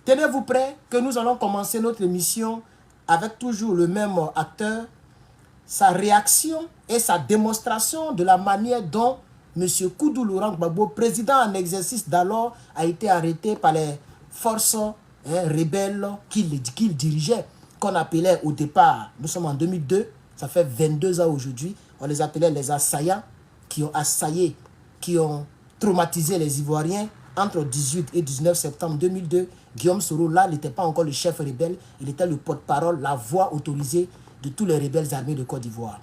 Tenez-vous prêts que nous allons commencer notre émission avec toujours le même acteur, sa réaction et sa démonstration de la manière dont M. Koudou Laurent Gbagbo, président en exercice d'alors, a été arrêté par les forces rebelles qu'il dirigeait, qu'on appelait au départ, nous sommes en 2002, ça fait 22 ans aujourd'hui, on les appelait les assaillants, qui ont assaillé, qui ont traumatisé les Ivoiriens. Entre 18 et 19 septembre 2002, Guillaume Soro, là, n'était pas encore le chef rebelle, il était le porte-parole, la voix autorisée de tous les rebelles armés de Côte d'Ivoire.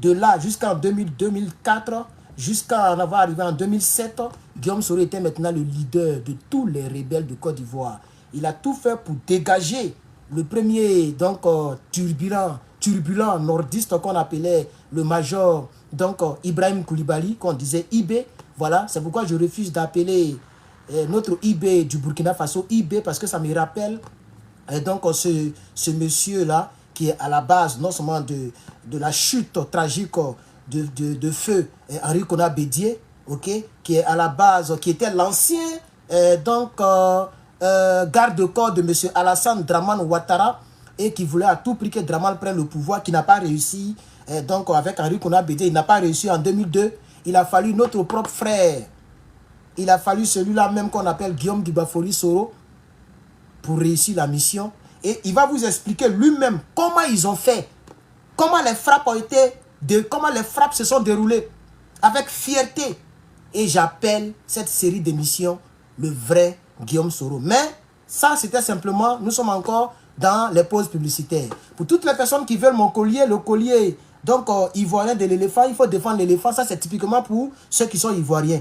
De là jusqu'en 2004, jusqu'à en avoir arrivé en 2007, Guillaume Soro était maintenant le leader de tous les rebelles de Côte d'Ivoire. Il a tout fait pour dégager le premier donc, turbulent nordiste qu'on appelait le major donc, Ibrahim Koulibaly, qu'on disait IB. Voilà, c'est pourquoi je refuse d'appeler notre IB du Burkina Faso IB, parce que ça me rappelle donc ce monsieur-là qui est à la base non seulement de la chute tragique de feu Henri Konan Bédié, okay, qui est à la base, qui était l'ancien garde-corps de M. Alassane Dramane Ouattara, et qui voulait à tout prix que Dramane prenne le pouvoir, qui n'a pas réussi. Donc avec Henri Konan Bédié, il n'a pas réussi en 2002. Il a fallu notre propre frère. Il a fallu celui-là même qu'on appelle Guillaume Dibafori Soro pour réussir la mission. Et il va vous expliquer lui-même comment ils ont fait, comment les frappes ont été, comment les frappes se sont déroulées avec fierté. Et j'appelle cette série d'émissions le vrai Guillaume Soro. Mais ça, c'était simplement, nous sommes encore dans les pauses publicitaires. Pour toutes les personnes qui veulent mon collier, le collier donc ivoirien de l'éléphant, il faut défendre l'éléphant. Ça, c'est typiquement pour ceux qui sont ivoiriens.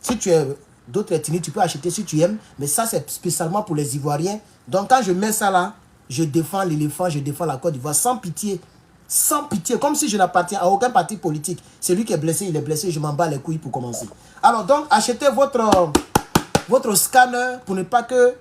Si tu es d'autres ethnies, tu peux acheter si tu aimes. Mais ça, c'est spécialement pour les Ivoiriens. Donc, quand je mets ça là, je défends l'éléphant, je défends la Côte d'Ivoire sans pitié. Sans pitié, comme si je n'appartiens à aucun parti politique. Celui qui est blessé, il est blessé, je m'en bats les couilles pour commencer. Alors, donc, achetez votre scanner pour ne pas que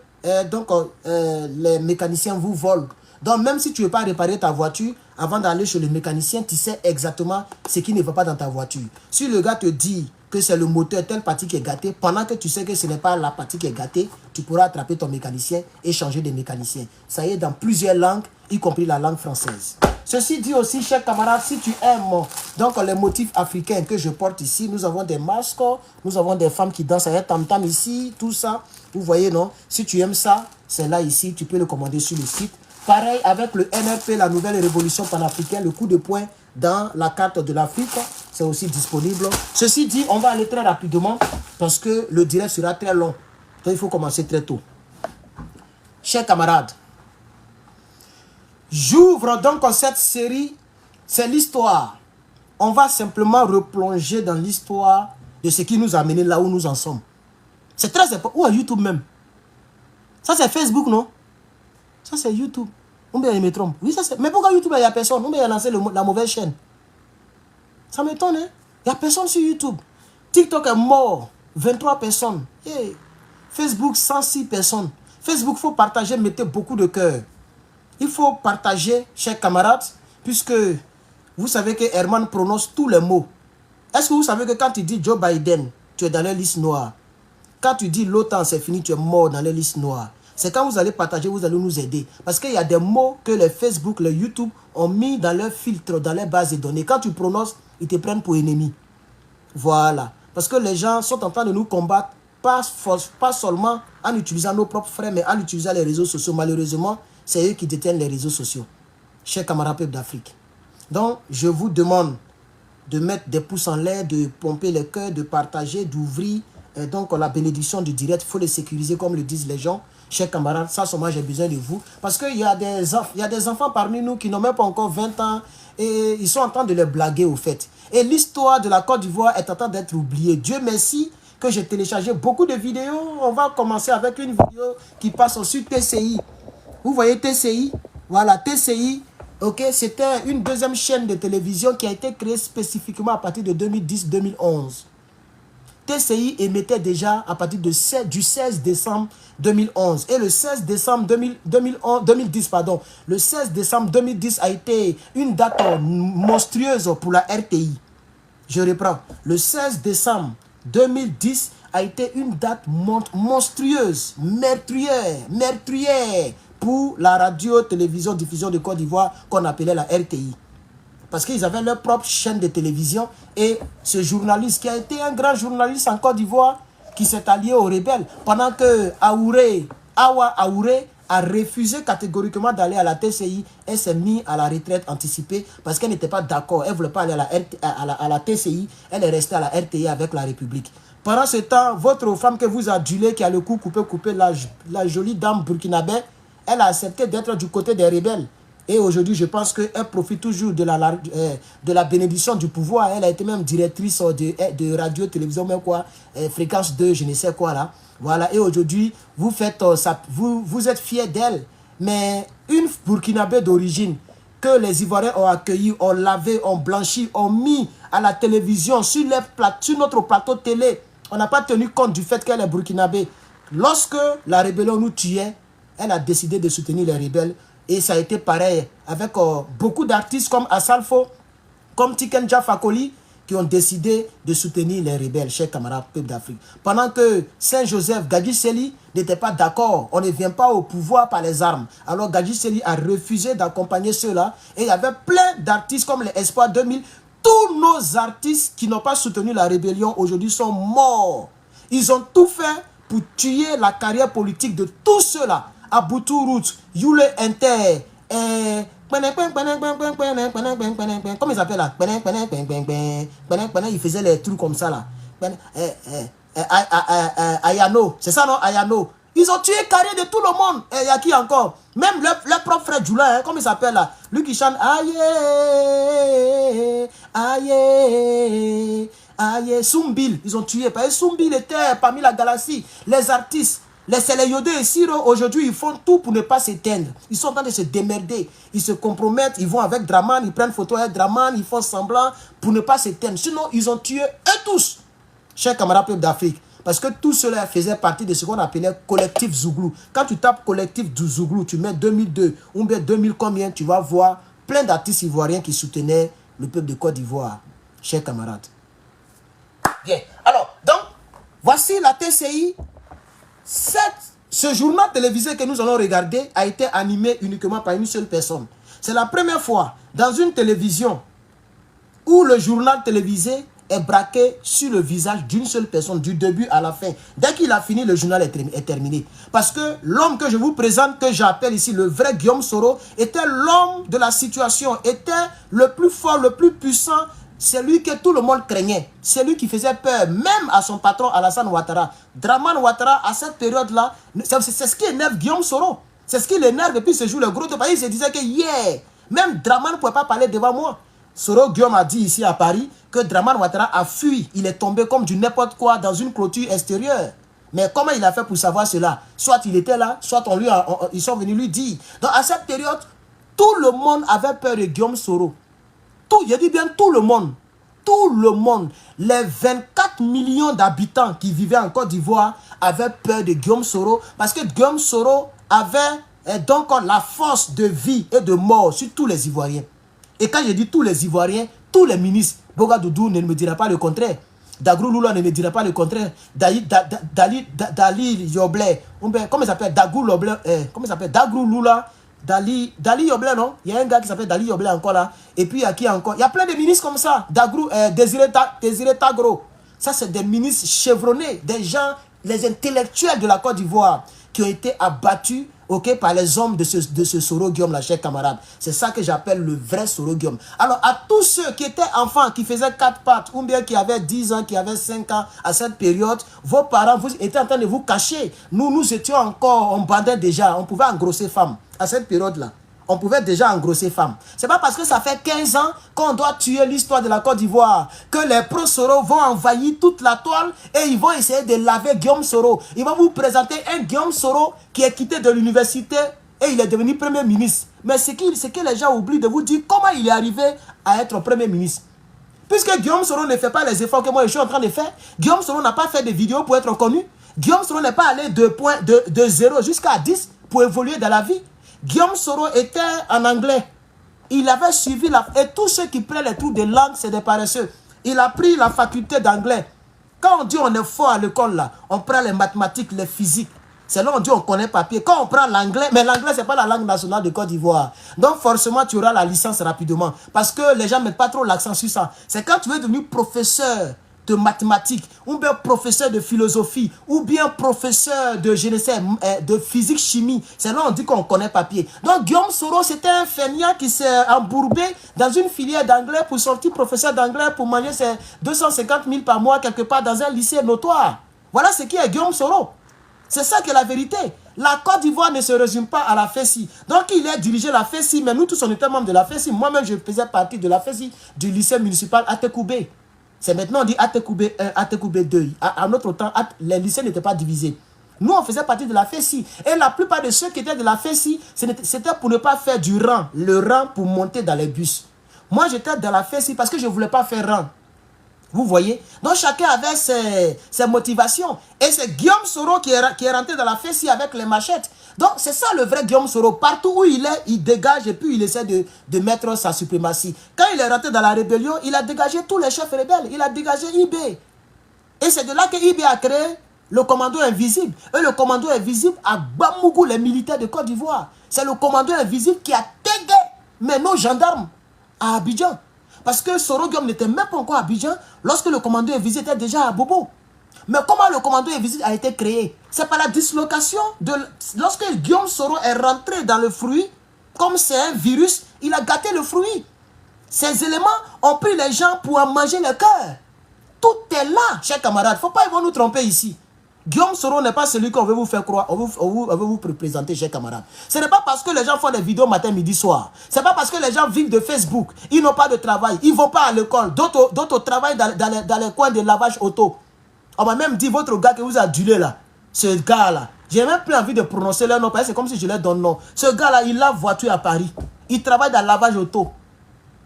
les mécaniciens vous volent. Donc, même si tu ne veux pas réparer ta voiture, avant d'aller chez le mécanicien, tu sais exactement ce qui ne va pas dans ta voiture. Si le gars te dit que c'est le moteur, telle partie qui est gâtée, pendant que tu sais que ce n'est pas la partie qui est gâtée, tu pourras attraper ton mécanicien et changer de mécanicien. Ça y est, dans plusieurs langues, y compris la langue française. Ceci dit aussi, chers camarades, si tu aimes donc les motifs africains que je porte ici, nous avons des masques, nous avons des femmes qui dansent avec tam-tam ici, tout ça. Vous voyez, non? Si tu aimes ça, c'est là ici, tu peux le commander sur le site. Pareil avec le NRP, la nouvelle révolution panafricaine, le coup de poing dans la carte de l'Afrique, c'est aussi disponible. Ceci dit, on va aller très rapidement parce que le direct sera très long. Donc il faut commencer très tôt. Chers camarades, j'ouvre donc cette série, c'est l'histoire. On va simplement replonger dans l'histoire de ce qui nous a amené là où nous en sommes. C'est très important. Ou à YouTube même. Ça c'est Facebook, non? Ça c'est YouTube. On bien me trompe. Oui, ça c'est. Mais pourquoi YouTube il n'y a personne? On bien lancé la mauvaise chaîne. Ça m'étonne, hein? Il n'y a personne sur YouTube. TikTok est mort. 23 personnes. Hey. Facebook, 106 personnes. Facebook, il faut partager, mettez beaucoup de cœur. Il faut partager, chers camarades, puisque vous savez que Herman prononce tous les mots. Est-ce que vous savez que quand tu dis Joe Biden, tu es dans les listes noires? Quand tu dis l'OTAN, c'est fini, tu es mort dans les listes noires. C'est quand vous allez partager, vous allez nous aider. Parce qu'il y a des mots que les Facebook, les YouTube ont mis dans leurs filtres, dans les bases de données. Quand tu prononces, ils te prennent pour ennemi. Voilà. Parce que les gens sont en train de nous combattre, pas seulement en utilisant nos propres frères, mais en utilisant les réseaux sociaux. Malheureusement, c'est eux qui détiennent les réseaux sociaux. Chers camarades peuples d'Afrique. Donc, je vous demande de mettre des pouces en l'air, de pomper les cœurs, de partager, d'ouvrir. Donc, la bénédiction du direct, il faut les sécuriser comme le disent les gens. Chers camarades, ça, moi, j'ai besoin de vous. Parce qu'il y a des enfants parmi nous qui n'ont même pas encore 20 ans et ils sont en train de les blaguer au fait. Et l'histoire de la Côte d'Ivoire est en train d'être oubliée. Dieu merci que j'ai téléchargé beaucoup de vidéos. On va commencer avec une vidéo qui passe sur TCI. Vous voyez TCI? Voilà, TCI. Ok, c'était une deuxième chaîne de télévision qui a été créée spécifiquement à partir de 2010-2011. TCI émettait déjà à partir du 16 décembre 2011. Et le 16 décembre 2010, le 16 décembre 2010 a été une date monstrueuse pour la RTI. Je reprends. Le 16 décembre 2010 a été une date monstrueuse, meurtrière pour la radio-télévision diffusion de Côte d'Ivoire qu'on appelait la RTI. Parce qu'ils avaient leur propre chaîne de télévision et ce journaliste qui a été un grand journaliste en Côte d'Ivoire qui s'est allié aux rebelles pendant que Awa Aouré a refusé catégoriquement d'aller à la TCI. Elle s'est mise à la retraite anticipée parce qu'elle n'était pas d'accord. Elle ne voulait pas aller à la TCI. Elle est restée à la RTI avec la République. Pendant ce temps, votre femme que vous adulez, qui a le cou coupé, la jolie dame burkinabé, elle a accepté d'être du côté des rebelles. Et aujourd'hui, je pense qu'elle profite toujours de la bénédiction du pouvoir. Elle a été même directrice de radio, télévision, même quoi, fréquence 2, je ne sais quoi là. Voilà, et aujourd'hui, vous êtes fiers d'elle. Mais une Burkinabé d'origine, que les Ivoiriens ont accueilli, ont lavé, ont blanchi, ont mis à la télévision, sur notre plateau télé. On n'a pas tenu compte du fait qu'elle est Burkinabé. Lorsque la rébellion nous tuait, elle a décidé de soutenir les rebelles. Et ça a été pareil avec beaucoup d'artistes comme Assalfo, comme Tikenja Fakoli, qui ont décidé de soutenir les rebelles, chers camarades peuple d'Afrique. Pendant que Saint-Joseph Gadji n'était pas d'accord, on ne vient pas au pouvoir par les armes. Alors Gadji a refusé d'accompagner ceux-là. Et il y avait plein d'artistes comme les Espoirs 2000. Tous nos artistes qui n'ont pas soutenu la rébellion aujourd'hui sont morts. Ils ont tout fait pour tuer la carrière politique de tous ceux-là. Aboutou Roots, Yule Inter, comment ils appellent là? Ils faisaient les trucs comme ça là. Ayano, c'est ça non? Ayano. Ils ont tué carré de tout le monde. Et il y a qui encore? Même leur propre frère Jula, comment il s'appelle là? Lui qui chante aïe, aïe, aïe, Sumbil. Ils ont tué. Parce que Sumbil était parmi la galaxie. Les artistes. Les Sélé-Yodé et Siro, aujourd'hui, ils font tout pour ne pas s'éteindre. Ils sont en train de se démerder. Ils se compromettent, ils vont avec Draman, ils prennent photo avec Draman, ils font semblant pour ne pas s'éteindre. Sinon, ils ont tué eux tous, chers camarades peuples d'Afrique. Parce que tout cela faisait partie de ce qu'on appelait collectif Zouglou. Quand tu tapes collectif du Zouglou, tu mets 2002 ou bien 2000 combien, tu vas voir plein d'artistes ivoiriens qui soutenaient le peuple de Côte d'Ivoire, chers camarades. Bien. Alors, donc, voici la TCI. Ce journal télévisé que nous allons regarder a été animé uniquement par une seule personne. C'est la première fois dans une télévision où le journal télévisé est braqué sur le visage d'une seule personne, du début à la fin. Dès qu'il a fini, le journal est terminé. Parce que l'homme que je vous présente, que j'appelle ici le vrai Guillaume Soro, était l'homme de la situation, était le plus fort, le plus puissant. C'est lui que tout le monde craignait. C'est lui qui faisait peur, même à son patron Alassane Ouattara. Draman Ouattara, à cette période-là, c'est ce qui énerve Guillaume Soro. C'est ce qui l'énerve depuis ce jour. Le gros de Paris, il se disait que même Draman ne pouvait pas parler devant moi. Soro Guillaume a dit ici à Paris que Draman Ouattara a fui. Il est tombé comme du n'importe quoi dans une clôture extérieure. Mais comment il a fait pour savoir cela? Soit il était là, soit ils sont venus lui dire. Donc à cette période, tout le monde avait peur de Guillaume Soro. Je dis bien tout le monde, les 24 millions d'habitants qui vivaient en Côte d'Ivoire avaient peur de Guillaume Soro parce que Guillaume Soro avait donc la force de vie et de mort sur tous les Ivoiriens. Et quand je dis tous les Ivoiriens, tous les ministres, Boga Doudou ne me dira pas le contraire, Dagrou Lula ne me dira pas le contraire, Dali Yoblé, comment il s'appelle, Dagrou Lula, Dali Yoblé, non? Il y a un gars qui s'appelle Dali Yoblé encore là. Et puis il y a qui encore? Il y a plein de ministres comme ça. Désiré Tagro. Ça, c'est des ministres chevronnés, des gens, les intellectuels de la Côte d'Ivoire qui ont été abattus par les hommes de ce Soro Guillaume, la chère camarade. C'est ça que j'appelle le vrai Soro Guillaume. Alors, à tous ceux qui étaient enfants, qui faisaient 4 pattes, ou bien qui avaient 10 ans, qui avaient 5 ans, à cette période, vos parents, vous étiez en train de vous cacher. Nous étions encore, on bandait déjà, on pouvait engrosser femmes. À cette période-là, on pouvait déjà engrosser femmes. C'est pas parce que ça fait 15 ans qu'on doit tuer l'histoire de la Côte d'Ivoire que les pro-Soro vont envahir toute la toile et ils vont essayer de laver Guillaume Soro. Ils vont vous présenter un Guillaume Soro qui est quitté de l'université et il est devenu Premier ministre. Mais ce que les gens oublient de vous dire, comment il est arrivé à être Premier ministre. Puisque Guillaume Soro ne fait pas les efforts que moi je suis en train de faire, Guillaume Soro n'a pas fait de vidéos pour être connu. Guillaume Soro n'est pas allé de 0 jusqu'à 10 pour évoluer dans la vie. Guillaume Soro était en anglais. Il avait suivi et tous ceux qui prennent les trous de langue, c'est des paresseux. Il a pris la faculté d'anglais. Quand on dit on est fort à l'école, là, on prend les mathématiques, les physiques. C'est là on dit on connaît papier. Quand on prend l'anglais, mais l'anglais, ce n'est pas la langue nationale de Côte d'Ivoire. Donc forcément, tu auras la licence rapidement. Parce que les gens ne mettent pas trop l'accent sur ça. C'est quand tu veux devenir professeur de mathématiques, ou bien professeur de philosophie, ou bien professeur de, je ne sais, de physique, chimie. C'est là on dit qu'on connaît papier. Donc Guillaume Soro, c'était un feignant qui s'est embourbé dans une filière d'anglais pour sortir professeur d'anglais pour manger ses 250 000 par mois quelque part dans un lycée notoire. Voilà ce qui est Guillaume Soro. C'est ça qui est la vérité. La Côte d'Ivoire ne se résume pas à la FESI. Donc il a dirigé la FESI, mais nous tous on était membres de la FESI. Moi-même je faisais partie de la FESI du lycée municipal Atekoubé. C'est maintenant on dit Atekoubé 1, Atekoubé 2. À notre temps, les lycées n'étaient pas divisés. Nous, on faisait partie de la FESI. Et la plupart de ceux qui étaient de la FESI, c'était pour ne pas faire du rang. Le rang pour monter dans les bus. Moi, j'étais dans la FESI parce que je ne voulais pas faire rang. Vous voyez? Donc, chacun avait ses motivations. Et c'est Guillaume Soro qui est rentré dans la FESI avec les machettes. Donc, c'est ça le vrai Guillaume Soro. Partout où il est, il dégage et puis il essaie de mettre sa suprématie. Quand il est rentré dans la rébellion, il a dégagé tous les chefs rebelles. Il a dégagé IB. Et c'est de là que IB a créé le commando invisible. Et le commando invisible a Bamougou les militaires de Côte d'Ivoire. C'est le commando invisible qui a tagué mais nos gendarmes à Abidjan. Parce que Soro Guillaume n'était même pas encore à Abidjan lorsque le commando invisible était déjà à Bobo. Mais comment le commando invisible a été créé? C'est par la dislocation de... Lorsque Guillaume Soro est rentré dans le fruit, comme c'est un virus, il a gâté le fruit. Ces éléments ont pris les gens pour en manger le cœur. Tout est là, chers camarades. Il ne faut pas nous tromper ici. Guillaume Soro n'est pas celui qu'on veut vous faire croire, on veut vous présenter, chers camarades. Ce n'est pas parce que les gens font des vidéos matin, midi, soir. Ce n'est pas parce que les gens vivent de Facebook. Ils n'ont pas de travail. Ils ne vont pas à l'école. D'autres travaillent dans les coins de lavage auto. On m'a même dit, votre gars que vous adulez là, ce gars-là, j'ai même plus envie de prononcer leur nom, parce que c'est comme si je leur donne nom. Ce gars-là, il lave voiture à Paris. Il travaille dans le lavage auto.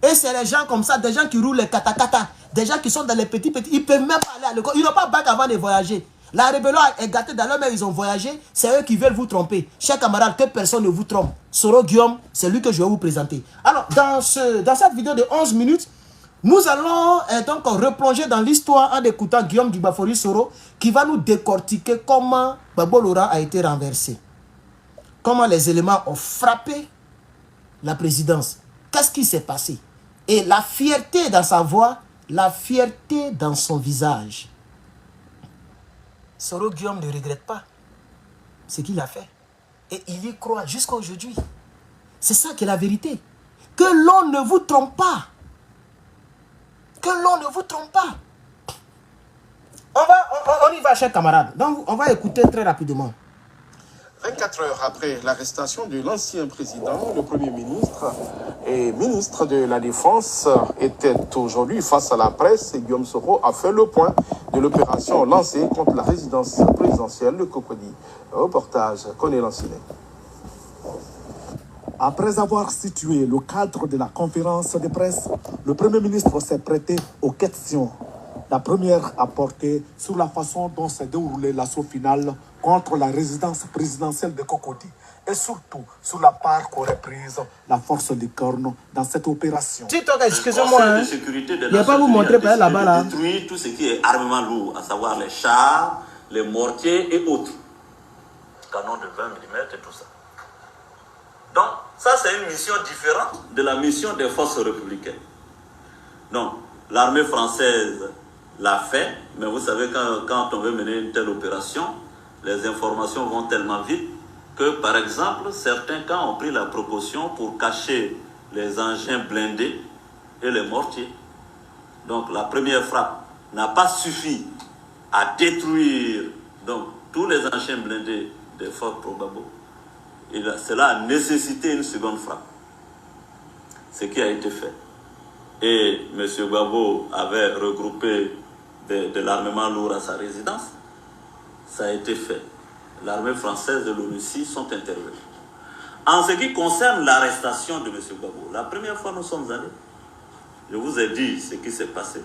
Et c'est les gens comme ça, des gens qui roulent les katakata, des gens qui sont dans les petits, ils ne peuvent même pas aller à l'école. Ils n'ont pas bac avant de voyager. La rébellion est gâtée dans leur main, ils ont voyagé. C'est eux qui veulent vous tromper. Chers camarades, que personne ne vous trompe. Soro Guillaume, c'est lui que je vais vous présenter. Alors, dans cette vidéo de 11 minutes, nous allons donc replonger dans l'histoire en écoutant Guillaume Dibafori Soro qui va nous décortiquer comment Gbagbo Laurent a été renversé. Comment les éléments ont frappé la présidence. Qu'est-ce qui s'est passé? Et la fierté dans sa voix, la fierté dans son visage. Soro Guillaume ne regrette pas ce qu'il a fait. Et il y croit jusqu'à aujourd'hui. C'est ça qui est la vérité. Que l'on ne vous trompe pas. Que l'on ne vous trompe pas. On y va, chers camarades. Donc, on va écouter très rapidement. 24 heures après l'arrestation de l'ancien président, le Premier ministre et ministre de la Défense était aujourd'hui face à la presse et Guillaume Soro a fait le point de l'opération lancée contre la résidence présidentielle de Cocody. Reportage Koné Lanciné. Après avoir situé le cadre de la conférence de presse, le Premier ministre s'est prêté aux questions. La première a porté sur la façon dont s'est déroulé l'assaut final contre la résidence présidentielle de Cocody et surtout sur la part qu'aurait prise la force des cornes dans cette opération. Excusez-moi, hein. Il n'y a pas vous montrer par là-bas là. Détruire tout ce qui est armement lourd, à savoir les chars, les mortiers et autres. Canons de 20 mm et tout ça. Donc, ça c'est une mission différente de la mission des forces républicaines. Donc, l'armée française l'a fait, mais vous savez quand on veut mener une telle opération, les informations vont tellement vite que, par exemple, certains camps ont pris la précaution pour cacher les engins blindés et les mortiers. Donc, la première frappe n'a pas suffi à détruire donc, tous les engins blindés des forces pro-Gbagbo. Cela a nécessité une seconde frappe. Ce qui a été fait. Et M. Gbagbo avait regroupé de l'armement lourd à sa résidence. Ça a été fait. L'armée française de l'ONUCI sont intervenus. En ce qui concerne l'arrestation de M. Gbagbo, la première fois nous sommes allés, je vous ai dit ce qui s'est passé.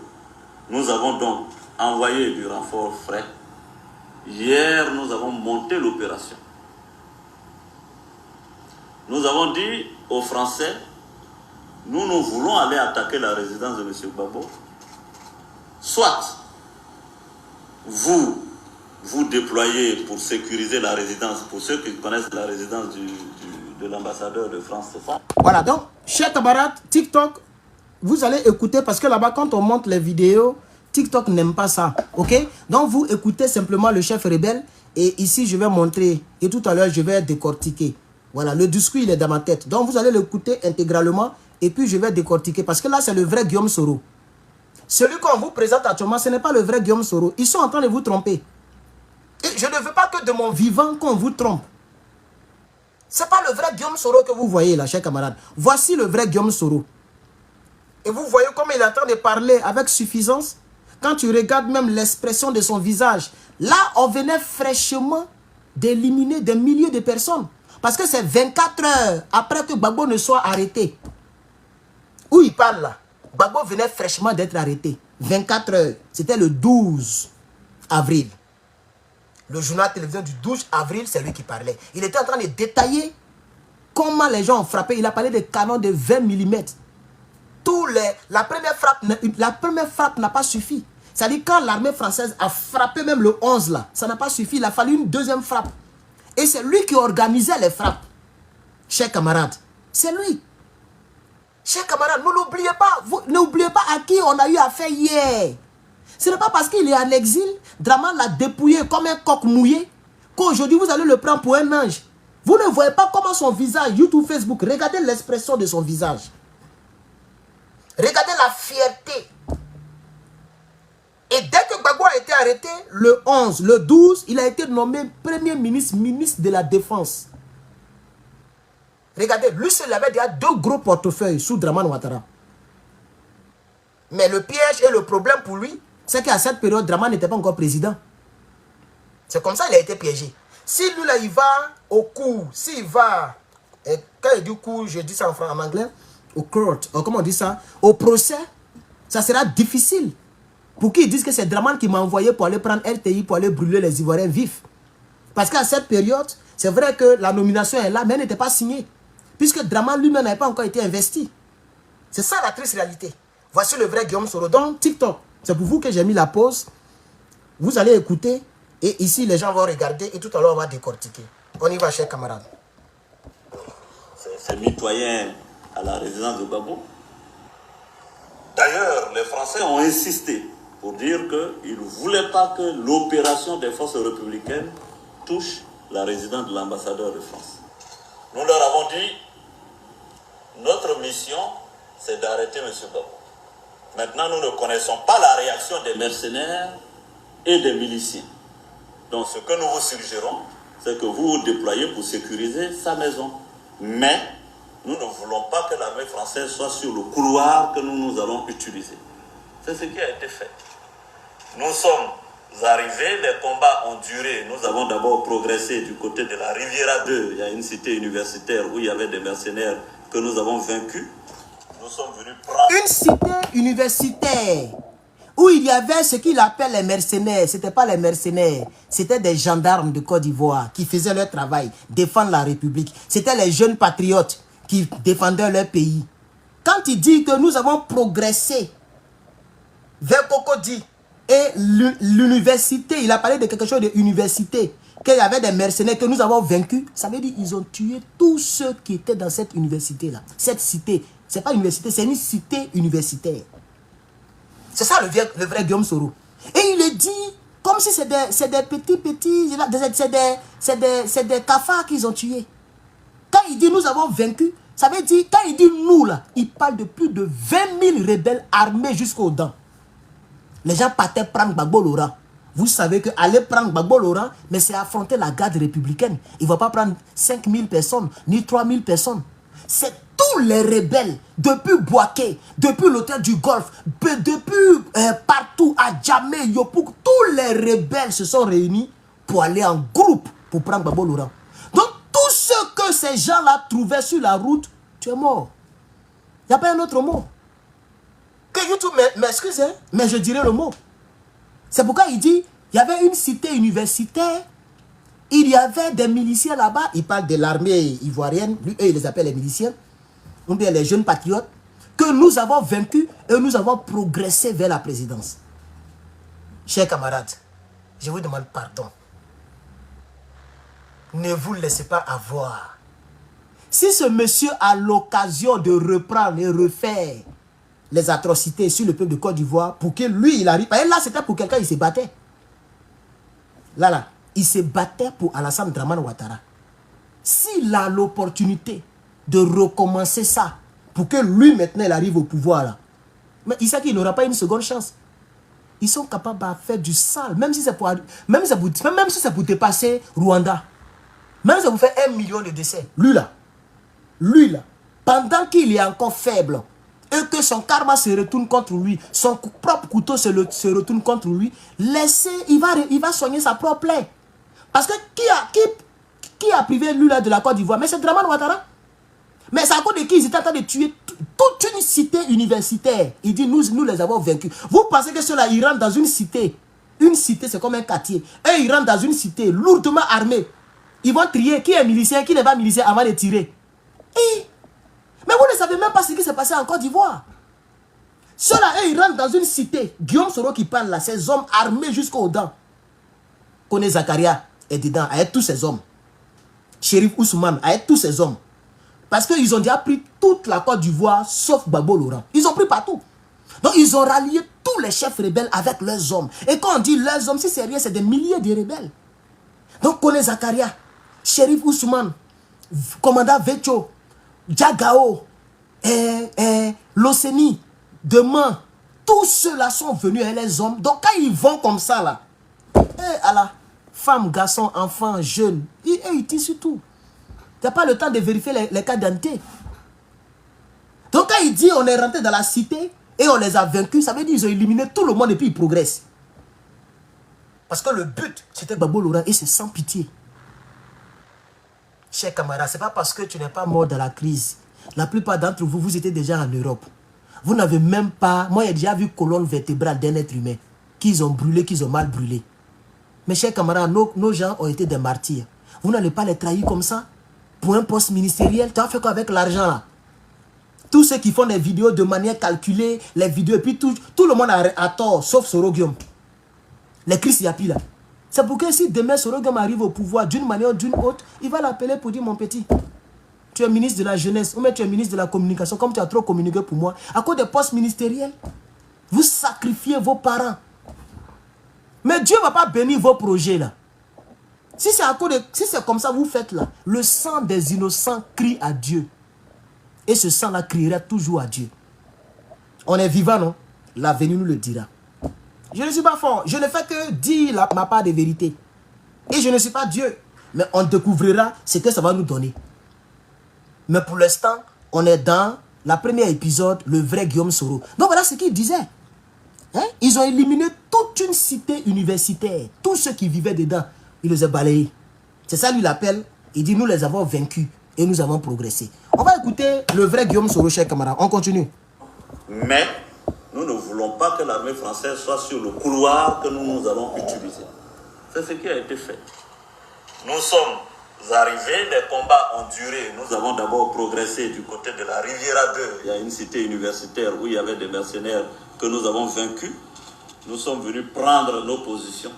Nous avons donc envoyé du renfort frais. Hier, nous avons monté l'opération. Nous avons dit aux Français, nous voulons aller attaquer la résidence de M. Gbagbo. Soit vous déployez pour sécuriser la résidence, pour ceux qui connaissent la résidence de l'ambassadeur de France, c'est ça? Voilà, donc, chers camarades, TikTok, vous allez écouter, parce que là-bas, quand on monte les vidéos, TikTok n'aime pas ça, ok? Donc, vous écoutez simplement le chef rebelle, et ici, je vais montrer, et tout à l'heure, je vais décortiquer. Voilà, le discours, il est dans ma tête. Donc, vous allez l'écouter intégralement, et puis je vais décortiquer, parce que là, c'est le vrai Guillaume Soro. Celui qu'on vous présente actuellement, ce n'est pas le vrai Guillaume Soro. Ils sont en train de vous tromper. Et je ne veux pas que de mon vivant qu'on vous trompe. Ce n'est pas le vrai Guillaume Soro que vous voyez là, chers camarades. Voici le vrai Guillaume Soro. Et vous voyez comme il est en train de parler avec suffisance. Quand tu regardes même l'expression de son visage. Là, on venait fraîchement d'éliminer des milliers de personnes. Parce que c'est 24 heures après que Gbagbo ne soit arrêté. Où il parle là? Gbagbo venait fraîchement d'être arrêté. 24 heures. C'était le 12 avril. Le journal télévisé du 12 avril, c'est lui qui parlait. Il était en train de détailler comment les gens ont frappé. Il a parlé des canons de 20 mm. La première frappe n'a pas suffi. C'est-à-dire quand l'armée française a frappé même le 11 là, ça n'a pas suffi. Il a fallu une deuxième frappe. Et c'est lui qui organisait les frappes. Chers camarades, c'est lui. Chers camarades, n'oubliez pas à qui on a eu affaire hier. Ce n'est pas parce qu'il est en exil, Draman l'a dépouillé comme un coq mouillé, qu'aujourd'hui vous allez le prendre pour un ange. Vous ne voyez pas comment son visage, YouTube, Facebook, regardez l'expression de son visage. Regardez la fierté. Et dès que Gbagbo a été arrêté, le 11, le 12, il a été nommé Premier ministre, ministre de la Défense. Regardez, lui seul avait déjà 2 gros portefeuilles sous Draman Ouattara. Mais le piège et le problème pour lui, c'est qu'à cette période, Draman n'était pas encore président. C'est comme ça qu'il a été piégé. Si lui là, il va au cours, s'il va, et quand il dit cours, je dis ça en anglais, au court, comment on dit ça, au procès, ça sera difficile. Pour qu'ils disent que c'est Draman qui m'a envoyé pour aller prendre LTI, pour aller brûler les Ivoiriens vifs. Parce qu'à cette période, c'est vrai que la nomination est là, mais elle n'était pas signée. Puisque Draman lui-même n'avait pas encore été investi. C'est ça la triste réalité. Voici le vrai Guillaume Soro. Donc, TikTok, c'est pour vous que j'ai mis la pause. Vous allez écouter. Et ici, les gens vont regarder. Et tout à l'heure, on va décortiquer. On y va, chers camarades. C'est mitoyen à la résidence de Gbagbo. D'ailleurs, les Français ont insisté pour dire qu'ils ne voulaient pas que l'opération des forces républicaines touche la résidence de l'ambassadeur de France. Nous leur avons dit, notre mission, c'est d'arrêter M. Gbagbo. Maintenant, nous ne connaissons pas la réaction des mercenaires et des miliciens. Donc, ce que nous vous suggérons, c'est que vous vous déployez pour sécuriser sa maison. Mais, nous ne voulons pas que l'armée française soit sur le couloir que nous allons utiliser. C'est ce qui a été fait. Nous sommes arrivés, les combats ont duré. Nous avons d'abord progressé du côté de la Riviera 2. Il y a une cité universitaire où il y avait des mercenaires que nous avons vaincus. Nous sommes venus prendre... Une cité universitaire où il y avait ce qu'il appelle les mercenaires. Ce n'était pas les mercenaires, c'était des gendarmes de Côte d'Ivoire qui faisaient leur travail, défendre la République. C'était les jeunes patriotes qui défendaient leur pays. Quand il dit que nous avons progressé vers Cocody et l'université, il a parlé de quelque chose d'université, qu'il y avait des mercenaires que nous avons vaincus, ça veut dire qu'ils ont tué tous ceux qui étaient dans cette université-là. Cette cité, ce n'est pas une université, c'est une cité universitaire. C'est ça le vrai Guillaume Soro. Et il le dit comme si c'est des petits, c'est des cafards qu'ils ont tués. Quand il dit nous avons vaincu, ça veut dire, quand il dit nous là, il parle de plus de 20 000 rebelles armés jusqu'aux dents. Les gens partaient prendre Gbagbo Laurent. Vous savez qu'aller prendre Gbagbo Laurent, mais c'est affronter la garde républicaine. Il ne va pas prendre 5 000 personnes, ni 3 000 personnes. C'est tous les rebelles, depuis Bouaké, depuis l'hôtel du Golfe, depuis partout à Djamé, Yopouк, tous les rebelles se sont réunis pour aller en groupe pour prendre Gbagbo Laurent. Donc, tout ce que ces gens-là trouvaient sur la route, tu es mort. Il n'y a pas un autre mot. Que YouTube m'excuse, hein, mais je dirais le mot. C'est pourquoi il dit, il y avait une cité universitaire, il y avait des miliciens là-bas, il parle de l'armée ivoirienne, lui, eux, ils les appellent les miliciens, ou bien les jeunes patriotes, que nous avons vaincus et nous avons progressé vers la présidence. Chers camarades, Je vous demande pardon. Ne vous laissez pas avoir. Si ce monsieur a l'occasion de reprendre et refaire les atrocités sur le peuple de Côte d'Ivoire, pour que lui, il arrive. Et là, c'était pour quelqu'un, il se battait. Là, il se battait pour Alassane Dramane Ouattara. S'il a l'opportunité de recommencer ça, pour que lui, maintenant, il arrive au pouvoir, là, mais il sait qu'il n'aura pas une seconde chance. Ils sont capables de faire du sale, même si c'est pour dépasser Rwanda. Même si ça vous fait 1 million de décès. Lui là, pendant qu'il est encore faible, et que son karma se retourne contre lui, son propre couteau se retourne contre lui, laissez, il va soigner sa propre plaie. Parce que qui a privé lui là de la Côte d'Ivoire? Mais c'est Dramane Ouattara. Mais c'est à cause de qui ils étaient en train de tuer toute une cité universitaire. Il dit, nous les avons vaincus. Vous pensez que ceux-là, ils rentrent dans une cité. Une cité, c'est comme un quartier. Et ils rentrent dans une cité lourdement armée. Ils vont trier qui est milicien, qui n'est pas milicien avant de tirer. Mais vous ne savez même pas ce qui s'est passé en Côte d'Ivoire. Ceux-là, ils rentrent dans une cité. Guillaume Soro qui parle là, ces hommes armés jusqu'aux dents. Kone Zakaria est dedans, avec tous ces hommes. Chérif Ousmane, avec tous ces hommes. Parce qu'ils ont déjà pris toute la Côte d'Ivoire, sauf Gbagbo Laurent. Ils ont pris partout. Donc ils ont rallié tous les chefs rebelles avec leurs hommes. Et quand on dit leurs hommes, si c'est rien, c'est des milliers de rebelles. Donc Kone Zakaria, Chérif Ousmane, commandant Vecho, Djagao, Loseni, Demain, tous ceux-là sont venus avec les hommes. Donc quand ils vont comme ça là, femmes, garçons, enfants, jeunes, ils tirent sur tout. Tu n'as pas le temps de vérifier les cas d'identité. Donc quand il dit on est rentré dans la cité et on les a vaincus, ça veut dire qu'ils ont éliminé tout le monde et puis ils progressent. Parce que le but, c'était Gbagbo Laurent et c'est sans pitié. Chers camarades, ce n'est pas parce que tu n'es pas mort dans la crise. La plupart d'entre vous, vous étiez déjà en Europe. Vous n'avez même pas... Moi, j'ai déjà vu colonne vertébrale d'un être humain qu'ils ont brûlé, qu'ils ont mal brûlé. Mes chers camarades, nos gens ont été des martyrs. Vous n'allez pas les trahir comme ça pour un poste ministériel. Tu as fait quoi avec l'argent là? Tous ceux qui font des vidéos de manière calculée, les vidéos, et puis tout le monde a tort, sauf Soro Guillaume. Les Chris Yapi là. C'est pour que si demain Soro Guillaume arrive au pouvoir d'une manière ou d'une autre, il va l'appeler pour dire mon petit, tu es ministre de la jeunesse, ou même tu es ministre de la communication, comme tu as trop communiqué pour moi, à cause des postes ministériels, vous sacrifiez vos parents. Mais Dieu ne va pas bénir vos projets là. Si c'est comme ça vous faites là, le sang des innocents crie à Dieu. Et ce sang là criera toujours à Dieu. On est vivant, non? L'avenir nous le dira. Je ne suis pas fort. Je ne fais que dire ma part de vérité. Et je ne suis pas Dieu. Mais on découvrira ce que ça va nous donner. Mais pour l'instant, on est dans la première épisode, le vrai Guillaume Soro. Donc voilà ce qu'il disait. Hein? Ils ont éliminé toute une cité universitaire. Tous ceux qui vivaient dedans, ils les ont balayés. C'est ça lui l'appelle. Il dit nous les avons vaincus et nous avons progressé. On va écouter le vrai Guillaume Soro, chers camarades. On continue. Mais nous ne voulons pas que l'armée française soit sur le couloir que nous allons utiliser. C'est ce qui a été fait. Nous sommes arrivés, les combats ont duré. Nous avons d'abord progressé du côté de la Riviera 2. Il y a une cité universitaire où il y avait des mercenaires que nous avons vaincus. Nous sommes venus prendre nos positions.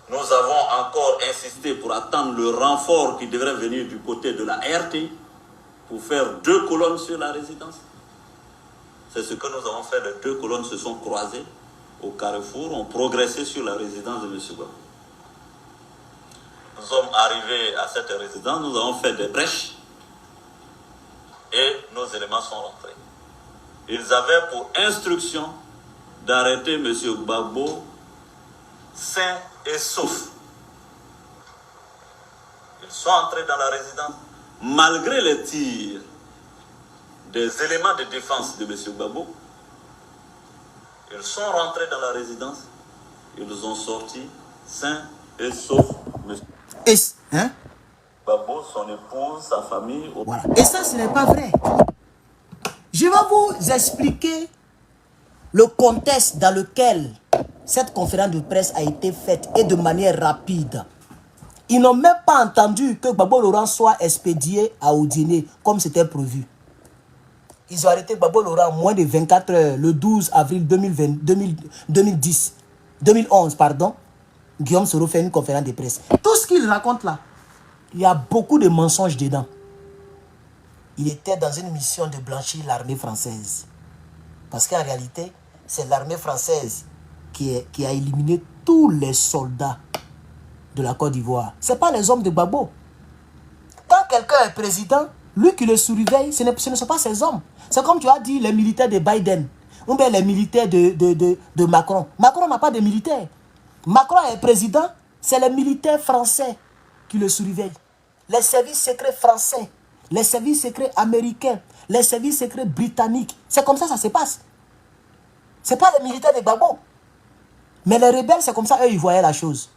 Nous avons encore insisté pour attendre le renfort qui devrait venir du côté de la RT pour faire 2 colonnes sur la résidence. C'est ce que nous avons fait. Les 2 colonnes se sont croisées au carrefour, ont progressé sur la résidence de M. Gbagbo. Nous sommes arrivés à cette résidence, nous avons fait des brèches et nos éléments sont rentrés. Ils avaient pour instruction d'arrêter M. Gbagbo sain et sauf. Ils sont entrés dans la résidence malgré les tirs des éléments de défense de M. Gbagbo. Ils sont rentrés dans la résidence, ils ont sorti sains et saufs M. Gbagbo, son épouse, sa famille. Voilà. Et ça, ce n'est pas vrai. Je vais vous expliquer le contexte dans lequel cette conférence de presse a été faite et de manière rapide. Ils n'ont même pas entendu que Gbagbo Laurent soit expédié à Oudiné comme c'était prévu. Ils ont arrêté Gbagbo Laurent en moins de 24 heures, le 12 avril 2011, pardon. Guillaume Soro fait une conférence de presse. Tout ce qu'il raconte là, il y a beaucoup de mensonges dedans. Il était dans une mission de blanchir l'armée française. Parce qu'en réalité, c'est l'armée française qui a éliminé tous les soldats de la Côte d'Ivoire. Ce n'est pas les hommes de Gbagbo. Quand quelqu'un est président, lui qui le surveille, ce ne sont pas ses hommes. C'est comme tu as dit, les militaires de Biden, ou bien les militaires de Macron. Macron n'a pas de militaires. Macron est président, c'est les militaires français qui le surveillent. Les services secrets français, les services secrets américains, les services secrets britanniques. C'est comme ça que ça se passe. Ce n'est pas les militaires de Gbagbo. Mais les rebelles, c'est comme ça, eux, ils voyaient la chose.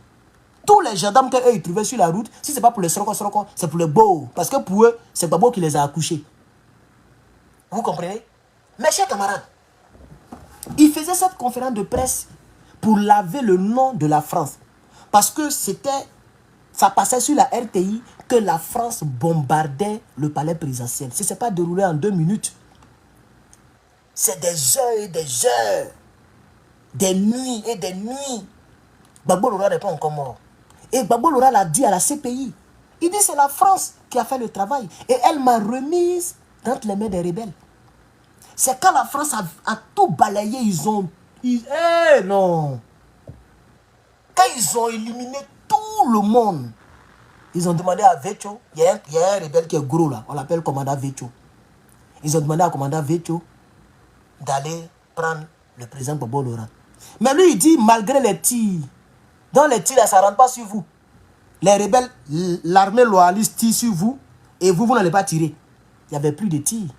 Tous les gendarmes qu'eux, ils trouvaient sur la route, si ce n'est pas pour les Soroko, c'est pour les Beaux. Parce que pour eux, c'est Gbagbo qui les a accouchés. Vous comprenez? Mes chers camarades, il faisait cette conférence de presse pour laver le nom de la France. Parce que ça passait sur la RTI que la France bombardait le palais présidentiel. Ce n'est pas déroulé en 2 minutes. C'est des heures et des heures. Des nuits et des nuits. Gbagbo Lora n'est pas encore mort. Et Gbagbo Lora l'a dit à la CPI. Il dit c'est la France qui a fait le travail. Et elle m'a remise entre les mains des rebelles. C'est quand la France a tout balayé, non. Quand ils ont éliminé tout le monde, ils ont demandé à Vetcho, il y a un rebelle qui est gros là, on l'appelle commandant Vetcho. Ils ont demandé à commandant Vetcho d'aller prendre le président Gbagbo Lora. Mais lui, il dit, malgré les tirs, donc les tirs, ça ne rentre pas sur vous. Les rebelles, l'armée loyaliste tire sur vous, et vous n'allez pas tirer. Il n'y avait plus de tirs.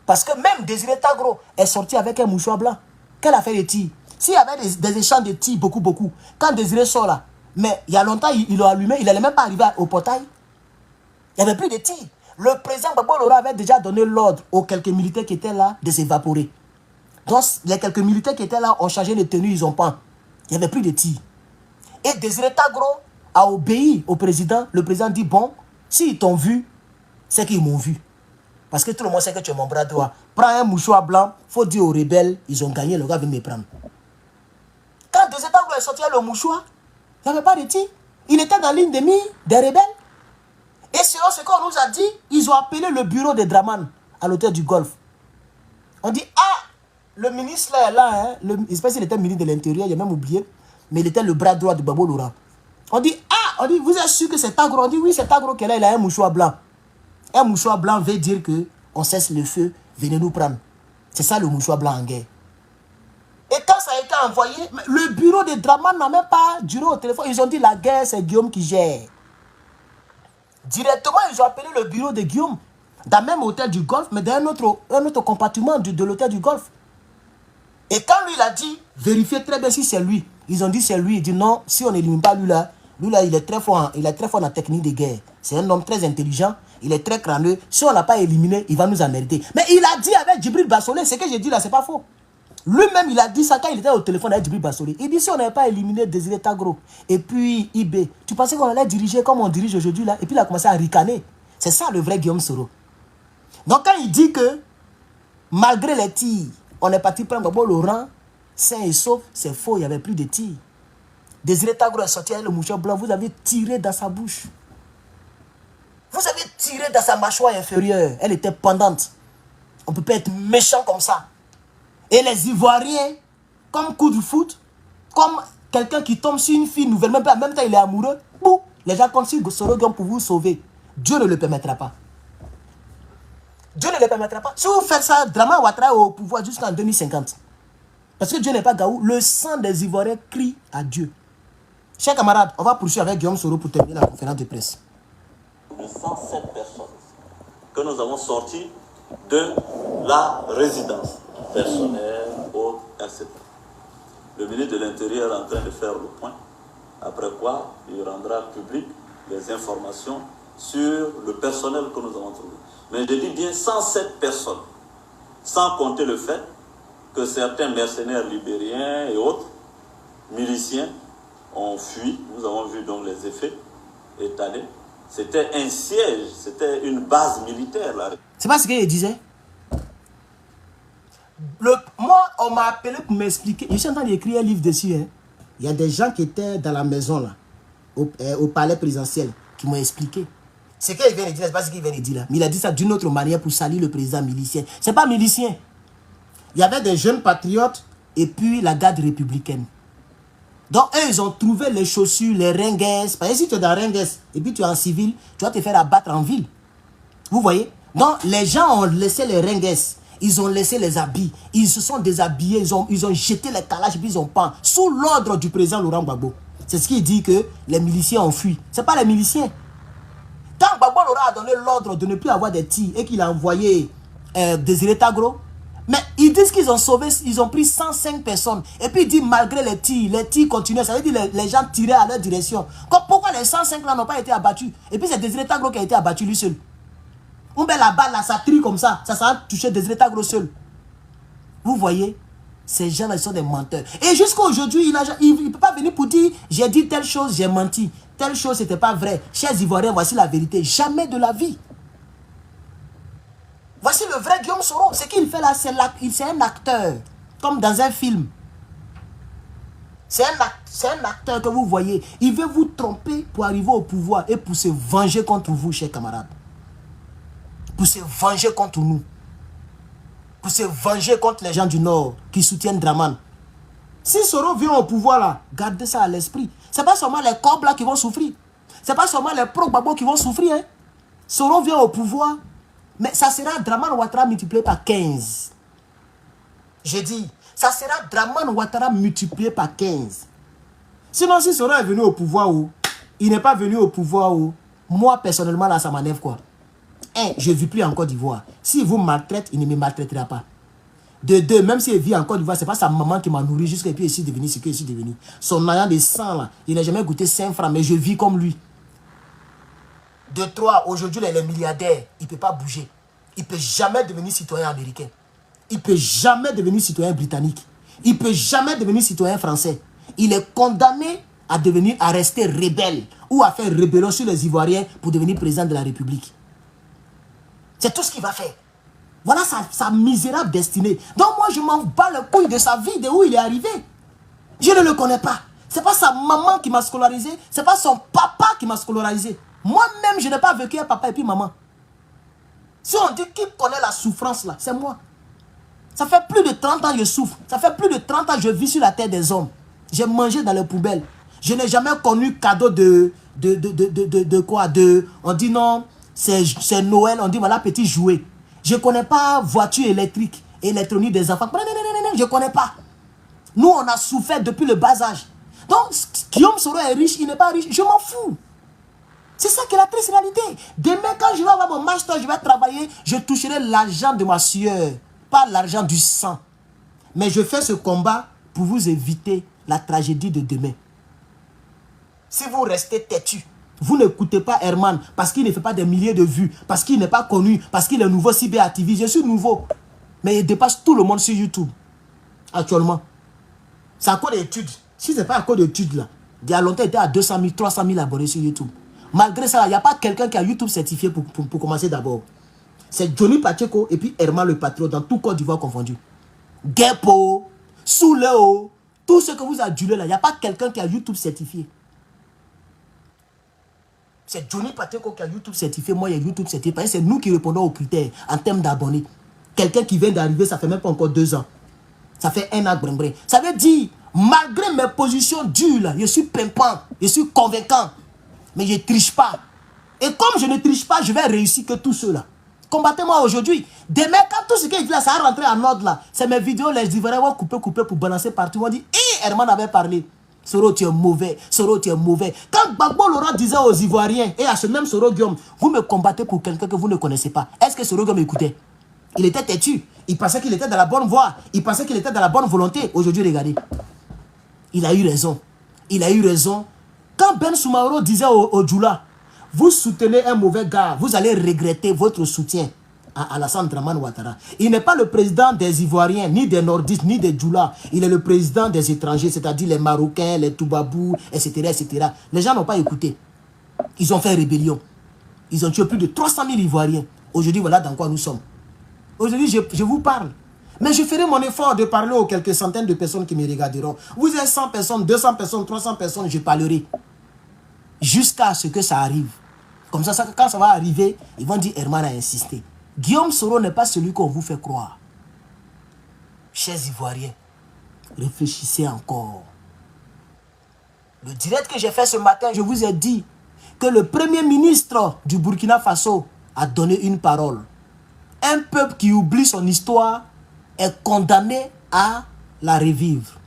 Parce que même Désiré Tagro est sorti avec un mouchoir blanc. Quelle a fait des tirs? S'il y avait des échanges de tirs, beaucoup. Quand Désiré sort là, mais il y a longtemps, il l'a allumé, il n'allait même pas arriver au portail. Il n'y avait plus de tirs. Le président Gbagbo Lora avait déjà donné l'ordre aux quelques militaires qui étaient là de s'évaporer. Donc, les quelques militaires qui étaient là ont changé de tenue, ils ont pas. Il n'y avait plus de tirs. Et Désiré Tagro a obéi au président. Le président dit, bon, s'ils t'ont vu, c'est qu'ils m'ont vu. Parce que tout le monde sait que tu es mon bras droit. Prends un mouchoir blanc, il faut dire aux rebelles, ils ont gagné, le gars vient me prendre. Quand Désiré Tagro est sorti avec le mouchoir, il n'y avait pas de tir. Il était dans la ligne de mire des rebelles. Et selon ce qu'on nous a dit, ils ont appelé le bureau de Draman à l'hôtel du Golfe. On dit, ah, le ministre là est là, hein. Je ne sais pas s'il était ministre de l'Intérieur, j'ai même oublié, mais il était le bras droit de Gbagbo Lora. On dit, ah, vous êtes sûr que c'est Tagro? On dit, oui, c'est Tagro qui est là, il a un mouchoir blanc. Un mouchoir blanc veut dire que on cesse le feu, venez nous prendre. C'est ça le mouchoir blanc en guerre. Et quand ça a été envoyé, le bureau de Draman n'a même pas duré au téléphone. Ils ont dit la guerre, c'est Guillaume qui gère. Directement, ils ont appelé le bureau de Guillaume, dans le même hôtel du Golfe, mais dans un autre compartiment de l'hôtel du Golfe. Et quand lui, il a dit, vérifiez très bien si c'est lui. Ils ont dit c'est lui. Il dit non, si on n'élimine pas lui là, il est très fort en la technique de guerre. C'est un homme très intelligent, il est très crâneux. Si on ne l'a pas éliminé, il va nous emmerder. Mais il a dit avec Djibril Bassolé, ce que j'ai dit là, c'est pas faux. Lui-même, il a dit ça quand il était au téléphone avec Djibril Bassolé. Il dit si on n'avait pas éliminé Désiré Tagro et puis IB, tu pensais qu'on allait diriger comme on dirige aujourd'hui là? Et puis il a commencé à ricaner. C'est ça le vrai Guillaume Soro. Donc quand il dit que malgré les tirs, on est parti prendre Gbagbo Lora sain et sauf, c'est faux, il n'y avait plus de tirs. Désiré Tagro est sorti avec le mouchoir blanc, vous avez tiré dans sa bouche. Vous avez tiré dans sa mâchoire inférieure, elle était pendante. On ne peut pas être méchant comme ça. Et les Ivoiriens, comme coup de foot, comme quelqu'un qui tombe sur une fille nouvelle, même pas, en même temps il est amoureux, bouh, les gens comme si Soro pour vous sauver. Dieu ne le permettra pas. Dieu ne le permettra pas. Si vous faites ça, Draman Ouattara au pouvoir jusqu'en 2050. Parce que Dieu n'est pas Gaou, le sang des Ivoiriens crie à Dieu. Chers camarades, on va poursuivre avec Guillaume Soro pour terminer la conférence de presse. De 107 personnes que nous avons sorties de la résidence personnelle, autres, etc. Le ministre de l'Intérieur est en train de faire le point, après quoi il rendra public les informations sur le personnel que nous avons trouvé. Mais je dis bien 107 personnes, sans compter le fait que certains mercenaires libériens et autres, miliciens, ont fui. Nous avons vu donc les effets étalés. C'était un siège, c'était une base militaire là. C'est pas ce qu'il disait. Moi, on m'a appelé pour m'expliquer. Je suis en train d'écrire un livre dessus. Hein. Il y a des gens qui étaient dans la maison, là, au palais présidentiel, qui m'ont expliqué. Ce qu'il vient de dire, c'est pas ce qu'il vient de dire là. Mais il a dit ça d'une autre manière pour salir le président milicien. C'est pas milicien. Il y avait des jeunes patriotes et puis la garde républicaine. Donc, eux, ils ont trouvé les chaussures, les ringues. Parce que si tu es dans ringues et puis tu es en civil, tu vas te faire abattre en ville. Vous voyez? Donc, les gens ont laissé les ringues. Ils ont laissé les habits. Ils se sont déshabillés. Ils ont jeté les calages et puis ils ont peint. Sous l'ordre du président Laurent Gbagbo. C'est ce qui dit que les miliciens ont fui. Ce n'est pas les miliciens. Quand Gbagbo Laurent a donné l'ordre de ne plus avoir des tirs et qu'il a envoyé Désiré Tagro, mais ils disent qu'ils ont sauvé, ils ont pris 105 personnes. Et puis ils disent malgré les tirs continuaient. Ça veut dire que les gens tiraient à leur direction. Pourquoi les 105 là n'ont pas été abattus? Et puis c'est Désiré Tagro qui a été abattu lui seul. On met la balle là, ça trie comme ça. Ça a touché Désiré Tagro seul. Vous voyez? Ces gens-là, ils sont des menteurs. Et jusqu'à aujourd'hui, il ne peut pas venir pour dire j'ai dit telle chose, j'ai menti. Telle chose, ce n'était pas vrai. Chers Ivoiriens, voici la vérité. Jamais de la vie. Voici le vrai Guillaume Soro. Ce qu'il fait là, c'est un acteur. Comme dans un film. C'est un acteur que vous voyez. Il veut vous tromper pour arriver au pouvoir et pour se venger contre vous, chers camarades. Pour se venger contre nous. Pour se venger contre les gens du Nord qui soutiennent Draman. Si Soro vient au pouvoir là, gardez ça à l'esprit. Ce n'est pas seulement les cobs là qui vont souffrir. Ce n'est pas seulement les pro-Gbagbo qui vont souffrir. Hein. Soro vient au pouvoir, mais ça sera Draman Ouattara multiplié par 15. Je dis, ça sera Draman Ouattara multiplié par 15. Sinon, si Soro est venu au pouvoir où il n'est pas venu au pouvoir où moi personnellement là, ça m'enlève quoi. Je ne vis plus en Côte d'Ivoire. S'il vous maltraite, il ne me maltraitera pas. De deux, même s'il vit en Côte d'Ivoire, ce n'est pas sa maman qui m'a nourri jusqu'à puis ici devenu ce qu'il est devenu. Son ayant de sang là, il n'a jamais goûté 5 francs, mais je vis comme lui. De 3, aujourd'hui les milliardaires, il ne peut pas bouger. Il ne peut jamais devenir citoyen américain. Il ne peut jamais devenir citoyen britannique. Il ne peut jamais devenir citoyen français. Il est condamné à rester rebelle ou à faire rébellion sur les Ivoiriens pour devenir président de la République. C'est tout ce qu'il va faire. Voilà sa misérable destinée. Donc moi, je m'en bats le couille de sa vie, de où il est arrivé. Je ne le connais pas. Ce n'est pas sa maman qui m'a scolarisé. Ce n'est pas son papa qui m'a scolarisé. Moi-même, je n'ai pas vécu un papa et puis maman. Si on dit qui connaît la souffrance là, c'est moi. Ça fait plus de 30 ans que je souffre. Ça fait plus de 30 ans que je vis sur la terre des hommes. J'ai mangé dans les poubelles. Je n'ai jamais connu cadeau de quoi. On dit non, c'est Noël. On dit voilà, petit jouet. Je ne connais pas voiture électrique, électronique des enfants. Je ne connais pas. Nous, on a souffert depuis le bas âge. Donc, Guillaume Soro est riche, il n'est pas riche. Je m'en fous. C'est ça qui est la triste réalité. Demain, quand je vais avoir mon master, je vais travailler, je toucherai l'argent de ma sueur, pas l'argent du sang. Mais je fais ce combat pour vous éviter la tragédie de demain. Si vous restez têtu, vous n'écoutez pas Herman parce qu'il ne fait pas des milliers de vues, parce qu'il n'est pas connu, parce qu'il est nouveau cyberactiviste. Je suis nouveau. Mais il dépasse tout le monde sur YouTube. Actuellement. C'est à cause d'études. Si ce n'est pas à cause d'études, là, il y a longtemps, il était à 200 000, 300 000 abonnés sur YouTube. Malgré ça, il n'y a pas quelqu'un qui a YouTube certifié pour commencer d'abord. C'est Johnny Pacheco et puis Herman le Patriote dans tout Côte d'Ivoire confondu. Guepo, Souleo, tout ce que vous adulez là, il n'y a pas quelqu'un qui a YouTube certifié. C'est Johnny Pacheco qui a YouTube certifié, moi il y a YouTube certifié. C'est nous qui répondons aux critères en termes d'abonnés. Quelqu'un qui vient d'arriver, ça fait même pas encore 2 ans. Ça fait 1 an, brin. Ça veut dire, malgré mes positions dures là, je suis pimpant, je suis convaincant. Mais je ne triche pas. Et comme je ne triche pas, je vais réussir que tous ceux-là. Combattez-moi aujourd'hui. Demain, quand tout ce qui est là, ça va rentrer en ordre là. C'est mes vidéos, les Ivoiriens vont couper pour balancer partout. On dit, Herman avait parlé. Soro, tu es mauvais. Soro, tu es mauvais. Quand Gbagbo Laurent disait aux Ivoiriens, et à ce même Soro Guillaume, vous me combattez pour quelqu'un que vous ne connaissez pas. Est-ce que Soro Guillaume écoutait? Il était têtu. Il pensait qu'il était dans la bonne voie. Il pensait qu'il était dans la bonne volonté. Aujourd'hui, regardez. Il a eu raison. Il a eu raison. Quand Ben Soumaoro disait au Djoula, vous soutenez un mauvais gars, vous allez regretter votre soutien à Alassane Dramane Ouattara. Il n'est pas le président des Ivoiriens, ni des Nordistes, ni des Djoula. Il est le président des étrangers, c'est-à-dire les Marocains, les Toubabou, etc., etc. Les gens n'ont pas écouté. Ils ont fait rébellion. Ils ont tué plus de 300 000 Ivoiriens. Aujourd'hui, voilà dans quoi nous sommes. Aujourd'hui, je vous parle. Mais je ferai mon effort de parler aux quelques centaines de personnes qui me regarderont. Vous êtes 100 personnes, 200 personnes, 300 personnes, je parlerai. Jusqu'à ce que ça arrive. Comme ça, quand ça va arriver, ils vont dire Herman a insisté. Guillaume Soro n'est pas celui qu'on vous fait croire. Chers Ivoiriens, réfléchissez encore. Le direct que j'ai fait ce matin, je vous ai dit que le premier ministre du Burkina Faso a donné une parole. Un peuple qui oublie son histoire est condamné à la revivre.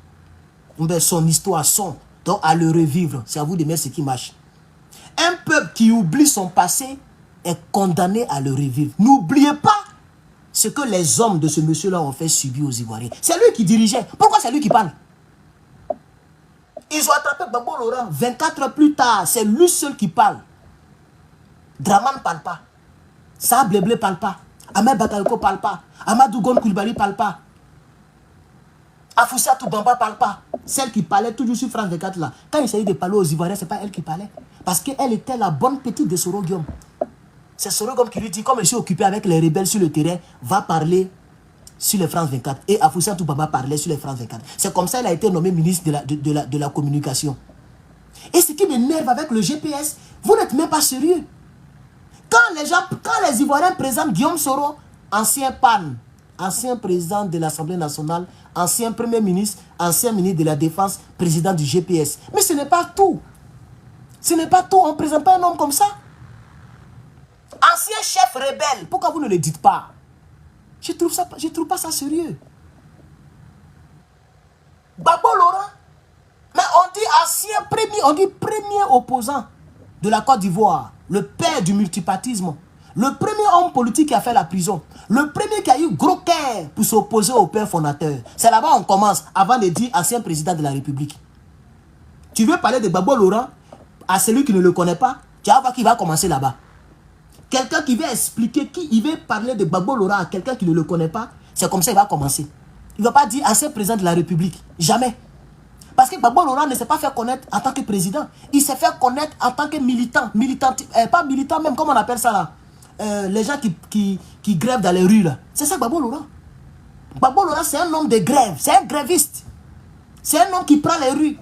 Son histoire, donc à le revivre. C'est à vous de mettre ce qui marche. Un peuple qui oublie son passé est condamné à le revivre. N'oubliez pas ce que les hommes de ce monsieur-là ont fait subir aux Ivoiriens. C'est lui qui dirigeait. Pourquoi c'est lui qui parle? Ils ont attrapé Gbagbo Laurent 24 heures plus tard. C'est lui seul qui parle. Draman ne parle pas. Saa Bleble ne parle pas. Ahmed Bakayoko ne parle pas. Amadou Gon Coulibaly ne parle pas. Afoussata Bamba ne parle pas. Celle qui parlait toujours sur France 24 là. Quand il s'agit de parler aux Ivoiriens, ce n'est pas elle qui parlait. Parce qu'elle était la bonne petite de Soro Guillaume. C'est Soro Guillaume qui lui dit, comme je suis occupé avec les rebelles sur le terrain, va parler sur les France 24. Et Afoussata Bamba parlait sur les France 24. C'est comme ça qu'il a été nommé ministre de la communication. Et ce qui m'énerve avec le GPS, vous n'êtes même pas sérieux. Quand les Ivoiriens présentent Guillaume Soro, ancien PAN, ancien président de l'Assemblée nationale, ancien premier ministre, ancien ministre de la Défense, président du GPS. Mais ce n'est pas tout. Ce n'est pas tout. On ne présente pas un homme comme ça. Ancien chef rebelle. Pourquoi vous ne le dites pas? Je ne trouve pas ça sérieux. Gbagbo Laurent. Mais on dit ancien premier, on dit premier opposant de la Côte d'Ivoire. Le père du multipartisme. Le premier homme politique qui a fait la prison. Le premier qui a eu gros cœur pour s'opposer au père fondateur. C'est là-bas qu'on commence avant de dire ancien président de la République. Tu veux parler de Gbagbo Laurent à celui qui ne le connaît pas? Tu vas voir qu'il va commencer là-bas. Quelqu'un qui veut expliquer, il veut parler de Gbagbo Laurent à quelqu'un qui ne le connaît pas, c'est comme ça qu'il va commencer. Il ne va pas dire ancien président de la République. Jamais. Parce que Gbagbo Laurent ne s'est pas fait connaître en tant que président. Il s'est fait connaître en tant que militant. Pas militant même, comment on appelle ça là? Les gens qui grèvent dans les rues là. C'est ça Gbagbo Laurent. Gbagbo Laurent c'est un homme de grève. C'est un gréviste. C'est un homme qui prend les rues.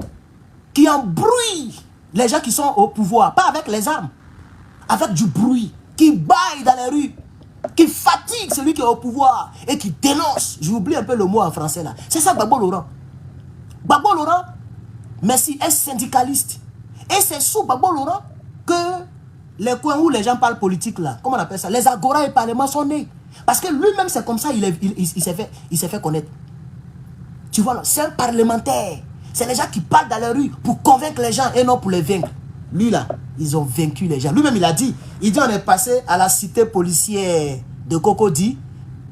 Qui embrouille les gens qui sont au pouvoir. Pas avec les armes. Avec du bruit. Qui baille dans les rues. Qui fatigue celui qui est au pouvoir. Et qui dénonce. J'oublie un peu le mot en français là. C'est ça Gbagbo Laurent. Gbagbo Laurent, merci, est syndicaliste. Et c'est sous Gbagbo Laurent que les coins où les gens parlent politique là, comment on appelle ça, les agora et parlements sont nés. Parce que lui-même c'est comme ça, il s'est fait connaître. Tu vois, c'est un parlementaire. C'est les gens qui parlent dans les rues pour convaincre les gens et non pour les vaincre. Lui là, ils ont vaincu les gens. Lui-même il a dit, on est passé à la cité policière de Cocody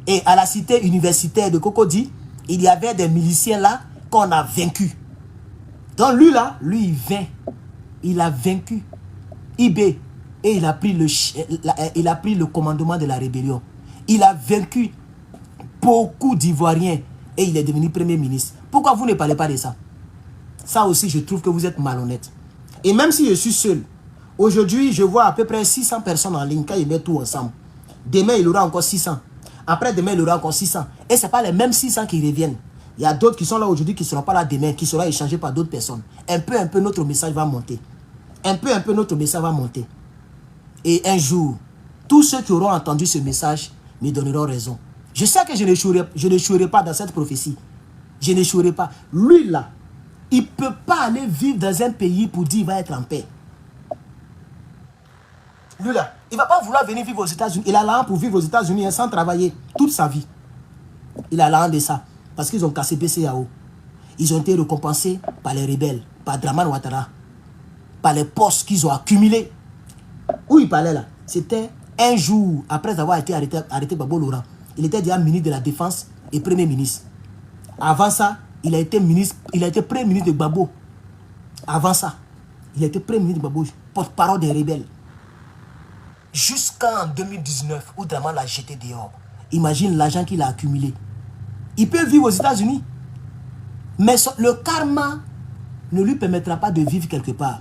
et à la cité universitaire de Cocody. Il y avait des miliciens là qu'on a vaincu. Donc lui là, lui il vint. Il a vaincu IB et il a pris le commandement de la rébellion. Il a vaincu beaucoup d'Ivoiriens et il est devenu premier ministre. Pourquoi vous ne parlez pas de ça? Ça aussi je trouve que vous êtes malhonnête. Et même si je suis seul, aujourd'hui je vois à peu près 600 personnes en ligne quand ils mettent tout ensemble. Demain il y aura encore 600. Après demain il y aura encore 600. Et ce n'est pas les mêmes 600 qui reviennent. Il y a d'autres qui sont là aujourd'hui qui ne seront pas là demain, qui seront échangés par d'autres personnes. Un peu, notre message va monter. Un peu, notre message va monter. Et un jour, tous ceux qui auront entendu ce message me donneront raison. Je sais que je n'échouerai pas dans cette prophétie. Je n'échouerai pas. Lui là, il ne peut pas aller vivre dans un pays pour dire qu'il va être en paix. Lui là, il ne va pas vouloir venir vivre aux États-Unis. Il a la honte pour vivre aux États-Unis sans travailler toute sa vie. Il a la honte de ça. Parce qu'ils ont cassé BCAO. Ils ont été récompensés par les rebelles, par Draman Ouattara, par les postes qu'ils ont accumulés. Où il parlait là? C'était un jour après avoir été arrêté Gbagbo Laurent. Il était déjà ministre de la Défense et premier ministre. Avant ça, il a été premier ministre de Gbagbo. Avant ça, il a été premier ministre de Gbagbo, porte-parole des rebelles. Jusqu'en 2019, où Draman l'a jeté dehors. Imagine l'argent qu'il a accumulé. Il peut vivre aux États-Unis. Mais le karma ne lui permettra pas de vivre quelque part.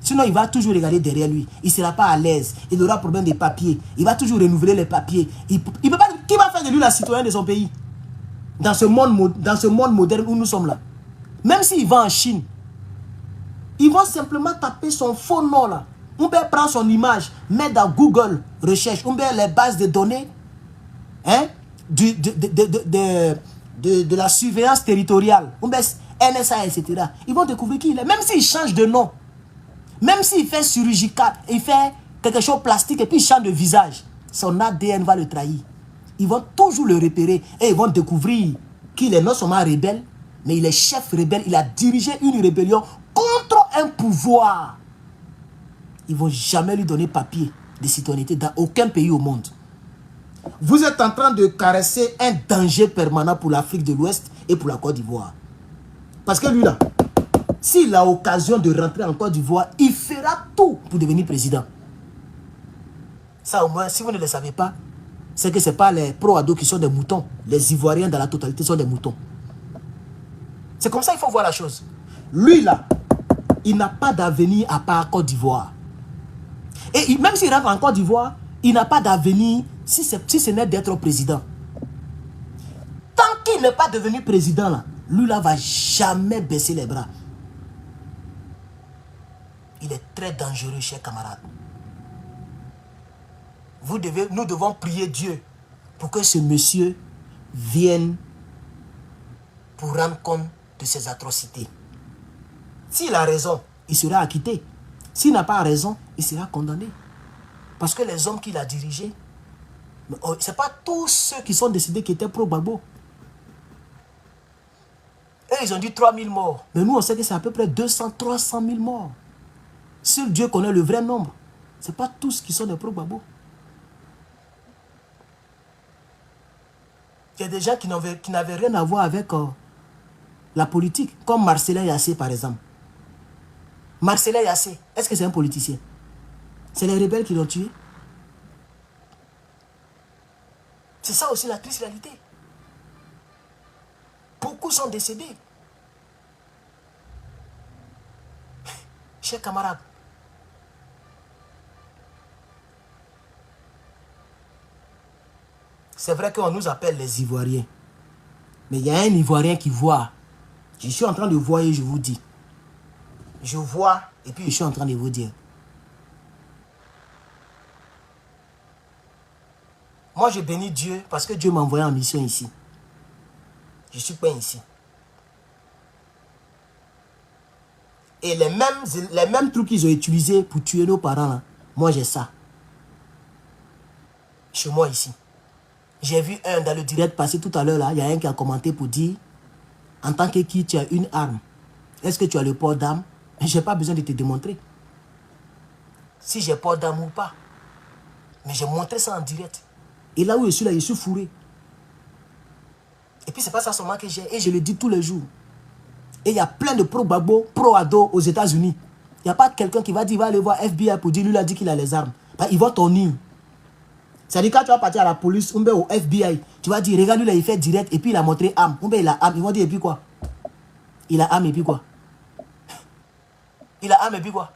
Sinon, il va toujours regarder derrière lui. Il ne sera pas à l'aise. Il aura problème de papiers. Il va toujours renouveler les papiers. Il peut pas, qui va faire de lui la citoyenne de son pays? dans ce monde moderne où nous sommes là. Même s'il va en Chine, ils vont simplement taper son faux nom là. On peut prendre son image, mettre dans Google recherche, on peut les bases de données hein, de la surveillance territoriale, on peut NSA, etc. Ils vont découvrir qui il est. Même s'il change de nom, même s'il fait chirurgical, il fait quelque chose de plastique et puis il change de visage, son ADN va le trahir. Ils vont toujours le repérer et ils vont découvrir qu'il est non seulement rebelle, mais il est chef rebelle. Il a dirigé une rébellion contre un pouvoir. Ils ne vont jamais lui donner papier de citoyenneté dans aucun pays au monde. Vous êtes en train de caresser un danger permanent pour l'Afrique de l'Ouest et pour la Côte d'Ivoire. Parce que lui là, s'il a l'occasion de rentrer en Côte d'Ivoire, il fera tout pour devenir président. Ça au moins, si vous ne le savez pas, c'est que ce n'est pas les pro-ados qui sont des moutons. Les Ivoiriens dans la totalité sont des moutons. C'est comme ça qu'il faut voir la chose. Lui là, il n'a pas d'avenir à part Côte d'Ivoire. Et même s'il rentre en Côte d'Ivoire, il n'a pas d'avenir si ce n'est d'être président. Tant qu'il n'est pas devenu président là, lui là va jamais baisser les bras. Il est très dangereux, chers camarades. Nous devons prier Dieu pour que ce monsieur vienne pour rendre compte de ses atrocités. S'il a raison, il sera acquitté. S'il n'a pas raison, il sera condamné. Parce que les hommes qu'il a dirigés, ce n'est pas tous ceux qui sont décédés qui étaient pro-Gbagbo. Eux, ils ont dit 3000 morts. Mais nous, on sait que c'est à peu près 200-300 000 morts. Seul Dieu connaît le vrai nombre. Ce n'est pas tous qui sont des pro-Gbagbo. Il y a des gens qui n'avaient rien à voir avec la politique, comme Marcellin Yassé par exemple. Marcellin Yassé, est-ce que c'est un politicien? C'est les rebelles qui l'ont tué. C'est ça aussi la triste réalité. Beaucoup sont décédés. Chers camarades, c'est vrai qu'on nous appelle les Ivoiriens. Mais il y a un Ivoirien qui voit. Je suis en train de voir et je vous dis. Je vois et puis je suis en train de vous dire. Moi, je bénis Dieu parce que Dieu m'a envoyé en mission ici. Je suis pas ici. Et les mêmes trucs qu'ils ont utilisés pour tuer nos parents, là, moi j'ai ça. Chez moi ici. J'ai vu un dans le direct passer tout à l'heure là. Il y a un qui a commenté pour dire, en tant que qui tu as une arme. Est-ce que tu as le port d'arme? Je n'ai pas besoin de te démontrer. Si j'ai port d'arme ou pas. Mais j'ai montré ça en direct. Et là où je suis là, je suis fourré. Et puis c'est pas ça seulement que j'ai. Et je le dis tous les jours. Et il y a plein de pro-Gbagbo, pro-ado aux États-Unis. Il n'y a pas quelqu'un qui va dire, il va aller voir FBI pour dire, lui il a dit qu'il a les armes. Bah, ils vont t'ennir. C'est-à-dire quand tu vas partir à la police, ou bien au FBI, tu vas dire, regarde lui là, il fait direct, et puis il a montré arme. Ou bien il a arme. Ils vont dire, et puis quoi? Il a arme, et puis quoi? Il a arme, et puis quoi?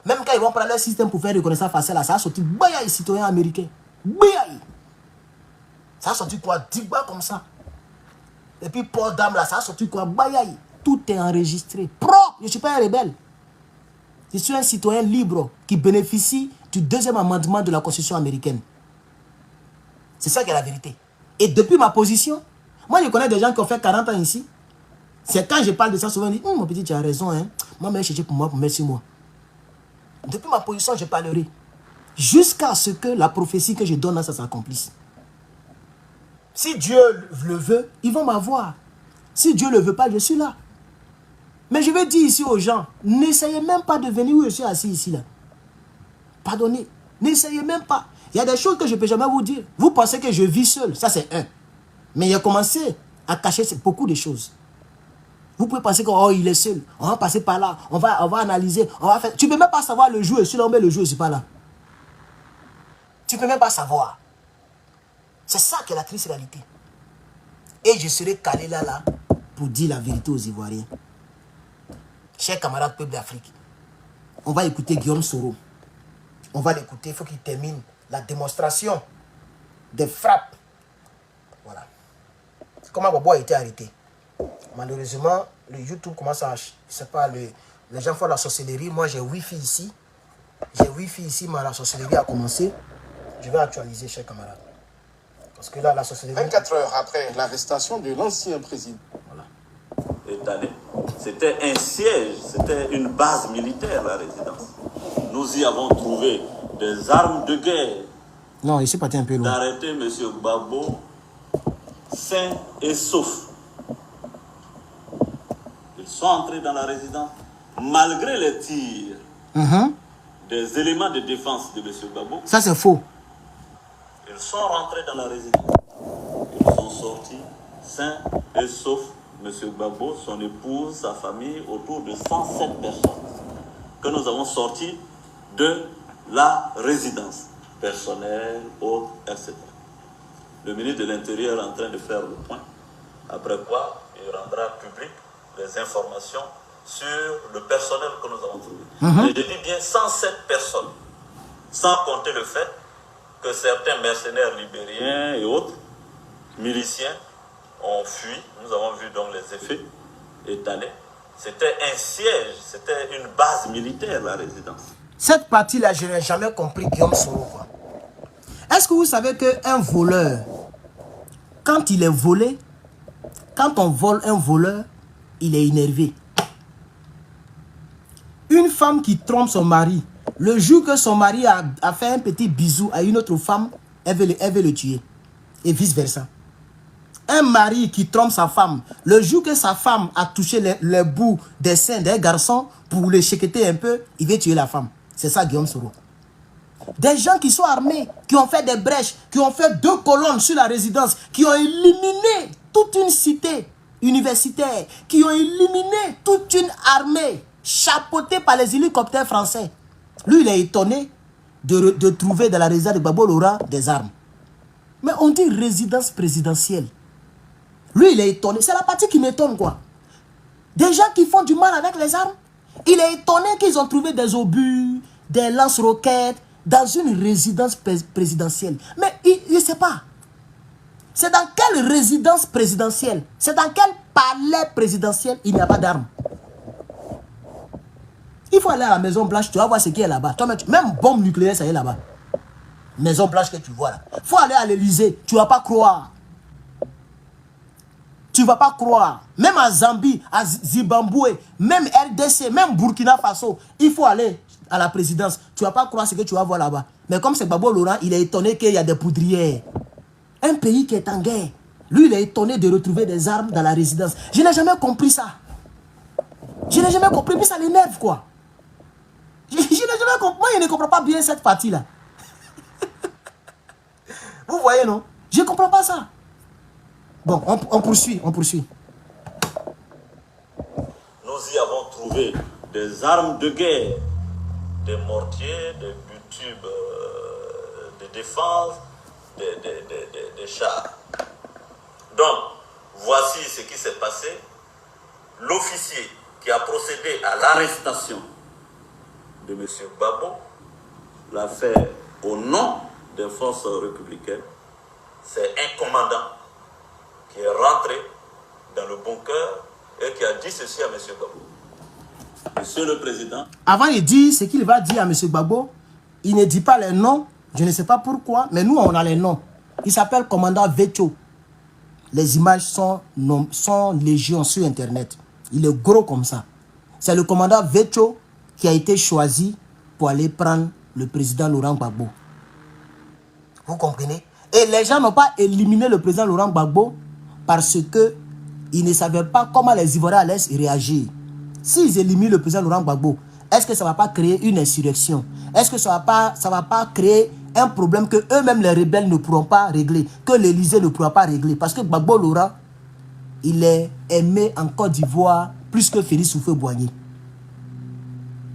Même quand ils vont prendre leur système pour faire reconnaissance faciale, là, ça a sorti, bayaï, citoyen américain. Bayaï. Ça a sorti quoi? 10 balles comme ça. Et puis port d'arme là, ça a sorti quoi? Bayaï. Tout est enregistré. Propre. Je ne suis pas un rebelle. Je suis un citoyen libre qui bénéficie du deuxième amendement de la Constitution américaine. C'est ça qui est la vérité. Et depuis ma position, moi je connais des gens qui ont fait 40 ans ici. C'est quand je parle de ça, souvent ils disent, mon petit, tu as raison, hein. Moi, je cherche pour moi, pour mettre sur moi. Depuis ma position, je parlerai. Jusqu'à ce que la prophétie que je donne là, ça s'accomplisse. Si Dieu le veut, ils vont m'avoir. Si Dieu ne le veut pas, je suis là. Mais je vais dire ici aux gens, n'essayez même pas de venir où je suis assis ici là. Pardonnez, n'essayez même pas. Il y a des choses que je ne peux jamais vous dire. Vous pensez que je vis seul, ça c'est un. Mais il a commencé à cacher beaucoup de choses. Vous pouvez penser que oh, il est seul, on va passer par là, on va analyser, on va faire. Tu ne peux même pas savoir le jour, celui-là, mais le jour, je ne suis pas là. Tu ne peux même pas savoir. C'est ça qui est la triste réalité. Et je serai calé là pour dire la vérité aux Ivoiriens. Chers camarades peuple d'Afrique, on va écouter Guillaume Soro. On va l'écouter, il faut qu'il termine la démonstration des frappes. Voilà. comment Gbagbo a été arrêté. Malheureusement, le YouTube commence à... Je sais pas, les gens font la sorcellerie. Moi, j'ai Wi-Fi ici. J'ai Wi-Fi ici, mais la sorcellerie a commencé. Je vais actualiser, chers camarades. Parce que là, la sorcellerie... 24 heures après l'arrestation de l'ancien président. Voilà. C'était un siège, c'était une base militaire, la résidence. Nous y avons trouvé des armes de guerre. Non, ici, pas un peu loin. D'arrêter M. Gbagbo sain et sauf. Ils sont entrés dans la résidence malgré les tirs des éléments de défense de M. Gbagbo. Ça, c'est faux. Ils sont rentrés dans la résidence. Ils sont sortis sains et saufs. M. Gbagbo, son épouse, sa famille, autour de 107 personnes que nous avons sortis de la résidence. Personnel, autres, etc. Le ministre de l'Intérieur est en train de faire le point. Après quoi, il rendra public les informations sur le personnel que nous avons trouvé. Et je dis bien 107 personnes, sans compter le fait que certains mercenaires libériens et autres, miliciens, ont fui. Nous avons vu donc les effets étalés. C'était un siège, c'était une base militaire, la résidence. Cette partie-là, je n'ai jamais compris Guillaume Soro. Est-ce que vous savez qu'un voleur, quand il est volé, quand on vole un voleur, il est énervé. Une femme qui trompe son mari, le jour que son mari a fait un petit bisou à une autre femme, elle veut le tuer. Et vice-versa. Un mari qui trompe sa femme, le jour que sa femme a touché le bout des seins d'un garçon pour le chiqueter un peu, il veut tuer la femme. C'est ça Guillaume Soro. Des gens qui sont armés, qui ont fait des brèches, qui ont fait 2 colonnes sur la résidence, qui ont éliminé toute une cité universitaire, qui ont éliminé toute une armée chapeautée par les hélicoptères français. Lui, il est étonné de trouver dans la résidence de Gbagbo Laurent des armes. Mais on dit résidence présidentielle. Lui, il est étonné. C'est la partie qui m'étonne, quoi. Des gens qui font du mal avec les armes. Il est étonné qu'ils ont trouvé des obus, des lance-roquettes dans une résidence présidentielle. Mais il ne sait pas. C'est dans quelle résidence présidentielle? C'est dans quel palais présidentiel il n'y a pas d'armes? Il faut aller à la Maison Blanche, tu vas voir ce qui est là-bas. Même bombe nucléaire, ça y est là-bas. Maison Blanche que tu vois là. Il faut aller à l'Élysée, tu ne vas pas croire. Tu ne vas pas croire. Même à Zambie, à Zimbabwe, même RDC, même Burkina Faso, il faut aller à la présidence. Tu ne vas pas croire ce que tu vas voir là-bas. Mais comme c'est Gbagbo Laurent, il est étonné qu'il y a des poudrières. Un pays qui est en guerre. Lui, il est étonné de retrouver des armes dans la résidence. Je n'ai jamais compris ça. Je n'ai jamais compris, mais ça l'énerve quoi. Je n'ai jamais compris. Moi, je ne comprends pas bien cette partie-là. Vous voyez, non? Je ne comprends pas ça. Bon, on poursuit, on poursuit. Nous y avons trouvé des armes de guerre, des mortiers, des tubes de défense, des chars. Donc, voici ce qui s'est passé. L'officier qui a procédé à l'arrestation de M. Gbagbo l'a fait au nom des forces républicaines. C'est un commandant qui est rentré dans le bunker et qui a dit ceci à M. Gbagbo. Monsieur le Président. Avant de dire ce qu'il va dire à M. Gbagbo, il ne dit pas les noms. Je ne sais pas pourquoi, mais nous, on a les noms. Il s'appelle commandant Vetcho. Les images sont légion sur Internet. Il est gros comme ça. C'est le commandant Vetcho qui a été choisi pour aller prendre le président Laurent Gbagbo. Vous comprenez? Et les gens n'ont pas éliminé le président Laurent Gbagbo parce qu'ils ne savaient pas comment les Ivoiriens allaient réagir. S'ils éliminent le président Laurent Gbagbo, est-ce que ça ne va pas créer une insurrection? Est-ce que ça ne va pas créer un problème que eux-mêmes les rebelles ne pourront pas régler, que l'Élysée ne pourra pas régler? Parce que Gbagbo Laurent, il est aimé en Côte d'Ivoire plus que Félix Houphouët-Boigny.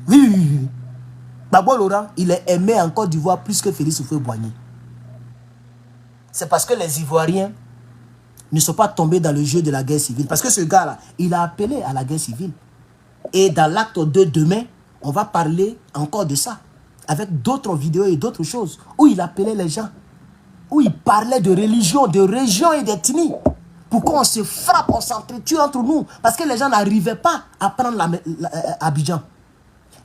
Oui. Gbagbo Laurent, il est aimé en Côte d'Ivoire plus que Félix Houphouët-Boigny. C'est parce que les Ivoiriens ne sont pas tombés dans le jeu de la guerre civile. Parce que ce gars-là, il a appelé à la guerre civile. Et dans l'acte 2 demain, on va parler encore de ça. Avec d'autres vidéos et d'autres choses. Où il appelait les gens. Où il parlait de religion, de région et d'ethnie. Pourquoi on se frappe, on s'entretue entre nous? Parce que les gens n'arrivaient pas à prendre Abidjan.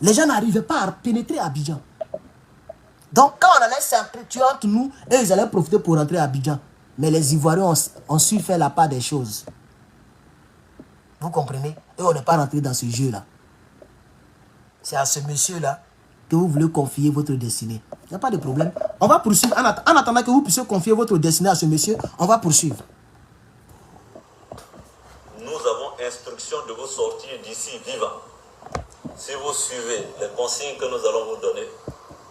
Les gens n'arrivaient pas à pénétrer Abidjan. Donc quand on allait s'entretuer entre nous, ils allaient profiter pour rentrer à Abidjan. Mais les Ivoiriens ont su faire la part des choses. Vous comprenez? Et on n'est pas rentré dans ce jeu-là. C'est à ce monsieur-là que vous voulez confier votre destinée. Il n'y a pas de problème. On va poursuivre. En attendant que vous puissiez confier votre destinée à ce monsieur, on va poursuivre. Nous avons instruction de vous sortir d'ici vivant. Si vous suivez les consignes que nous allons vous donner,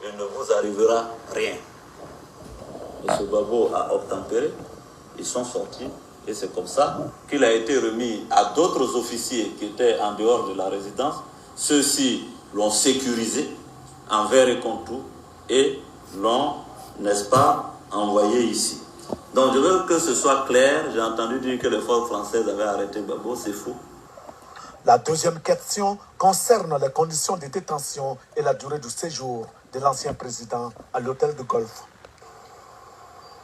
il ne vous arrivera rien. M. Gbagbo a obtempéré, ils sont sortis, et c'est comme ça qu'il a été remis à d'autres officiers qui étaient en dehors de la résidence. Ceux-ci l'ont sécurisé envers et contre tout, et l'ont, n'est-ce pas, envoyé ici. Donc je veux que ce soit clair. J'ai entendu dire que les forces françaises avaient arrêté Gbagbo, c'est faux. La deuxième question concerne les conditions de détention et la durée du séjour de l'ancien président à l'hôtel de Golfe.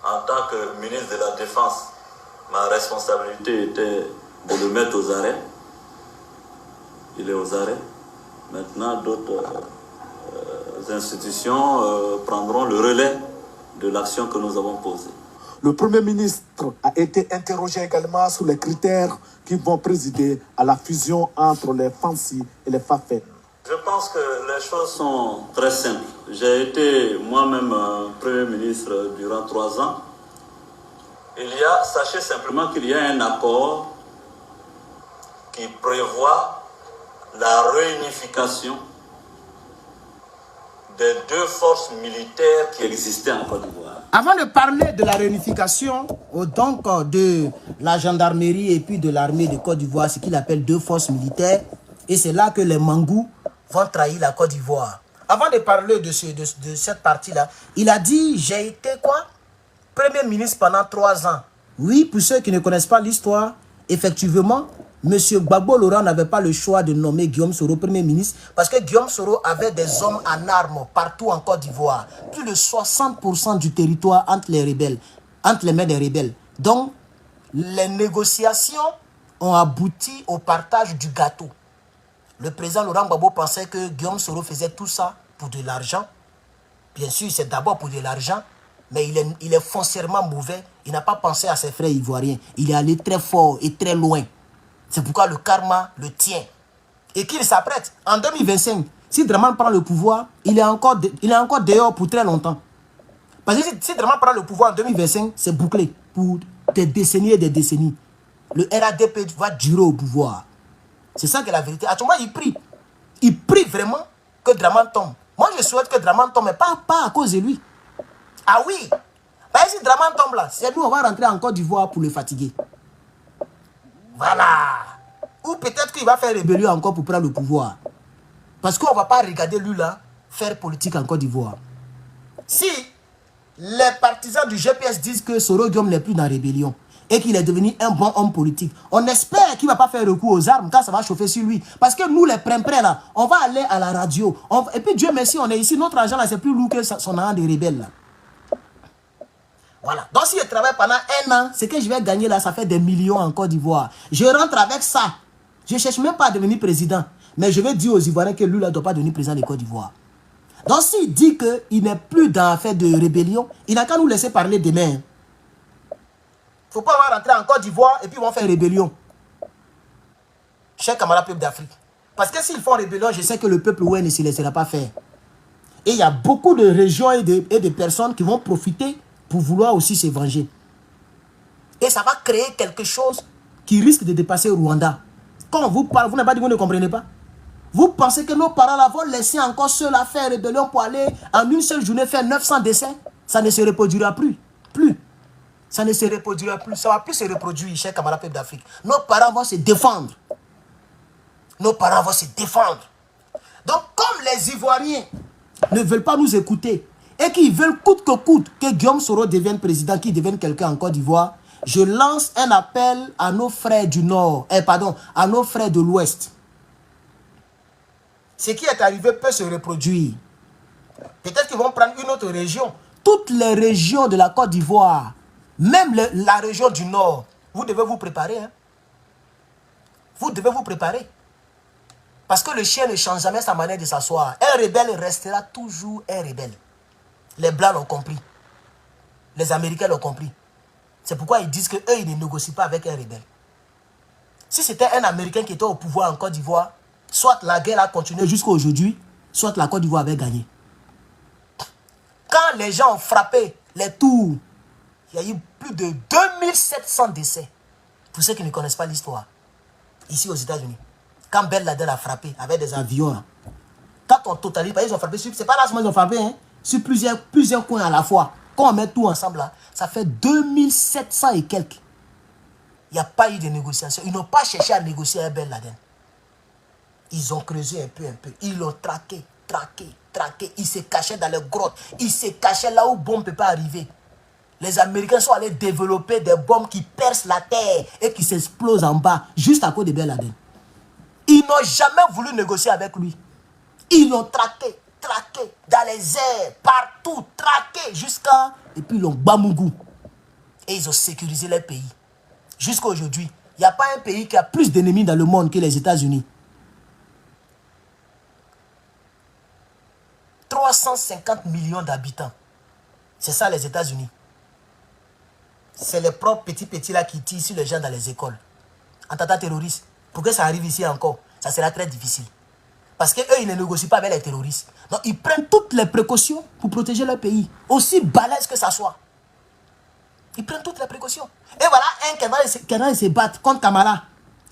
En tant que ministre de la Défense, ma responsabilité était de le mettre aux arrêts. Il est aux arrêts. Maintenant, d'autres institutions prendront le relais de l'action que nous avons posée. Le Premier ministre a été interrogé également sur les critères qui vont présider à la fusion entre les Fancy et les Fafen. Je pense que les choses sont très simples. J'ai été moi-même Premier ministre durant 3 ans. Sachez simplement qu'il y a un accord qui prévoit la réunification des 2 forces militaires qui existaient en Côte d'Ivoire. Avant de parler de la réunification, donc de la gendarmerie et puis de l'armée de Côte d'Ivoire, ce qu'il appelle 2 forces militaires, et c'est là que les Mangous vont trahir la Côte d'Ivoire. Avant de parler de cette partie-là, il a dit, j'ai été quoi? Premier ministre pendant 3 ans. Oui, pour ceux qui ne connaissent pas l'histoire, effectivement, M. Gbagbo Laurent n'avait pas le choix de nommer Guillaume Soro Premier ministre parce que Guillaume Soro avait des hommes en armes partout en Côte d'Ivoire. Plus de 60% du territoire entre les rebelles, entre les mains des rebelles. Donc, les négociations ont abouti au partage du gâteau. Le président Laurent Gbagbo pensait que Guillaume Soro faisait tout ça pour de l'argent. Bien sûr, c'est d'abord pour de l'argent, mais il est foncièrement mauvais. Il n'a pas pensé à ses frères ivoiriens. Il est allé très fort et très loin. C'est pourquoi le karma le tient. Et qu'il s'apprête. En 2025, si Dramane prend le pouvoir, il est encore dehors pour très longtemps. Parce que si Dramane prend le pouvoir en 2025, c'est bouclé pour des décennies et des décennies. Le RADP va durer au pouvoir. C'est ça que la vérité. À tout moment, il prie. Il prie vraiment que Dramane tombe. Moi, je souhaite que Dramane tombe, mais pas à cause de lui. Ah oui. Parce que si Dramane tombe là, c'est nous, on va rentrer en Côte d'Ivoire pour le fatiguer. Voilà. Ou peut-être qu'il va faire rébellion encore pour prendre le pouvoir. Parce qu'on ne va pas regarder lui là faire politique en Côte d'Ivoire. Si les partisans du GPS disent que Soro Guillaume n'est plus dans la rébellion et qu'il est devenu un bon homme politique, on espère qu'il ne va pas faire recours aux armes quand ça va chauffer sur lui. Parce que nous les près là, on va aller à la radio. Et puis Dieu merci, on est ici, notre argent là c'est plus lourd que son argent de rebelle là. Voilà. Donc si je travaille pendant 1 an, ce que je vais gagner là, ça fait des millions en Côte d'Ivoire. Je rentre avec ça. Je ne cherche même pas à devenir président. Mais je vais dire aux Ivoiriens que lui là ne doit pas devenir président de Côte d'Ivoire. Donc s'il dit qu'il n'est plus dans l'affaire de rébellion, il n'a qu'à nous laisser parler demain. Il ne faut pas rentrer en Côte d'Ivoire et puis ils vont faire rébellion. Chers camarades peuple d'Afrique. Parce que s'ils font rébellion, je sais que le peuple ouais ne se laissera pas faire. Et il y a beaucoup de régions et de personnes qui vont profiter pour vouloir aussi se venger. Et ça va créer quelque chose qui risque de dépasser Rwanda. Quand on vous parle, vous n'avez pas dit que vous ne comprenez pas. Vous pensez que nos parents là vont laisser encore ceux-là à faire rébellion pour aller en une seule journée faire 900 décès? Ça ne se reproduira plus. Ça ne se reproduira plus. Ça ne va plus se reproduire, chers camarades peuple d'Afrique. Nos parents vont se défendre. Nos parents vont se défendre. Donc, comme les Ivoiriens ne veulent pas nous écouter et qu'ils veulent coûte que coûte que Guillaume Soro devienne président, qu'il devienne quelqu'un en Côte d'Ivoire, je lance un appel à nos frères du Nord, à nos frères de l'Ouest. Ce qui est arrivé peut se reproduire. Peut-être qu'ils vont prendre une autre région. Toutes les régions de la Côte d'Ivoire, même la région du Nord, vous devez vous préparer. Hein. Vous devez vous préparer. Parce que le chien ne change jamais sa manière de s'asseoir. Un rebelle restera toujours un rebelle. Les Blancs l'ont compris. Les Américains l'ont compris. C'est pourquoi ils disent qu'eux, ils ne négocient pas avec un rebelle. Si c'était un Américain qui était au pouvoir en Côte d'Ivoire, soit la guerre a continué jusqu'à aujourd'hui, soit la Côte d'Ivoire avait gagné. Quand les gens ont frappé les tours, il y a eu plus de 2700 décès. Pour ceux qui ne connaissent pas l'histoire, ici aux États-Unis. Quand Ben Laden a frappé avec des avions, là, quand on totalise, ils ont frappé sur, c'est pas là seulement ils ont frappé, hein, sur plusieurs coins à la fois. Quand on met tout ensemble là, ça fait 2700 et quelques. Il n'y a pas eu de négociation. Ils n'ont pas cherché à négocier avec Ben Laden. Ils ont creusé un peu. Ils l'ont traqué. Ils se cachaient dans les grottes. Ils se cachaient là où bombe ne peut pas arriver. Les Américains sont allés développer des bombes qui percent la terre et qui s'explosent en bas, juste à cause de Ben Laden. Ils n'ont jamais voulu négocier avec lui. Ils l'ont traqué, dans les airs, partout, traqué, jusqu'à... Et puis ils l'ont bamougou. Et ils ont sécurisé les pays. Jusqu'à aujourd'hui, il n'y a pas un pays qui a plus d'ennemis dans le monde que les États-Unis. 350 millions d'habitants. C'est ça les États-Unis. C'est les propres petits là qui tirent sur les gens dans les écoles. Attentat terroriste. Pour que ça arrive ici encore, ça sera très difficile. Parce qu'eux, ils ne négocient pas avec les terroristes. Donc, ils prennent toutes les précautions pour protéger leur pays. Aussi balèze que ça soit. Ils prennent toutes les précautions. Et voilà un qui est en train de se battre contre Kamala.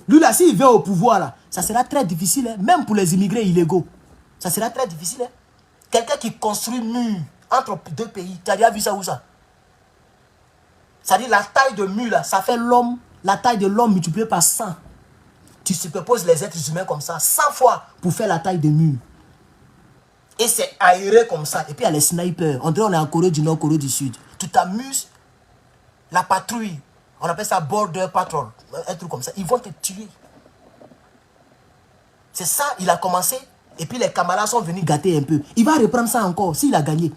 Lui, là, s'il vient au pouvoir, là, ça sera très difficile. Hein, même pour les immigrés illégaux. Ça sera très difficile. Hein. Quelqu'un qui construit un mur entre deux pays. Tu as déjà vu ça où ça? C'est-à-dire la taille de mur, là, ça fait l'homme. La taille de l'homme multipliée par 100. Tu superposes les êtres humains comme ça 100 fois pour faire la taille de mur. Et c'est aéré comme ça. Et puis il y a les snipers. On dirait qu'on est en Corée du Nord, Corée du Sud. Tu t'amuses. La patrouille. On appelle ça border patrol. Un truc comme ça. Ils vont te tuer. C'est ça, il a commencé. Et puis les camarades sont venus gâter un peu. Il va reprendre ça encore s'il a gagné.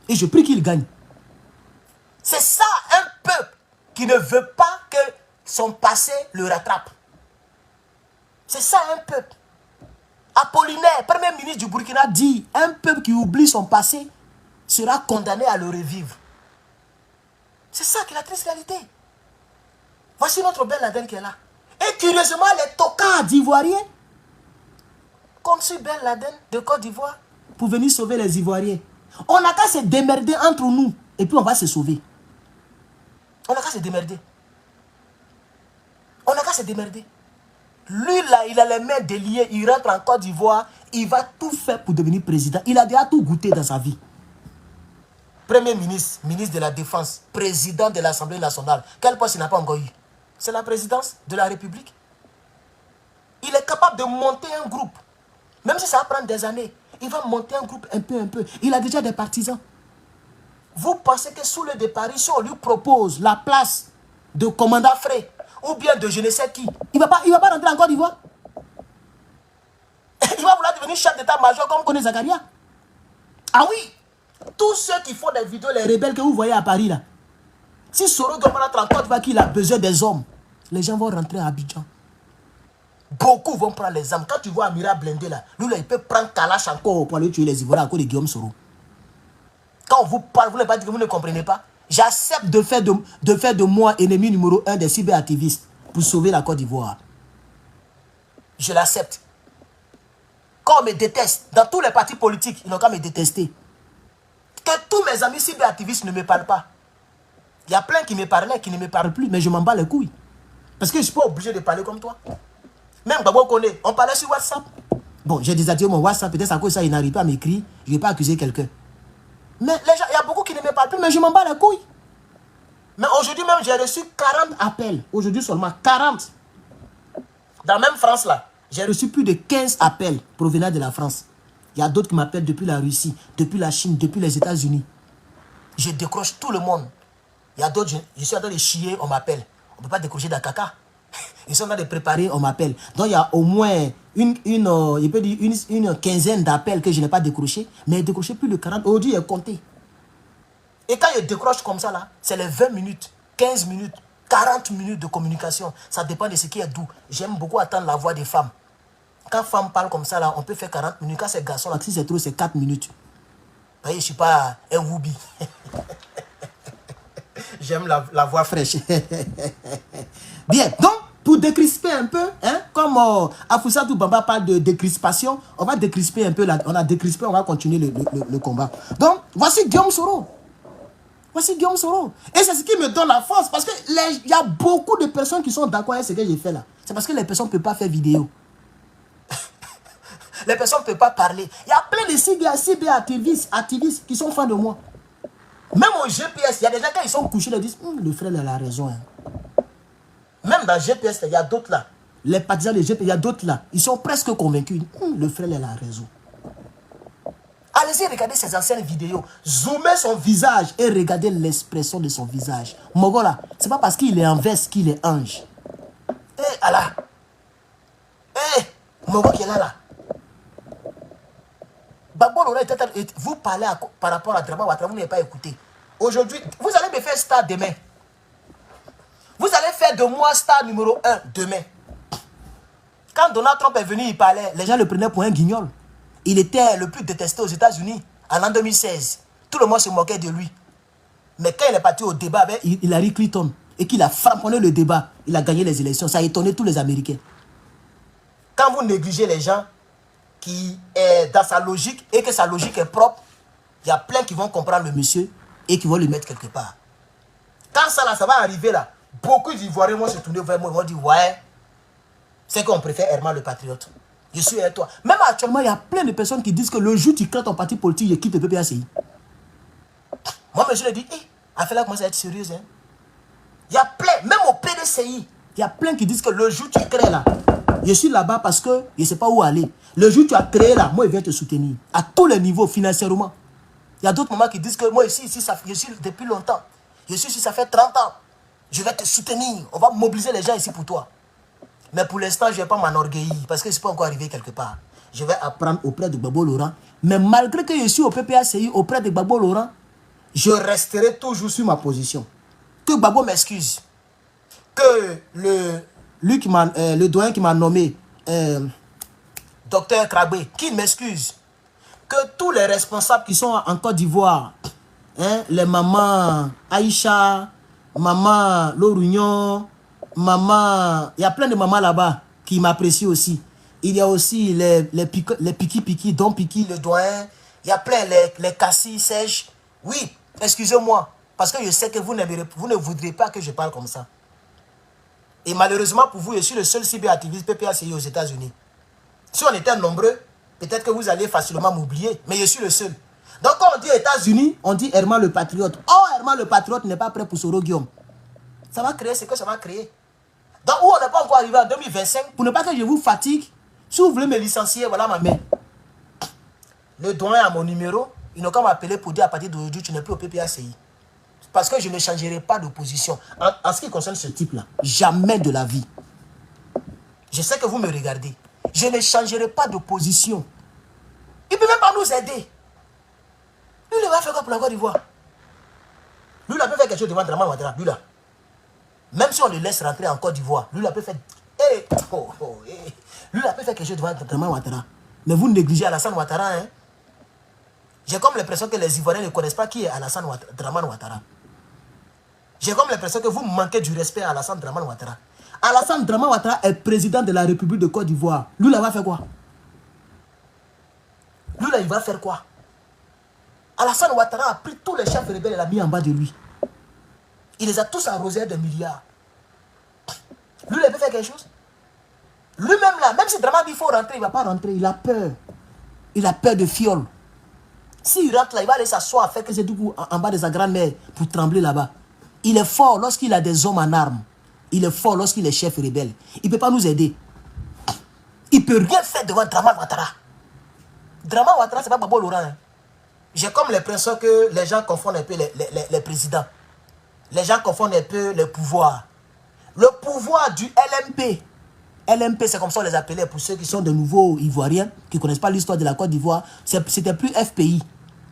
Et je prie qu'il gagne. C'est ça un peuple qui ne veut pas que son passé le rattrape. C'est ça un peuple. Apollinaire, premier ministre du Burkina, dit un peuple qui oublie son passé sera condamné à le revivre. C'est ça qui est la triste réalité. Voici notre Ben Laden qui est là. Et curieusement, les tocards d'Ivoiriens comme sur Ben Laden de Côte d'Ivoire pour venir sauver les Ivoiriens. On n'a qu'à se démerder entre nous et puis on va se sauver. On n'a qu'à se démerder. On n'a qu'à se démerder. Lui là, il a les mains déliées, il rentre en Côte d'Ivoire, il va tout faire pour devenir président. Il a déjà tout goûté dans sa vie. Premier ministre, ministre de la Défense, président de l'Assemblée nationale. Quel poste il n'a pas encore eu? C'est la présidence de la République. Il est capable de monter un groupe. Même si ça va prendre des années, il va monter un groupe un peu. Il a déjà des partisans. Vous pensez que sous le départ, si on lui propose la place de commandant frais, ou bien de je ne sais qui, il ne va pas rentrer en Côte d'Ivoire. Il va vouloir devenir chef d'état-major comme connaît Zakaria. Ah oui, tous ceux qui font des vidéos, les rebelles que vous voyez à Paris là, si Soro doit rentrer en Côte d'Ivoire qu'il a besoin des hommes, les gens vont rentrer à Abidjan. Beaucoup vont prendre les armes. Quand tu vois Amira blindé là, lui là, il peut prendre Kalash encore pour aller tuer les Ivoiriens à cause de Guillaume Soro. Quand on vous parle, vous ne comprenez pas. J'accepte de faire de moi ennemi numéro 1 des cyberactivistes pour sauver la Côte d'Ivoire. Je l'accepte. Quand on me déteste, dans tous les partis politiques, ils n'ont qu'à me détester. Que tous mes amis cyberactivistes ne me parlent pas. Il y a plein qui me parlaient, qui ne me parlent plus, mais je m'en bats les couilles. Parce que je ne suis pas obligé de parler comme toi. Même Babo connaît, on parlait sur WhatsApp. Bon, j'ai désactivé mon WhatsApp, peut-être à cause de ça, il n'arrive pas à m'écrire, je ne vais pas accuser quelqu'un. Mais les gens, il y a beaucoup qui ne me parlent plus, mais je m'en bats les couilles. Mais aujourd'hui même, j'ai reçu 40 appels. Aujourd'hui seulement 40. Dans la même France là, j'ai reçu plus de 15 appels provenant de la France. Il y a d'autres qui m'appellent depuis la Russie, depuis la Chine, depuis les États-Unis. Je décroche tout le monde. Il y a d'autres, je suis en train de chier, on m'appelle. On ne peut pas décrocher d'un caca. Ils sont en train de préparer, on m'appelle. Donc il y a au moins une quinzaine d'appels que je n'ai pas décroché. Mais décroché plus de 40. Aujourd'hui, il est compté. Et quand il décroche comme ça là, c'est les 20 minutes, 15 minutes, 40 minutes de communication. Ça dépend de ce qui est doux. J'aime beaucoup attendre la voix des femmes. Quand femme parle comme ça, là, on peut faire 40 minutes. Quand c'est garçon, là, si c'est trop, c'est 4 minutes. Vous voyez, je ne suis pas un woubi. J'aime la voix fraîche. Bien, donc, pour décrisper un peu, hein, comme Afoussatu Bamba parle de décrispation, on va décrisper un peu, on a décrispé, on va continuer le combat. Donc, voici Guillaume Soro. Voici Guillaume Soro. Et c'est ce qui me donne la force, parce qu'il y a beaucoup de personnes qui sont d'accord avec ce que j'ai fait là. C'est parce que les personnes ne peuvent pas faire vidéo. Les personnes ne peuvent pas parler. Il y a plein de CB activistes qui sont fans de moi. Même au GPS, il y a des gens quand ils sont couchés, ils disent le frère il a raison. Hein. Même dans GPS, il y a d'autres là. Les partisans de GPS, il y a d'autres là. Ils sont presque convaincus. Le frère il a raison. Allez-y, regardez ces anciennes vidéos. Zoomez son visage et regardez l'expression de son visage. Mogo là, c'est pas parce qu'il est en veste qu'il est ange. Eh, Allah. Eh, Mogo qui est là. Gbagbo Laurent, vous parlez par rapport à Draman Ouattara, vous n'avez pas écouté. Aujourd'hui, vous allez me faire star demain. Vous allez faire de moi star numéro 1 demain. Quand Donald Trump est venu, il parlait, les gens le prenaient pour un guignol. Il était le plus détesté aux États-Unis en l'an 2016. Tout le monde se moquait de lui. Mais quand il est parti au débat avec Hillary Clinton et qu'il a framponné le débat, il a gagné les élections. Ça a étonné tous les Américains. Quand vous négligez les gens qui est dans sa logique et que sa logique est propre, il y a plein qui vont comprendre le monsieur et qui vont le mettre quelque part. Quand ça, là, ça va arriver là, beaucoup d'Ivoiriens vont se tourner vers moi et vont dire ouais, c'est qu'on préfère Herman le Patriote. Je suis avec toi. Même actuellement, il y a plein de personnes qui disent que le jour où tu crées ton parti politique, je quitte le PPACI. Moi, je leur dis, affaire là commence à être sérieuse. Hein. Il y a plein, même au PDCI, il y a plein qui disent que le jour où tu crées là, je suis là-bas parce que je ne sais pas où aller. Le jour où tu as créé là, moi, je viens te soutenir. À tous les niveaux, financièrement. Il y a d'autres mamans qui disent que moi, ici, je suis depuis longtemps. Je suis ici, ça fait 30 ans. Je vais te soutenir. On va mobiliser les gens ici pour toi. Mais pour l'instant, je ne vais pas m'enorgueillir parce que je ne suis pas encore arrivé quelque part. Je vais apprendre auprès de Gbagbo Laurent. Mais malgré que je suis au PPACI, auprès de Gbagbo Laurent, je resterai toujours sur ma position. Que Gbagbo m'excuse. Que le doyen qui m'a nommé, Docteur Krabé, qu'il m'excuse. Que tous les responsables qui sont en Côte d'Ivoire, hein, les mamans Aïcha, maman Lorugnon, maman, il y a plein de mamans là-bas qui m'apprécient aussi. Il y a aussi les Piki, Don Piki, le doyen. Il y a plein les Cassis, Sèches. Oui, excusez-moi, parce que je sais que vous ne voudrez pas que je parle comme ça. Et malheureusement pour vous, je suis le seul cyberactiviste PPACI aux États-Unis. Si on était nombreux, peut-être que vous allez facilement m'oublier, mais je suis le seul. Donc quand on dit États-Unis, on dit Herman le Patriote. Oh, Herman le Patriote n'est pas prêt pour Soro Guillaume. Ça va créer ce que ça va créer. Donc où on n'est pas encore arrivé en 2025, pour ne pas que je vous fatigue, si vous voulez me licencier, voilà ma main. Le doyen a mon numéro, il n'a qu'à m'appeler pour dire à partir d'aujourd'hui, tu n'es plus au PPACI. Parce que je ne changerai pas de position. En ce qui concerne ce type-là, jamais de la vie. Je sais que vous me regardez. Je ne changerai pas de position. Il ne peut même pas nous aider. Lui, il va faire quoi pour la Côte d'Ivoire? Lui, il a peut faire quelque chose devant Draman Ouattara. Lui, là. Même si on le laisse rentrer en Côte d'Ivoire, lui, il a peut faire... Lui, il a peut faire quelque chose devant Draman Ouattara. Mais vous négligez Alassane Ouattara, hein? J'ai comme l'impression que les Ivoiriens ne connaissent pas qui est Alassane Draman Ouattara. J'ai comme l'impression que vous manquez du respect à Alassane Draman Ouattara. Alassane Draman Ouattara est président de la République de Côte d'Ivoire. Lui, là, il va faire quoi? Lui, là, il va faire quoi? Alassane Ouattara a pris tous les chefs rebelles et l'a mis en bas de lui. Il les a tous arrosés de milliards. Lui, là, il peut faire quelque chose? Lui-même, là, même si Draman dit qu'il faut rentrer, il ne va pas rentrer. Il a peur. Il a peur de fiole. S'il rentre là, il va aller s'asseoir, faire que c'est tout en bas de sa grand-mère pour trembler là-bas. Il est fort lorsqu'il a des hommes en armes. Il est fort lorsqu'il est chef rebelle. Il ne peut pas nous aider. Il ne peut rien faire devant Draman Ouattara. Draman Ouattara, ce n'est pas Gbagbo Laurent. Hein. J'ai comme l'impression que les gens confondent un peu les présidents. Les gens confondent un peu les pouvoirs. Le pouvoir du LMP. LMP, c'est comme ça on les appelait pour ceux qui sont de nouveaux Ivoiriens, qui ne connaissent pas l'histoire de la Côte d'Ivoire. C'était plus FPI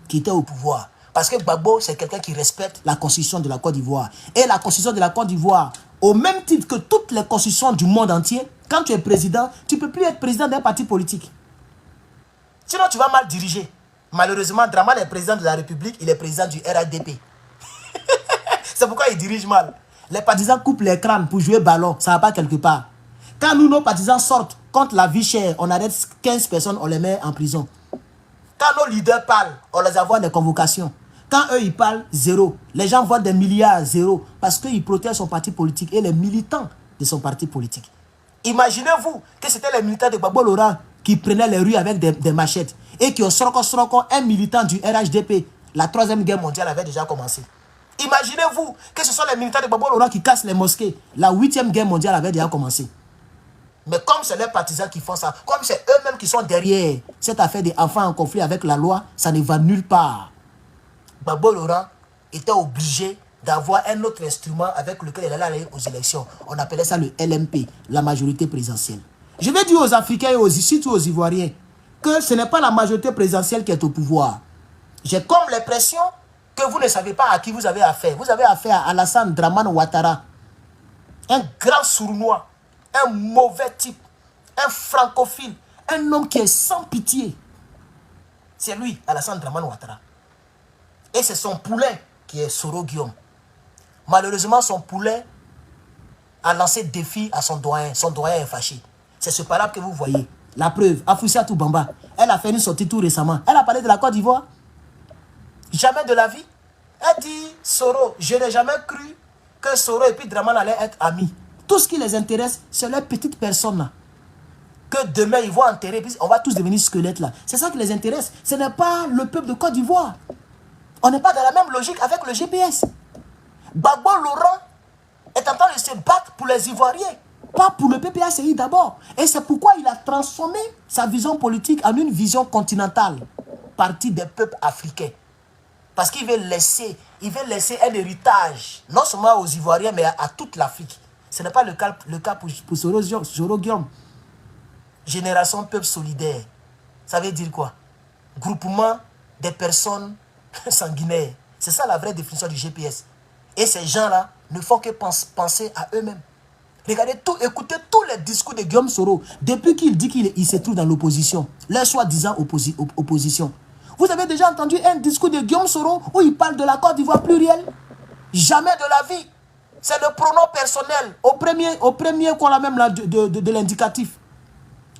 qui était au pouvoir. Parce que Gbagbo, c'est quelqu'un qui respecte la constitution de la Côte d'Ivoire. Et la constitution de la Côte d'Ivoire Au même titre que toutes les constitutions du monde entier, quand tu es président, tu ne peux plus être président d'un parti politique. Sinon, tu vas mal diriger. Malheureusement, Dramane est président de la République, il est président du RADP. C'est pourquoi il dirige mal. Les partisans coupent les crânes pour jouer ballon, ça ne va pas quelque part. Quand nous, nos partisans sortent contre la vie chère, on arrête 15 personnes, on les met en prison. Quand nos leaders parlent, on les envoie des convocations. Quand eux, ils parlent, zéro. Les gens voient des milliards, zéro. Parce qu'ils protègent son parti politique et les militants de son parti politique. Imaginez-vous que c'était les militants de Gbagbo Laurent qui prenaient les rues avec des machettes et qui ont soroko un militant du RHDP. La 3e guerre mondiale avait déjà commencé. Imaginez-vous que ce sont les militants de Gbagbo Laurent qui cassent les mosquées. La 8e guerre mondiale avait déjà commencé. Mais comme c'est les partisans qui font ça, comme c'est eux-mêmes qui sont derrière cette affaire des enfants en conflit avec la loi, ça ne va nulle part. Gbagbo Laurent était obligé d'avoir un autre instrument avec lequel il allait aller aux élections. On appelait ça le LMP, la majorité présidentielle. Je vais dire aux Africains et surtout aux Ivoiriens que ce n'est pas la majorité présidentielle qui est au pouvoir. J'ai comme l'impression que vous ne savez pas à qui vous avez affaire. Vous avez affaire à Alassane Dramane Ouattara, un grand sournois, un mauvais type, un francophile, un homme qui est sans pitié. C'est lui, Alassane Dramane Ouattara. Et c'est son poulet qui est Soro Guillaume. Malheureusement, son poulet a lancé défi à son doyen. Son doyen est fâché. C'est ce parable que vous voyez. La preuve, Afoussiatou Bamba, elle a fait une sortie tout récemment. Elle a parlé de la Côte d'Ivoire. Jamais de la vie. Elle dit, Soro, je n'ai jamais cru que Soro et puis Dramane allaient être amis. Tout ce qui les intéresse, c'est leur petite personne là. Que demain, ils vont enterrer, puis on va tous devenir squelettes là. C'est ça qui les intéresse. Ce n'est pas le peuple de Côte d'Ivoire. On n'est pas dans la même logique avec le GPS. Gbagbo Laurent est en train de se battre pour les Ivoiriens, pas pour le PPACI d'abord. Et c'est pourquoi il a transformé sa vision politique en une vision continentale, partie des peuples africains. Parce qu'il veut laisser un héritage, non seulement aux Ivoiriens, mais à toute l'Afrique. Ce n'est pas le cas pour Soro Guillaume. Génération peuple solidaire. Ça veut dire quoi? Groupement des personnes sanguinaires. C'est ça la vraie définition du GPS. Et ces gens-là ne font que penser à eux-mêmes. Regardez tout, écoutez tous les discours de Guillaume Soro depuis qu'il dit qu'il se trouve dans l'opposition, leur soi-disant opposition. Vous avez déjà entendu un discours de Guillaume Soro où il parle de la Côte d'Ivoire plurielle? Jamais de la vie. C'est le pronom personnel. Au premier qu'on a même là de l'indicatif.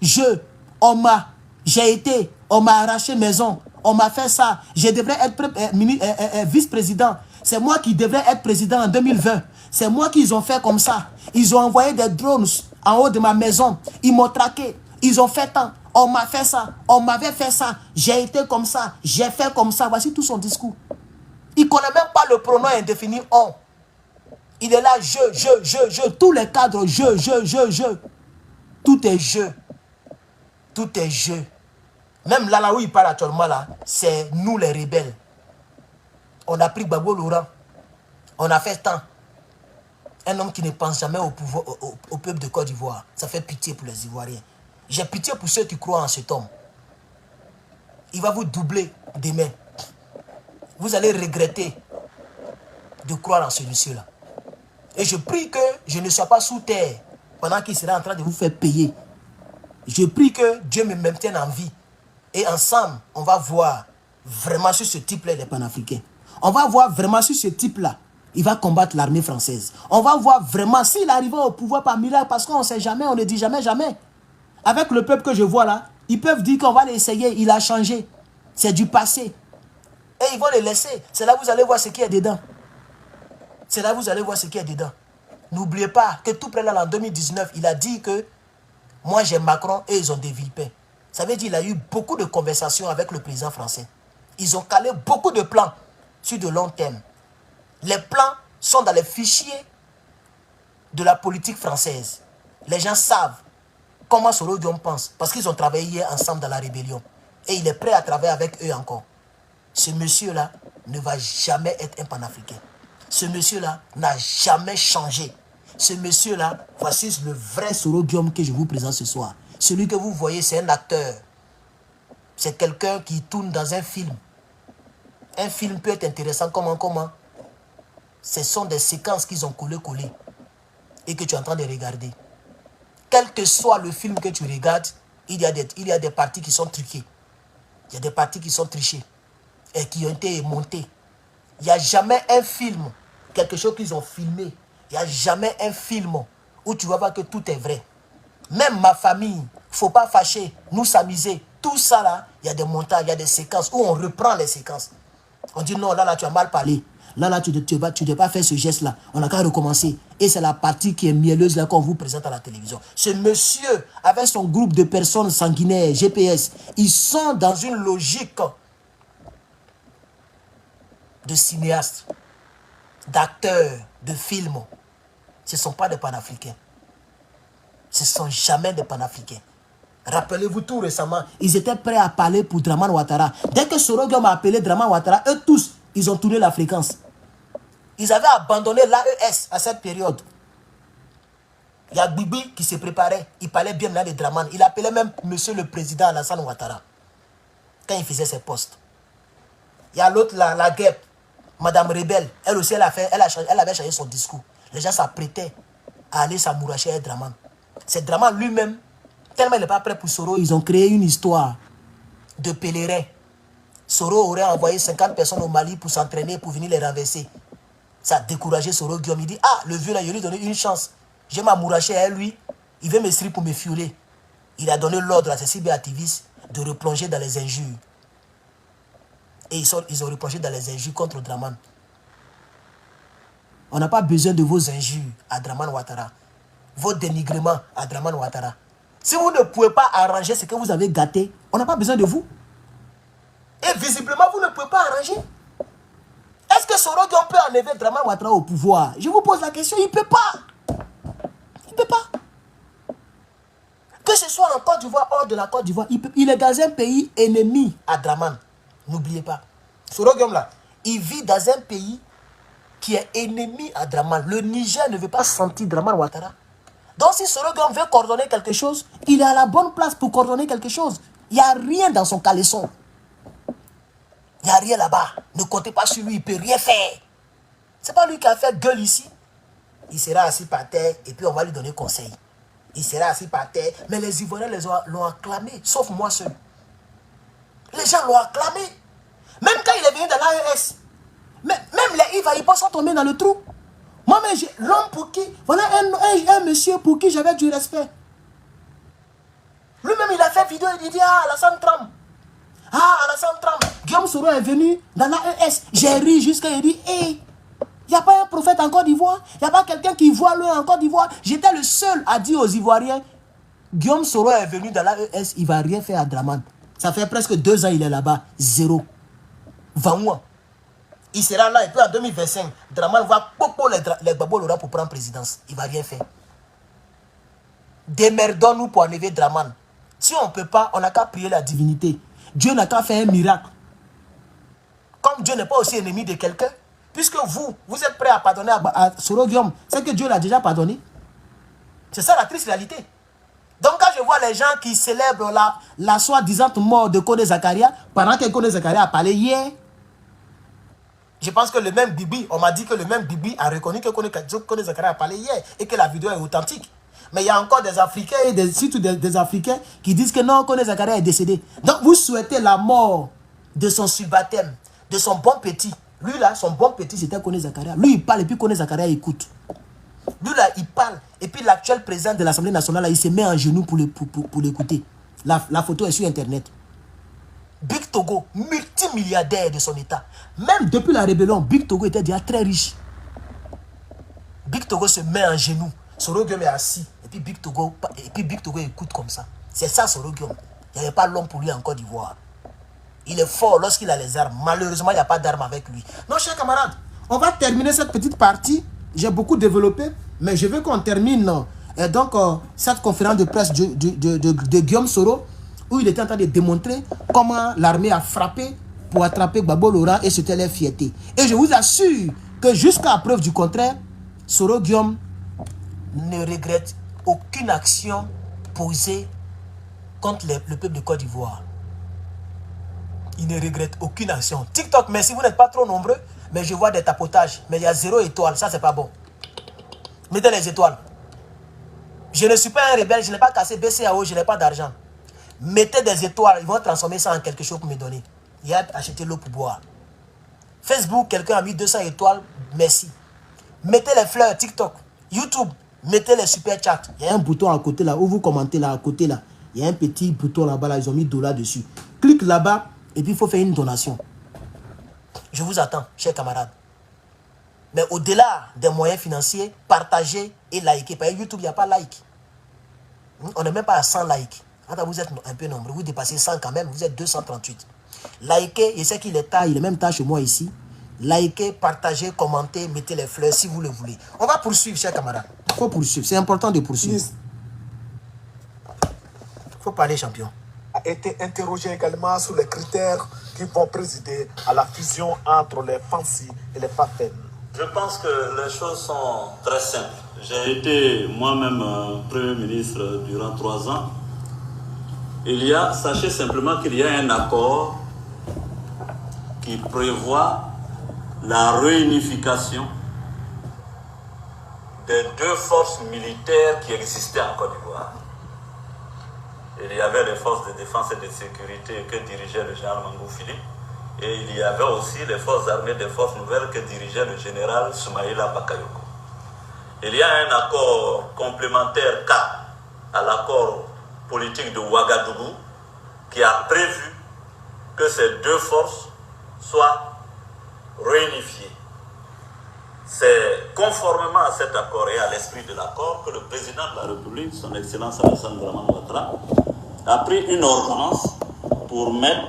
Je, on m'a, j'ai été, on m'a arraché maison, on m'a fait ça. Je devrais être vice-président. C'est moi qui devrais être président en 2020. C'est moi qu'ils ont fait comme ça. Ils ont envoyé des drones en haut de ma maison. Ils m'ont traqué. Ils ont fait tant. On m'a fait ça. On m'avait fait ça. J'ai été comme ça. J'ai fait comme ça. Voici tout son discours. Il ne connaît même pas le pronom indéfini on. Il est là, je. Tous les cadres, je. Tout est je. Tout est je. Même là où il parle actuellement, là, c'est nous les rebelles. On a pris Gbagbo Laurent. On a fait tant. Un homme qui ne pense jamais au peuple de Côte d'Ivoire. Ça fait pitié pour les Ivoiriens. J'ai pitié pour ceux qui croient en cet homme. Il va vous doubler demain. Vous allez regretter de croire en celui-ci-là. Et je prie que je ne sois pas sous terre pendant qu'il sera en train de vous faire payer. Je prie que Dieu me maintienne en vie. Et ensemble, on va voir vraiment sur ce type-là les panafricains. On va voir vraiment sur ce type-là. Il va combattre l'armée française. On va voir vraiment s'il arrivera au pouvoir par miracle, parce qu'on ne sait jamais, on ne dit jamais, jamais. Avec le peuple que je vois là, ils peuvent dire qu'on va l'essayer, il a changé. C'est du passé. Et ils vont le laisser. C'est là que vous allez voir ce qu'il y a dedans. C'est là que vous allez voir ce qu'il y a dedans. N'oubliez pas que tout près là, en 2019, il a dit que moi j'ai Macron et ils ont des Villepin. Ça veut dire qu'il a eu beaucoup de conversations avec le président français. Ils ont calé beaucoup de plans sur de long terme. Les plans sont dans les fichiers de la politique française. Les gens savent comment Soro Guillaume pense. Parce qu'ils ont travaillé hier ensemble dans la rébellion. Et il est prêt à travailler avec eux encore. Ce monsieur-là ne va jamais être un panafricain. Ce monsieur-là n'a jamais changé. Ce monsieur-là, voici le vrai Soro Guillaume que je vous présente ce soir. Celui que vous voyez, c'est un acteur. C'est quelqu'un qui tourne dans un film. Un film peut être intéressant comment. Ce sont des séquences qu'ils ont collées. et que tu es en train de regarder. Quel que soit le film que tu regardes, il y a des parties qui sont truquées. Il y a des parties qui sont trichées et qui ont été montées. Il n'y a jamais un film, quelque chose qu'ils ont filmé. Il n'y a jamais un film où tu vas voir que tout est vrai. Même ma famille, il ne faut pas fâcher, nous s'amuser. Tout ça là, il y a des montages, il y a des séquences où on reprend les séquences. On dit non, là tu as mal parlé. Là tu ne dois pas faire ce geste-là. On a qu'à recommencer. Et c'est la partie qui est mielleuse là qu'on vous présente à la télévision. Ce monsieur, avec son groupe de personnes sanguinaires, GPS, ils sont dans une logique de cinéastes, d'acteurs, de films. Ce ne sont pas des panafricains. Ce ne sont jamais des panafricains. Rappelez-vous tout récemment, ils étaient prêts à parler pour Dramane Ouattara. Dès que Soro-Guillaume a appelé Dramane Ouattara, eux tous, ils ont tourné la fréquence. Ils avaient abandonné l'AES à cette période. Il y a Bibi qui se préparait. Il parlait bien là de Dramane. Il appelait même monsieur le président Alassane Ouattara quand il faisait ses postes. Il y a l'autre, la guêpe, Madame Rebelle. Elle aussi, elle avait changé son discours. Les gens s'apprêtaient à aller s'amouracher avec Dramane. C'est Dramane lui-même, tellement il n'est pas prêt pour Soro, ils ont créé une histoire de pèlerins. Soro aurait envoyé 50 personnes au Mali pour s'entraîner, pour venir les renverser. Ça a découragé Soro-Guillaume. Il dit, ah, le vieux là, je lui ai donné une chance. Je vais m'amouracher à lui. Il veut m'essayer pour me fioler. Il a donné l'ordre à ces cyberactivistes de replonger dans les injures. Et ils ont replongé dans les injures contre Dramane. On n'a pas besoin de vos injures à Dramane Ouattara. Vos dénigrements à Dramane Ouattara. Si vous ne pouvez pas arranger ce que vous avez gâté, on n'a pas besoin de vous. Et visiblement, vous ne pouvez pas arranger. Est-ce que Soro-Guillaume peut enlever Dramane Ouattara au pouvoir? Je vous pose la question, il ne peut pas. Il ne peut pas. Que ce soit en Côte d'Ivoire, hors de la Côte d'Ivoire, il est dans un pays ennemi à Dramane. N'oubliez pas. Soro-Guillaume là, il vit dans un pays qui est ennemi à Dramane. Le Niger ne veut pas sentir Dramane Ouattara. Donc si Soro-Guillaume veut coordonner quelque chose, il est à la bonne place pour coordonner quelque chose. Il n'y a rien dans son caleçon. Il n'y a rien là-bas. Ne comptez pas sur lui, il ne peut rien faire. Ce n'est pas lui qui a fait gueule ici. Il sera assis par terre et puis on va lui donner conseil. Il sera assis par terre, mais les Ivoiriens l'ont acclamé, sauf moi seul. Les gens l'ont acclamé. Même quand il est venu dans l'AES, même les Ivoiriens sont tombés dans le trou. Moi-même, l'homme pour qui, voilà un monsieur pour qui j'avais du respect. Lui-même, il a fait vidéo, il dit, ah, Alassane Tram. Ah, Alassane Tram. Guillaume Soro est venu dans l'AES. J'ai ri jusqu'à il dit, hé, il n'y a pas un prophète en Côte d'Ivoire. Il n'y a pas quelqu'un qui voit loin en Côte d'Ivoire. J'étais le seul à dire aux Ivoiriens, Guillaume Soro est venu dans l'AES, il ne va rien faire à Dramane. Ça fait presque 2 ans il est là-bas, 0. 20 mois. Il sera là et puis en 2025, Dramane va popo les Babolora pour prendre présidence. Il ne va rien faire. Démerdons-nous pour enlever Dramane. Si on ne peut pas, on n'a qu'à prier la divinité. Dieu n'a qu'à faire un miracle. Comme Dieu n'est pas aussi ennemi de quelqu'un, puisque vous êtes prêt à pardonner à Soro-Guillaume, c'est que Dieu l'a déjà pardonné. C'est ça la triste réalité. Donc quand je vois les gens qui célèbrent la soi-disant mort de Kone Zakaria, pendant que Kone Zakaria a parlé hier, je pense que le même Bibi, on m'a dit que le même Bibi a reconnu que Kone Zakaria a parlé hier et que la vidéo est authentique. Mais il y a encore des Africains et surtout des Africains qui disent que non, Kone Zakaria est décédé. Donc vous souhaitez la mort de son subalterne, de son bon petit. Lui là, son bon petit c'était Kone Zakaria. Lui il parle et puis Kone Zakaria écoute. Lui là, il parle. Et puis l'actuel président de l'Assemblée nationale, là, il se met en genoux pour l'écouter. La photo est sur Internet. Big Togo, multimilliardaire de son état. Même depuis la rébellion, Big Togo était déjà très riche. Big Togo se met en genoux. Soro-Guillaume est assis. Et puis Big Togo écoute comme ça. C'est ça Soro-Guillaume. Il n'y avait pas l'homme pour lui en Côte d'Ivoire. Il est fort lorsqu'il a les armes. Malheureusement, il n'y a pas d'armes avec lui. Non, chers camarades, on va terminer cette petite partie. J'ai beaucoup développé, mais je veux qu'on termine cette conférence de presse de Guillaume Soro, où il était en train de démontrer comment l'armée a frappé pour attraper Babolora et c'était leur fierté. Et je vous assure que jusqu'à preuve du contraire, Soro-Guillaume ne regrette aucune action posée contre le peuple de Côte d'Ivoire. Il ne regrette aucune action. TikTok, merci, vous n'êtes pas trop nombreux, mais je vois des tapotages. Mais il y a 0 étoile, ça c'est pas bon. Mettez les étoiles. Je ne suis pas un rebelle, je n'ai pas cassé BCAO, je n'ai pas d'argent. Mettez des étoiles, ils vont transformer ça en quelque chose pour me donner. Il y a acheté l'eau pour boire. Facebook, quelqu'un a mis 200 étoiles, merci. Mettez les fleurs, TikTok, YouTube, mettez les super chats. Il y a un bouton à côté là, où vous commentez là, à côté là. Il y a un petit bouton là-bas, là, ils ont mis $, dessus. Clique là-bas, et puis il faut faire une donation. Je vous attends, chers camarades. Mais au-delà des moyens financiers, partagez et likez. Parce que YouTube, il n'y a pas like. On n'est même pas à 100 likes. Attends, vous êtes un peu nombreux. Vous dépassez 100 quand même. Vous êtes 238. Likez. Je sais qu'il est tard. Il est même tard chez moi ici. Likez, partagez, commentez, mettez les fleurs si vous le voulez. On va poursuivre, chers camarades. Il faut poursuivre. C'est important de poursuivre. Il faut parler, champion. A été interrogé également sur les critères qui vont présider à la fusion entre les Fancy et les Paten. Je pense que les choses sont très simples. J'ai été moi-même Premier ministre durant 3 ans. Sachez simplement qu'il y a un accord qui prévoit la réunification des 2 forces militaires qui existaient en Côte d'Ivoire. Il y avait les forces de défense et de sécurité que dirigeait le général Mangou Philippe. Et il y avait aussi les forces armées des forces nouvelles que dirigeait le général Soumaïla Bakayoko. Il y a un accord complémentaire à l'accord politique de Ouagadougou qui a prévu que ces 2 forces soient réunifiées. C'est conformément à cet accord et à l'esprit de l'accord que le président de la République, son Excellence Alassane Dramane Ouattara, a pris une ordonnance pour mettre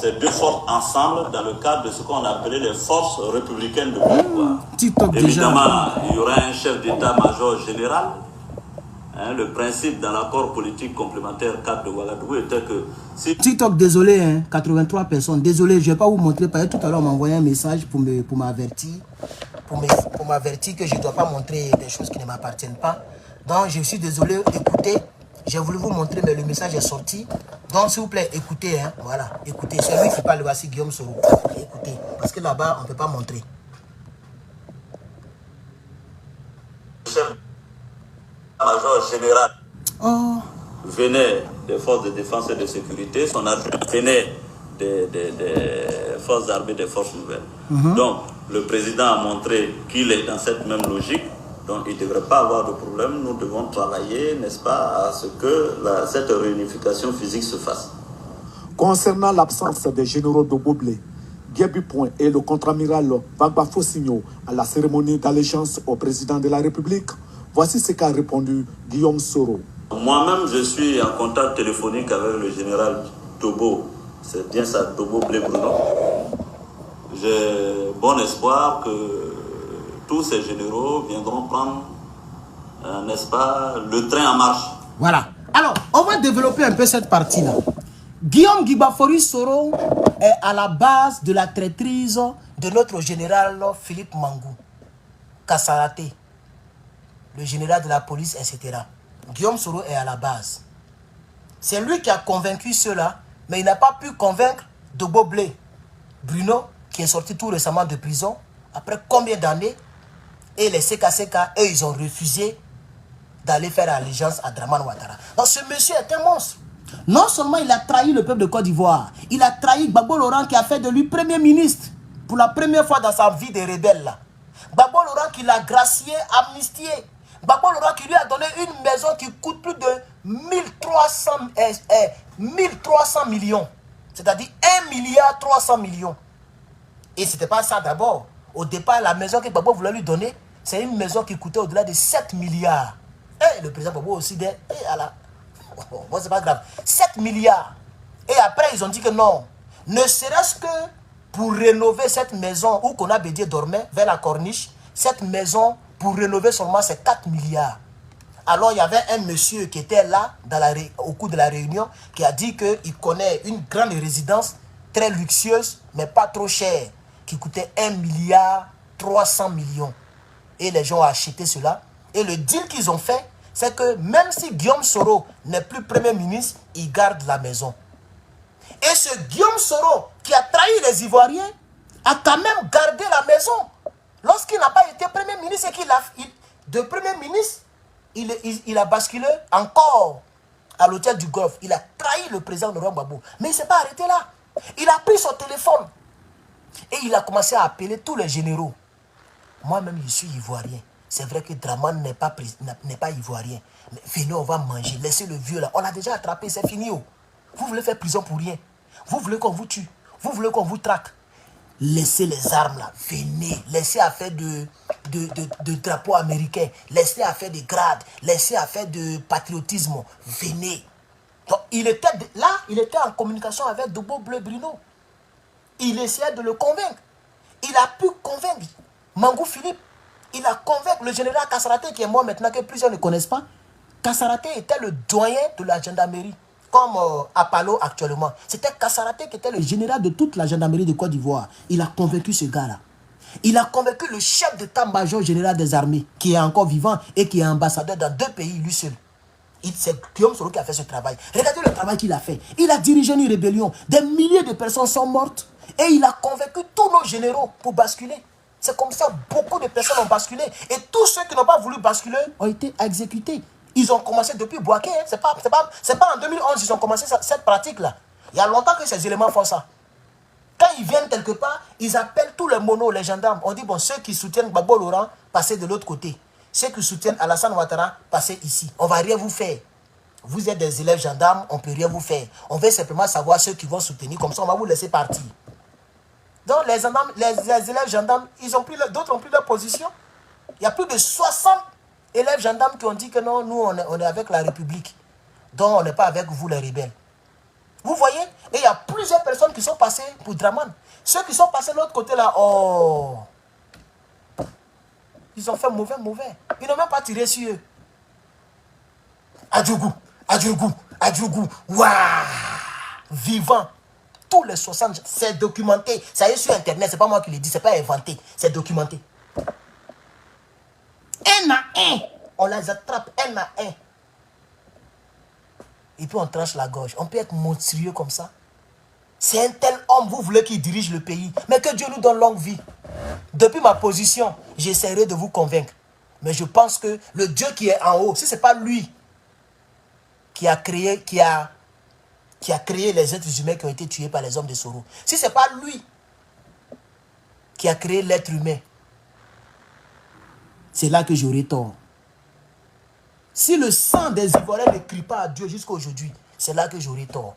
ces 2 forces ensemble dans le cadre de ce qu'on appelait les forces républicaines de Côte d'Ivoire. Évidemment, il y aura un chef d'état-major général. Le principe dans l'accord politique complémentaire 4 de Ouagadougou était que... Si... TikTok, désolé, 83 personnes. Désolé, je ne vais pas vous montrer. Parce que tout à l'heure, on m'a envoyé un message pour m'avertir. Pour m'avertir que je ne dois pas montrer des choses qui ne m'appartiennent pas. Donc, je suis désolé. Écoutez, j'ai voulu vous montrer, mais le message est sorti. Donc, s'il vous plaît, écoutez. Voilà, écoutez. C'est lui qui parle, voici Guillaume Soro. Écoutez, parce que là-bas, on ne peut pas montrer. Major général venait des forces de défense et de sécurité, son adjoint venait des forces armées, des forces nouvelles. Donc, le président a montré qu'il est dans cette même logique, donc il ne devrait pas avoir de problème. Nous devons travailler, n'est-ce pas, à ce que cette réunification physique se fasse. Concernant l'absence des généraux de Boblé, Guébi Point et le contre-amiral Bagba Fossigno à la cérémonie d'allégeance au président de la République, voici ce qu'a répondu Guillaume Soro. Moi-même, je suis en contact téléphonique avec le général Tobo. C'est bien ça, Tobo Blé Bruno. J'ai bon espoir que tous ces généraux viendront prendre, n'est-ce pas, le train en marche. Voilà. Alors, on va développer un peu cette partie-là. Guillaume Guibafori Soro est à la base de la traîtrise de notre général Philippe Mangou Kassaraté, le général de la police, etc. Guillaume Soro est à la base. C'est lui qui a convaincu ceux-là, mais il n'a pas pu convaincre Dobo Blé Bruno, qui est sorti tout récemment de prison, après combien d'années, et les CKCK, eux, ils ont refusé d'aller faire allégeance à Dramane Ouattara. Donc ce monsieur est un monstre. Non seulement il a trahi le peuple de Côte d'Ivoire, il a trahi Gbagbo Laurent qui a fait de lui Premier ministre pour la première fois dans sa vie de rebelle là. Gbagbo Laurent qui l'a gracié, amnistié. Gbagbo Laurent qui lui a donné une maison qui coûte plus de 1300 millions. C'est-à-dire 1,3 milliard. Et ce n'était pas ça d'abord. Au départ, la maison que Gbagbo voulait lui donner, c'est une maison qui coûtait au-delà de 7 milliards. Et le président Gbagbo aussi dit, bon, c'est pas grave. 7 milliards. Et après, ils ont dit que non. Ne serait-ce que pour rénover cette maison où Kona Bédié dormait, vers la corniche, cette maison, pour rénover seulement, c'est 4 milliards. Alors, il y avait un monsieur qui était là, au cours de la réunion, qui a dit qu'il connaît une grande résidence, très luxueuse, mais pas trop chère, qui coûtait 1,3 milliard. Et les gens ont acheté cela. Et le deal qu'ils ont fait, c'est que même si Guillaume Soro n'est plus Premier ministre, il garde la maison. Et ce Guillaume Soro, qui a trahi les Ivoiriens, a quand même gardé la maison. Lorsqu'il n'a pas été Premier ministre et qu'il a de Premier ministre, il a basculé encore à l'hôtel du Golfe. Il a trahi le président Laurent Gbagbo. Mais il ne s'est pas arrêté là. Il a pris son téléphone et il a commencé à appeler tous les généraux. Moi-même, je suis ivoirien. C'est vrai que Dramane n'est pas ivoirien. Mais venez, on va manger. Laissez le vieux là. On l'a déjà attrapé, c'est fini. Oh. Vous voulez faire prison pour rien. Vous voulez qu'on vous tue. Vous voulez qu'on vous traque. Laissez les armes là. Venez. Laissez à faire de drapeaux américains. Laissez à faire des grades. Laissez à faire de patriotisme. Venez. Donc, il était en communication avec Dobo Bleu Bruno. Il essayait de le convaincre. Il a pu convaincre Mangou Philippe. Il a convaincu le général Kassaraté, qui est mort maintenant, que plusieurs ne connaissent pas. Kassaraté était le doyen de la gendarmerie, comme Apollo actuellement. C'était Kassaraté qui était le général de toute la gendarmerie de Côte d'Ivoire. Il a convaincu ce gars-là. Il a convaincu le chef d'état-major général des armées, qui est encore vivant et qui est ambassadeur dans 2 pays, lui seul. C'est Guillaume Soro qui a fait ce travail. Regardez le travail qu'il a fait. Il a dirigé une rébellion. Des milliers de personnes sont mortes. Et il a convaincu tous nos généraux pour basculer. C'est comme ça, beaucoup de personnes ont basculé. Et tous ceux qui n'ont pas voulu basculer ont été exécutés. Ils ont commencé depuis Boaké. Hein. C'est pas en 2011 qu'ils ont commencé cette pratique-là. Il y a longtemps que ces éléments font ça. Quand ils viennent quelque part, ils appellent tous les monos, les gendarmes. On dit, bon, ceux qui soutiennent Gbagbo Laurent, passez de l'autre côté. Ceux qui soutiennent Alassane Ouattara, passez ici. On ne va rien vous faire. Vous êtes des élèves gendarmes, on ne peut rien vous faire. On veut simplement savoir ceux qui vont soutenir. Comme ça, on va vous laisser partir. Donc, les élèves gendarmes, d'autres ont pris leur position. Il y a plus de 60 élèves gendarmes qui ont dit que non, nous, on est avec la République. Donc, on n'est pas avec vous, les rebelles. Vous voyez? Et il y a plusieurs personnes qui sont passées pour Dramane. Ceux qui sont passés de l'autre côté là, oh, ils ont fait mauvais. Ils n'ont même pas tiré sur eux. Adjougou, waouh, vivant. Tous les 60, c'est documenté. Ça y est sur Internet, c'est pas moi qui le dis, c'est pas inventé, c'est documenté. Un à un, on les attrape un à un. Et puis on tranche la gorge. On peut être monstrueux comme ça. C'est un tel homme, vous voulez qu'il dirige le pays. Mais que Dieu nous donne longue vie. Depuis ma position, j'essaierai de vous convaincre. Mais je pense que le Dieu qui est en haut, si ce n'est pas lui qui a créé les êtres humains qui ont été tués par les hommes de Soro, si ce n'est pas lui qui a créé l'être humain, c'est là que j'aurai tort. Si le sang des Ivoiriens ne crie pas à Dieu jusqu'à aujourd'hui, c'est là que j'aurai tort.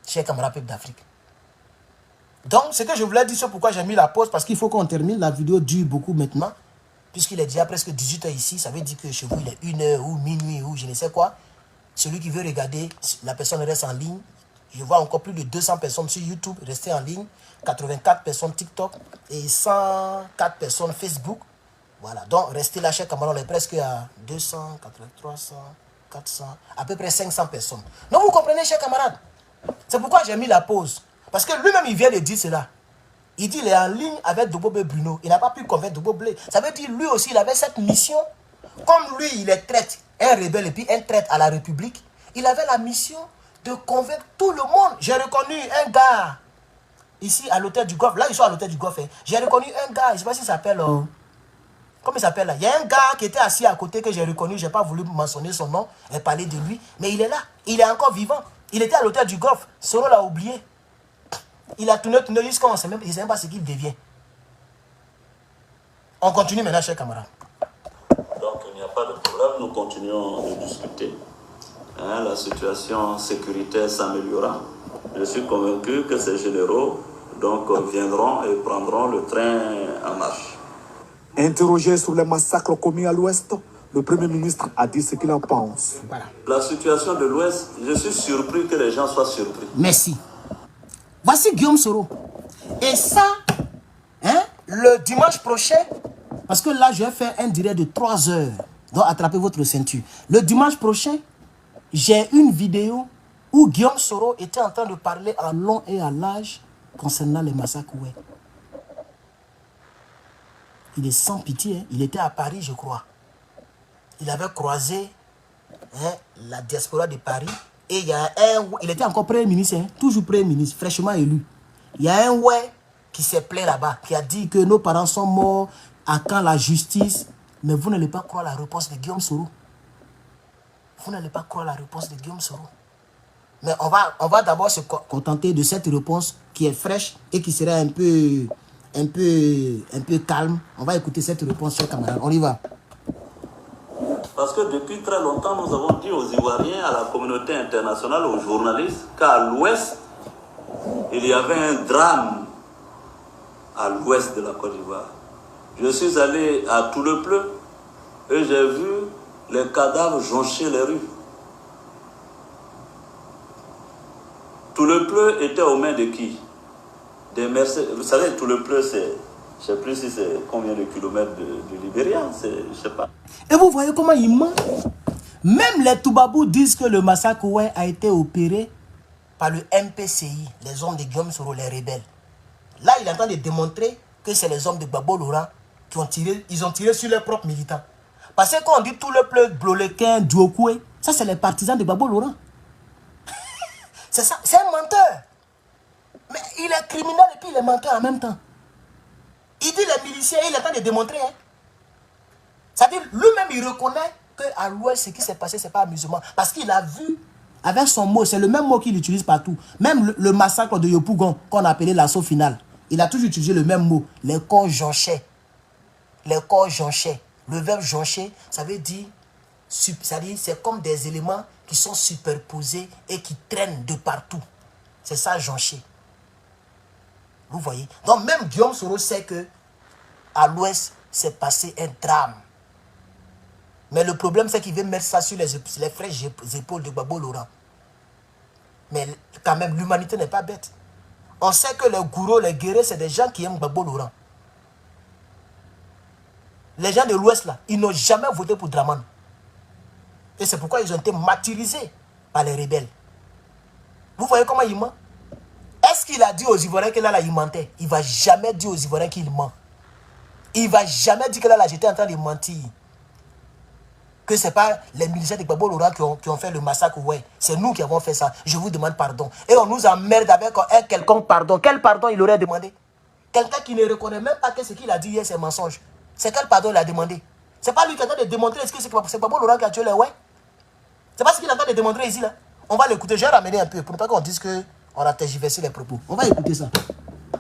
Chers camarades peuple d'Afrique. Donc, ce que je voulais dire, c'est pourquoi j'ai mis la pause, parce qu'il faut qu'on termine. La vidéo dure beaucoup maintenant, puisqu'il est déjà presque 18 h ici. Ça veut dire que chez vous, il est 1 h ou minuit ou je ne sais quoi. Celui qui veut regarder, la personne reste en ligne. Je vois encore plus de 200 personnes sur YouTube rester en ligne. 84 personnes TikTok et 104 personnes Facebook. Voilà, donc restez là, chers camarades, on est presque à 200, 300, 400, à peu près 500 personnes. Donc vous comprenez, chers camarades. C'est pourquoi j'ai mis la pause. Parce que lui-même, il vient de dire cela. Il dit qu'il est en ligne avec Dobo Bleu Bruno. Il n'a pas pu convaincre Dobo Bleu. Ça veut dire lui aussi, il avait cette mission. Comme lui, il est traître, un rebelle et puis un traître à la République. Il avait la mission de convaincre tout le monde. J'ai reconnu un gars ici à l'hôtel du Golfe. Là, ils sont à l'hôtel du Golfe. Hein. J'ai reconnu un gars, je ne sais pas s'il s'appelle... Comment il s'appelle là? Il y a un gars qui était assis à côté que j'ai reconnu. Je n'ai pas voulu mentionner son nom et parler de lui. Mais il est là. Il est encore vivant. Il était à l'hôtel du Golfe. Soro l'a oublié. Il a tourné jusqu'à on ne sait même pas ce qu'il devient. On continue maintenant, chers camarades. Donc il n'y a pas de problème. Nous continuons de discuter. Hein, la situation sécuritaire s'améliorera. Je suis convaincu que ces généraux donc, viendront et prendront le train en marche. Interrogé sur les massacres commis à l'Ouest, le Premier ministre a dit ce qu'il en pense. Voilà. La situation de l'Ouest, je suis surpris que les gens soient surpris. Merci. Voici Guillaume Soro. Et ça, hein, le dimanche prochain, parce que là, je vais faire un direct de 3 heures. Donc, attrapez votre ceinture. Le dimanche prochain, j'ai une vidéo où Guillaume Soro était en train de parler en long et en large concernant les massacres. Ouais. Il est sans pitié. Hein. Il était à Paris, je crois. Il avait croisé la diaspora de Paris. Et il y a il était encore Premier ministre, hein, toujours Premier ministre, fraîchement élu. Il y a un qui s'est plaint là-bas, qui a dit que nos parents sont morts à quand la justice Mais vous n'allez pas croire la réponse de Guillaume Soro. Vous n'allez pas croire la réponse de Guillaume Soro. Mais on va d'abord se contenter de cette réponse qui est fraîche et qui sera un peu calme. On va écouter cette réponse, chers camarades. On y va. Parce que depuis très longtemps, nous avons dit aux Ivoiriens, à la communauté internationale, aux journalistes, qu'à l'ouest, il y avait un drame à l'ouest de la Côte d'Ivoire. Je suis allé à Toulepleu et j'ai vu les cadavres joncher les rues. Toulepleu était aux mains de qui? Des mercenaires. Vous savez, Toulepleu, c'est, je ne sais plus si c'est combien de kilomètres du Libéria, je ne sais pas. Et vous voyez comment il ment. Même les Toubabous disent que le massacre a été opéré par le MPCI, les hommes de Guillaume Soro, les rebelles. Là, il est en train de démontrer que c'est les hommes de Gbagbo Laurent qui ont tiré, ils ont tiré sur leurs propres militants. Parce que quand on dit Toulepleu, Blolequin, Djokoué, ça c'est les partisans de Gbagbo Laurent. C'est ça, c'est un menteur. Mais il est criminel et puis il est menteur en même temps. Il dit les miliciens, il est en train de démontrer. Hein. C'est-à-dire, lui-même, il reconnaît qu'à l'ouest, ce qui s'est passé, ce n'est pas amusement. Parce qu'il a vu, avec son mot, c'est le même mot qu'il utilise partout. Même le massacre de Yopougon, qu'on appelait l'assaut final, il a toujours utilisé le même mot. Les corps jonchaient. Les corps jonchaient. Le verbe joncher, ça veut dire, c'est comme des éléments qui sont superposés et qui traînent de partout. C'est ça, joncher. Vous voyez? Donc, même Guillaume Soro sait que à l'ouest, s'est passé un drame. Mais le problème, c'est qu'il veut mettre ça sur les fraîches épaules de Gbagbo Laurent. Mais quand même, l'humanité n'est pas bête. On sait que les gourous, les guerriers, c'est des gens qui aiment Gbagbo Laurent. Les gens de l'Ouest, là, ils n'ont jamais voté pour Dramane. Et c'est pourquoi ils ont été martyrisés par les rebelles. Vous voyez comment il ment? Est-ce qu'il a dit aux Ivoiriens que là, il mentait? Il ne va jamais dire aux Ivoiriens qu'il ment. Il ne va jamais dire que là, j'étais en train de mentir. Que ce n'est pas les militaires de Gbagbo Laurent qui ont fait le massacre. Ouais, c'est nous qui avons fait ça. Je vous demande pardon. Et on nous emmerde avec un quelconque pardon. Quel pardon il aurait demandé? Quelqu'un qui ne reconnaît même pas que ce qu'il a dit hier, c'est mensonge. C'est quel pardon il a demandé? C'est pas lui qui est en train de démontrer est-ce que c'est Gbagbo Laurent qui a tué les ouais? C'est pas ce qu'il est en train de démontrer ici là. On va l'écouter. Je vais ramener un peu pour ne pas qu'on dise qu'on a tergiversé les propos. On va écouter ça.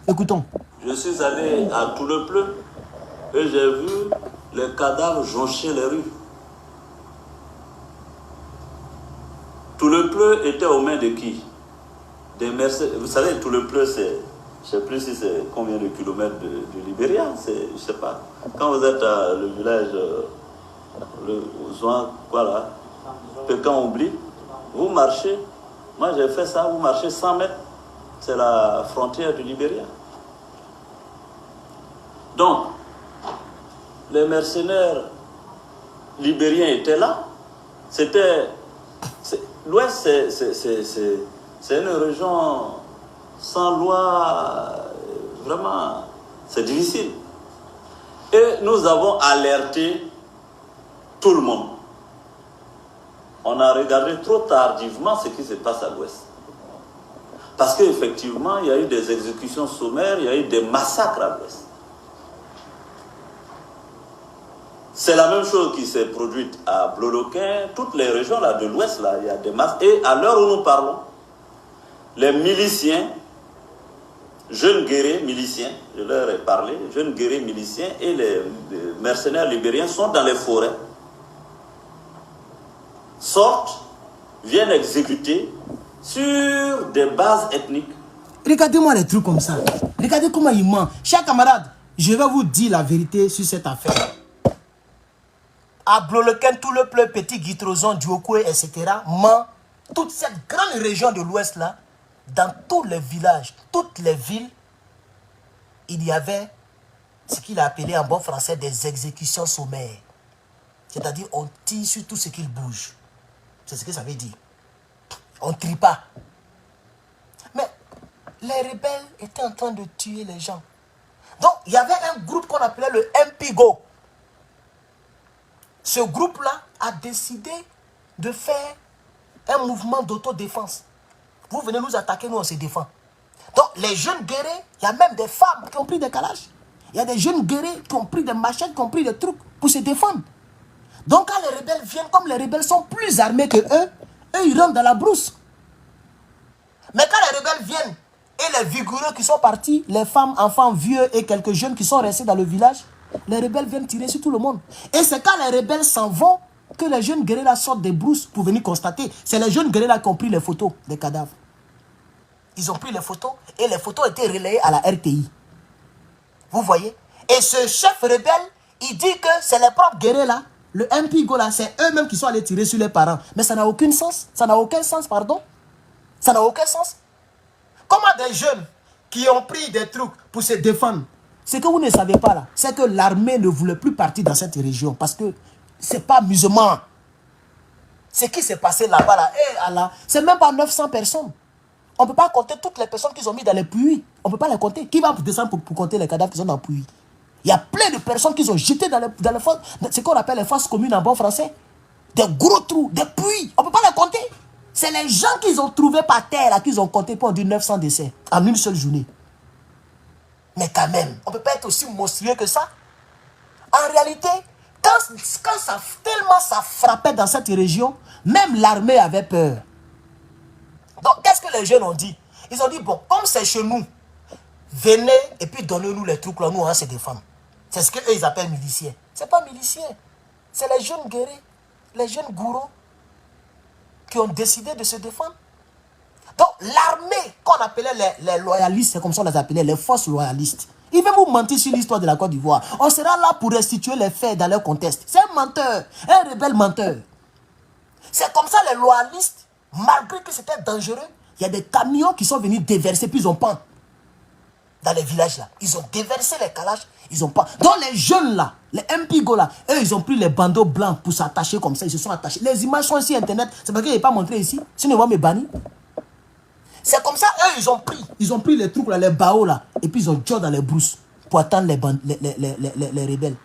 Écoutons. Je suis allé à Toulepleu et j'ai vu les cadavres joncher les rues. Toulepleu était aux mains de qui? Des mercenaires. Vous savez, Toulepleu, c'est, je ne sais plus si c'est combien de kilomètres du Libéria, je ne sais pas. Quand vous êtes à le village, le Zouan, quoi là, Pékin oublie, vous marchez, moi j'ai fait ça, vous marchez 100 mètres, c'est la frontière du Libéria. Donc, les mercenaires libériens étaient là, c'était... L'Ouest, c'est une région sans loi, vraiment, c'est difficile. Et nous avons alerté tout le monde. On a regardé trop tardivement ce qui se passe à l'Ouest. Parce qu'effectivement, il y a eu des exécutions sommaires, il y a eu des massacres à l'Ouest. C'est la même chose qui s'est produite à Blolequin, toutes les régions là, de l'Ouest, là, il y a des masses. Et à l'heure où nous parlons, les miliciens, jeunes guerriers miliciens, je leur ai parlé, jeunes guerriers miliciens et les mercenaires libériens sont dans les forêts, sortent, viennent exécuter sur des bases ethniques. Regardez-moi les trucs comme ça. Regardez comment il ment. Chers camarades, je vais vous dire la vérité sur cette affaire. À Blolequin, Toulepleu, Petit Guitrozon, Djokoué, etc. ment. Toute cette grande région de l'Ouest là, dans tous les villages, toutes les villes, il y avait ce qu'il a appelé en bon français des exécutions sommaires. C'est-à-dire on tire sur tout ce qui bouge. C'est ce que ça veut dire. On ne trie pas. Mais les rebelles étaient en train de tuer les gens. Donc il y avait un groupe qu'on appelait le MPGO. Ce groupe-là a décidé de faire un mouvement d'autodéfense. Vous venez nous attaquer, nous on se défend. Donc les jeunes guerriers, il y a même des femmes qui ont pris des calages. Il y a des jeunes guerriers qui ont pris des machettes, qui ont pris des trucs. pour se défendre. Donc quand les rebelles viennent, comme les rebelles sont plus armés que eux ils rentrent dans la brousse. Mais quand les rebelles viennent, et les vigoureux qui sont partis, les femmes, enfants, vieux et quelques jeunes qui sont restés dans le village, les rebelles viennent tirer sur tout le monde. Et c'est quand les rebelles s'en vont que les jeunes guerriers sortent des brousses pour venir constater. C'est les jeunes guerriers qui ont pris les photos des cadavres. Ils ont pris les photos et les photos ont été relayées à la RTI. Vous voyez? Et ce chef rebelle, il dit que c'est les propres guerriers là, le MPGO là, c'est eux-mêmes qui sont allés tirer sur les parents. Mais ça n'a aucun sens. Ça n'a aucun sens, pardon. Ça n'a aucun sens. Comment des jeunes qui ont pris des trucs pour se défendre, ce que vous ne savez pas là, c'est que l'armée ne voulait plus partir dans cette région parce que c'est pas musulman. Ce qui s'est passé là-bas, là, Allah, c'est même pas 900 personnes. On ne peut pas compter toutes les personnes qu'ils ont mis dans les puits. On ne peut pas les compter. Qui va descendre pour compter les cadavres qui sont dans le puits? Il y a plein de personnes qu'ils ont jetées dans les fosses, ce qu'on appelle les fosses communes en bon français. Des gros trous, des puits. On ne peut pas les compter. C'est les gens qu'ils ont trouvés par terre, là, qu'ils ont compté pour dire 900 décès en une seule journée. Mais quand même, on ne peut pas être aussi monstrueux que ça. En réalité, quand ça, tellement ça frappait dans cette région, même l'armée avait peur. Donc, qu'est-ce que les jeunes ont dit? Ils ont dit, bon, comme c'est chez nous, venez et puis donnez-nous les trucs là, nous, on va se défendre. C'est ce qu'eux, ils appellent miliciens. Ce n'est pas miliciens. C'est les jeunes guerriers, les jeunes gourous qui ont décidé de se défendre. Donc, l'armée, qu'on appelait les loyalistes, c'est comme ça on les appelait, les forces loyalistes. Ils veulent vous mentir sur l'histoire de la Côte d'Ivoire. On sera là pour restituer les faits dans leur contexte. C'est un menteur, un rebelle menteur. C'est comme ça les loyalistes, malgré que c'était dangereux, il y a des camions qui sont venus déverser, puis ils ont pas dans les villages là. Ils ont déversé les calages, ils ont pas. Donc les jeunes là, les MPGO là, eux ils ont pris les bandeaux blancs pour s'attacher comme ça, ils se sont attachés. Les images sont sur internet, c'est parce que je n'ai pas montré ici, sinon ils vont me bannir. C'est comme ça, eux ils ont pris les trucs là, les baos là, et puis ils ont joué dans les brousses pour attendre les rebelles.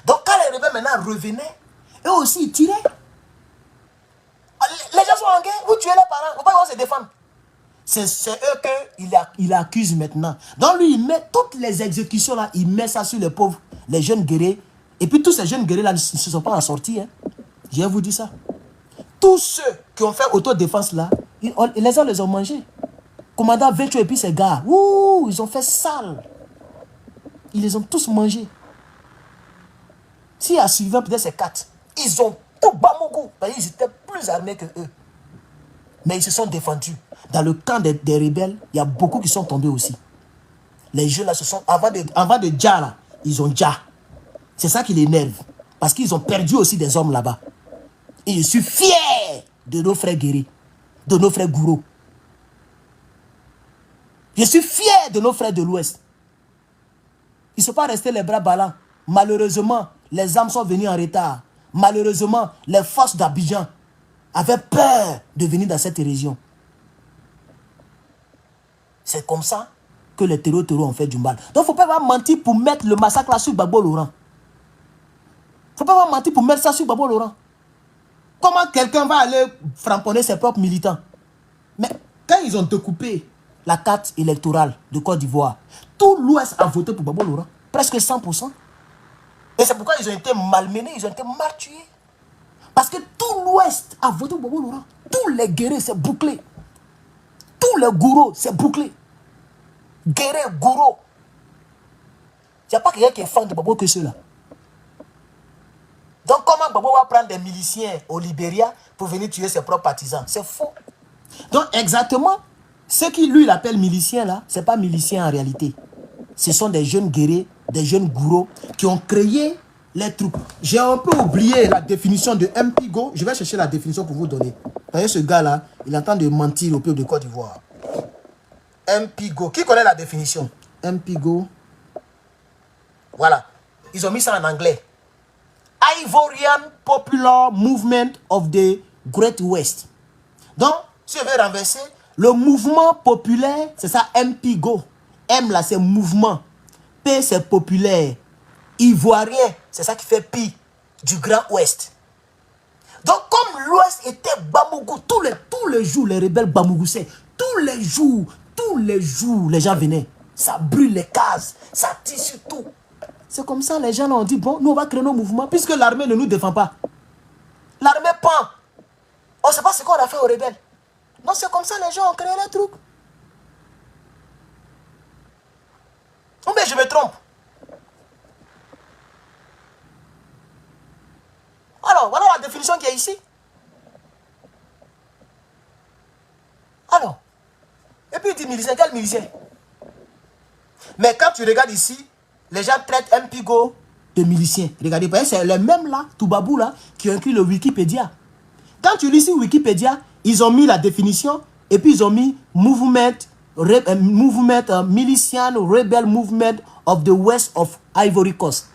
Donc quand les rebelles maintenant revenaient, eux aussi ils tiraient. Les gens sont en guerre, vous tuez les parents, vous ne pouvez pas se défendre. C'est eux qu'il accuse maintenant. Donc lui, il met toutes les exécutions là, il met ça sur les pauvres, les jeunes guerriers. Et puis tous ces jeunes guerriers là ne se sont pas en sortis. Hein. Je vais vous dire ça. Tous ceux qui ont fait autodéfense là, les gens les ont mangés. Commandant Vécho et puis ces gars, ouh, ils ont fait sale. Ils les ont tous mangés. S'il y a suivant peut-être ces 4, ils ont tout Bamoukou. Ils étaient plus armés que eux. Mais ils se sont défendus. Dans le camp des rebelles, il y a beaucoup qui sont tombés aussi. Les jeunes là se sont, avant de dja là, ils ont dja. C'est ça qui les énerve. Parce qu'ils ont perdu aussi des hommes là-bas. Et je suis fier de nos frères guerriers, de nos frères gourous. Je suis fier de nos frères de l'Ouest. Ils ne sont pas restés les bras ballants. Malheureusement, les armes sont venues en retard. Malheureusement, les forces d'Abidjan avaient peur de venir dans cette région. C'est comme ça que les terreaux ont fait du mal. Donc, il ne faut pas mentir pour mettre le massacre là sur Gbagbo Laurent. Il ne faut pas mentir pour mettre ça sur Gbagbo Laurent. Comment quelqu'un va aller framponner ses propres militants? Mais quand ils ont découpé la carte électorale de Côte d'Ivoire, tout l'Ouest a voté pour Gbagbo Laurent. Presque 100%. Et c'est pourquoi ils ont été malmenés, ils ont été mal tués. Parce que tout l'Ouest a voté pour Gbagbo Laurent. Tous les guerriers, c'est bouclé. Tous les gourous, c'est bouclé. Guerriers, gourous. Il n'y a pas quelqu'un qui est fan de Gbagbo que ceux-là. Donc comment Gbagbo va prendre des miliciens au Libéria pour venir tuer ses propres partisans? C'est faux. Donc exactement, ceux qui lui l'appellent milicien là, ce n'est pas milicien en réalité. Ce sont des jeunes guerriers, des jeunes gourous qui ont créé les troupes. J'ai un peu oublié la définition de MPGO. Je vais chercher la définition pour vous donner. Vous voyez ce gars là, il est en train de mentir au peuple de Côte d'Ivoire. MPGO. Qui connaît la définition? MPGO. Voilà. Ils ont mis ça en anglais. Ivorian Popular Movement of the Great West. Donc, si je veux renverser, le mouvement populaire, c'est ça, MPGO. M là, c'est mouvement. P, c'est populaire. Ivoirien, c'est ça qui fait Pi, du Grand Ouest. Donc, comme l'Ouest était Bamougou, tous les jours, les rebelles Bamougoussaient, tous les jours, les gens venaient. Ça brûle les cases, ça tisse sur tout. C'est comme ça, les gens ont dit, bon, nous on va créer nos mouvements, puisque l'armée ne nous défend pas. L'armée pend. On ne sait pas ce qu'on a fait aux rebelles. Non, c'est comme ça, les gens ont créé les trucs. Ou bien je me trompe. Alors, voilà la définition qui est ici. Alors, et puis il dit milicien, quel milicien? Mais quand tu regardes ici, les gens traitent un pigot de milicien. Regardez, c'est les mêmes là, Toubabou là, qui ont écrit le Wikipédia. Quand tu lis ici Wikipédia, ils ont mis la définition et puis ils ont mis Movement Militian Rebel Movement of the West of Ivory Coast.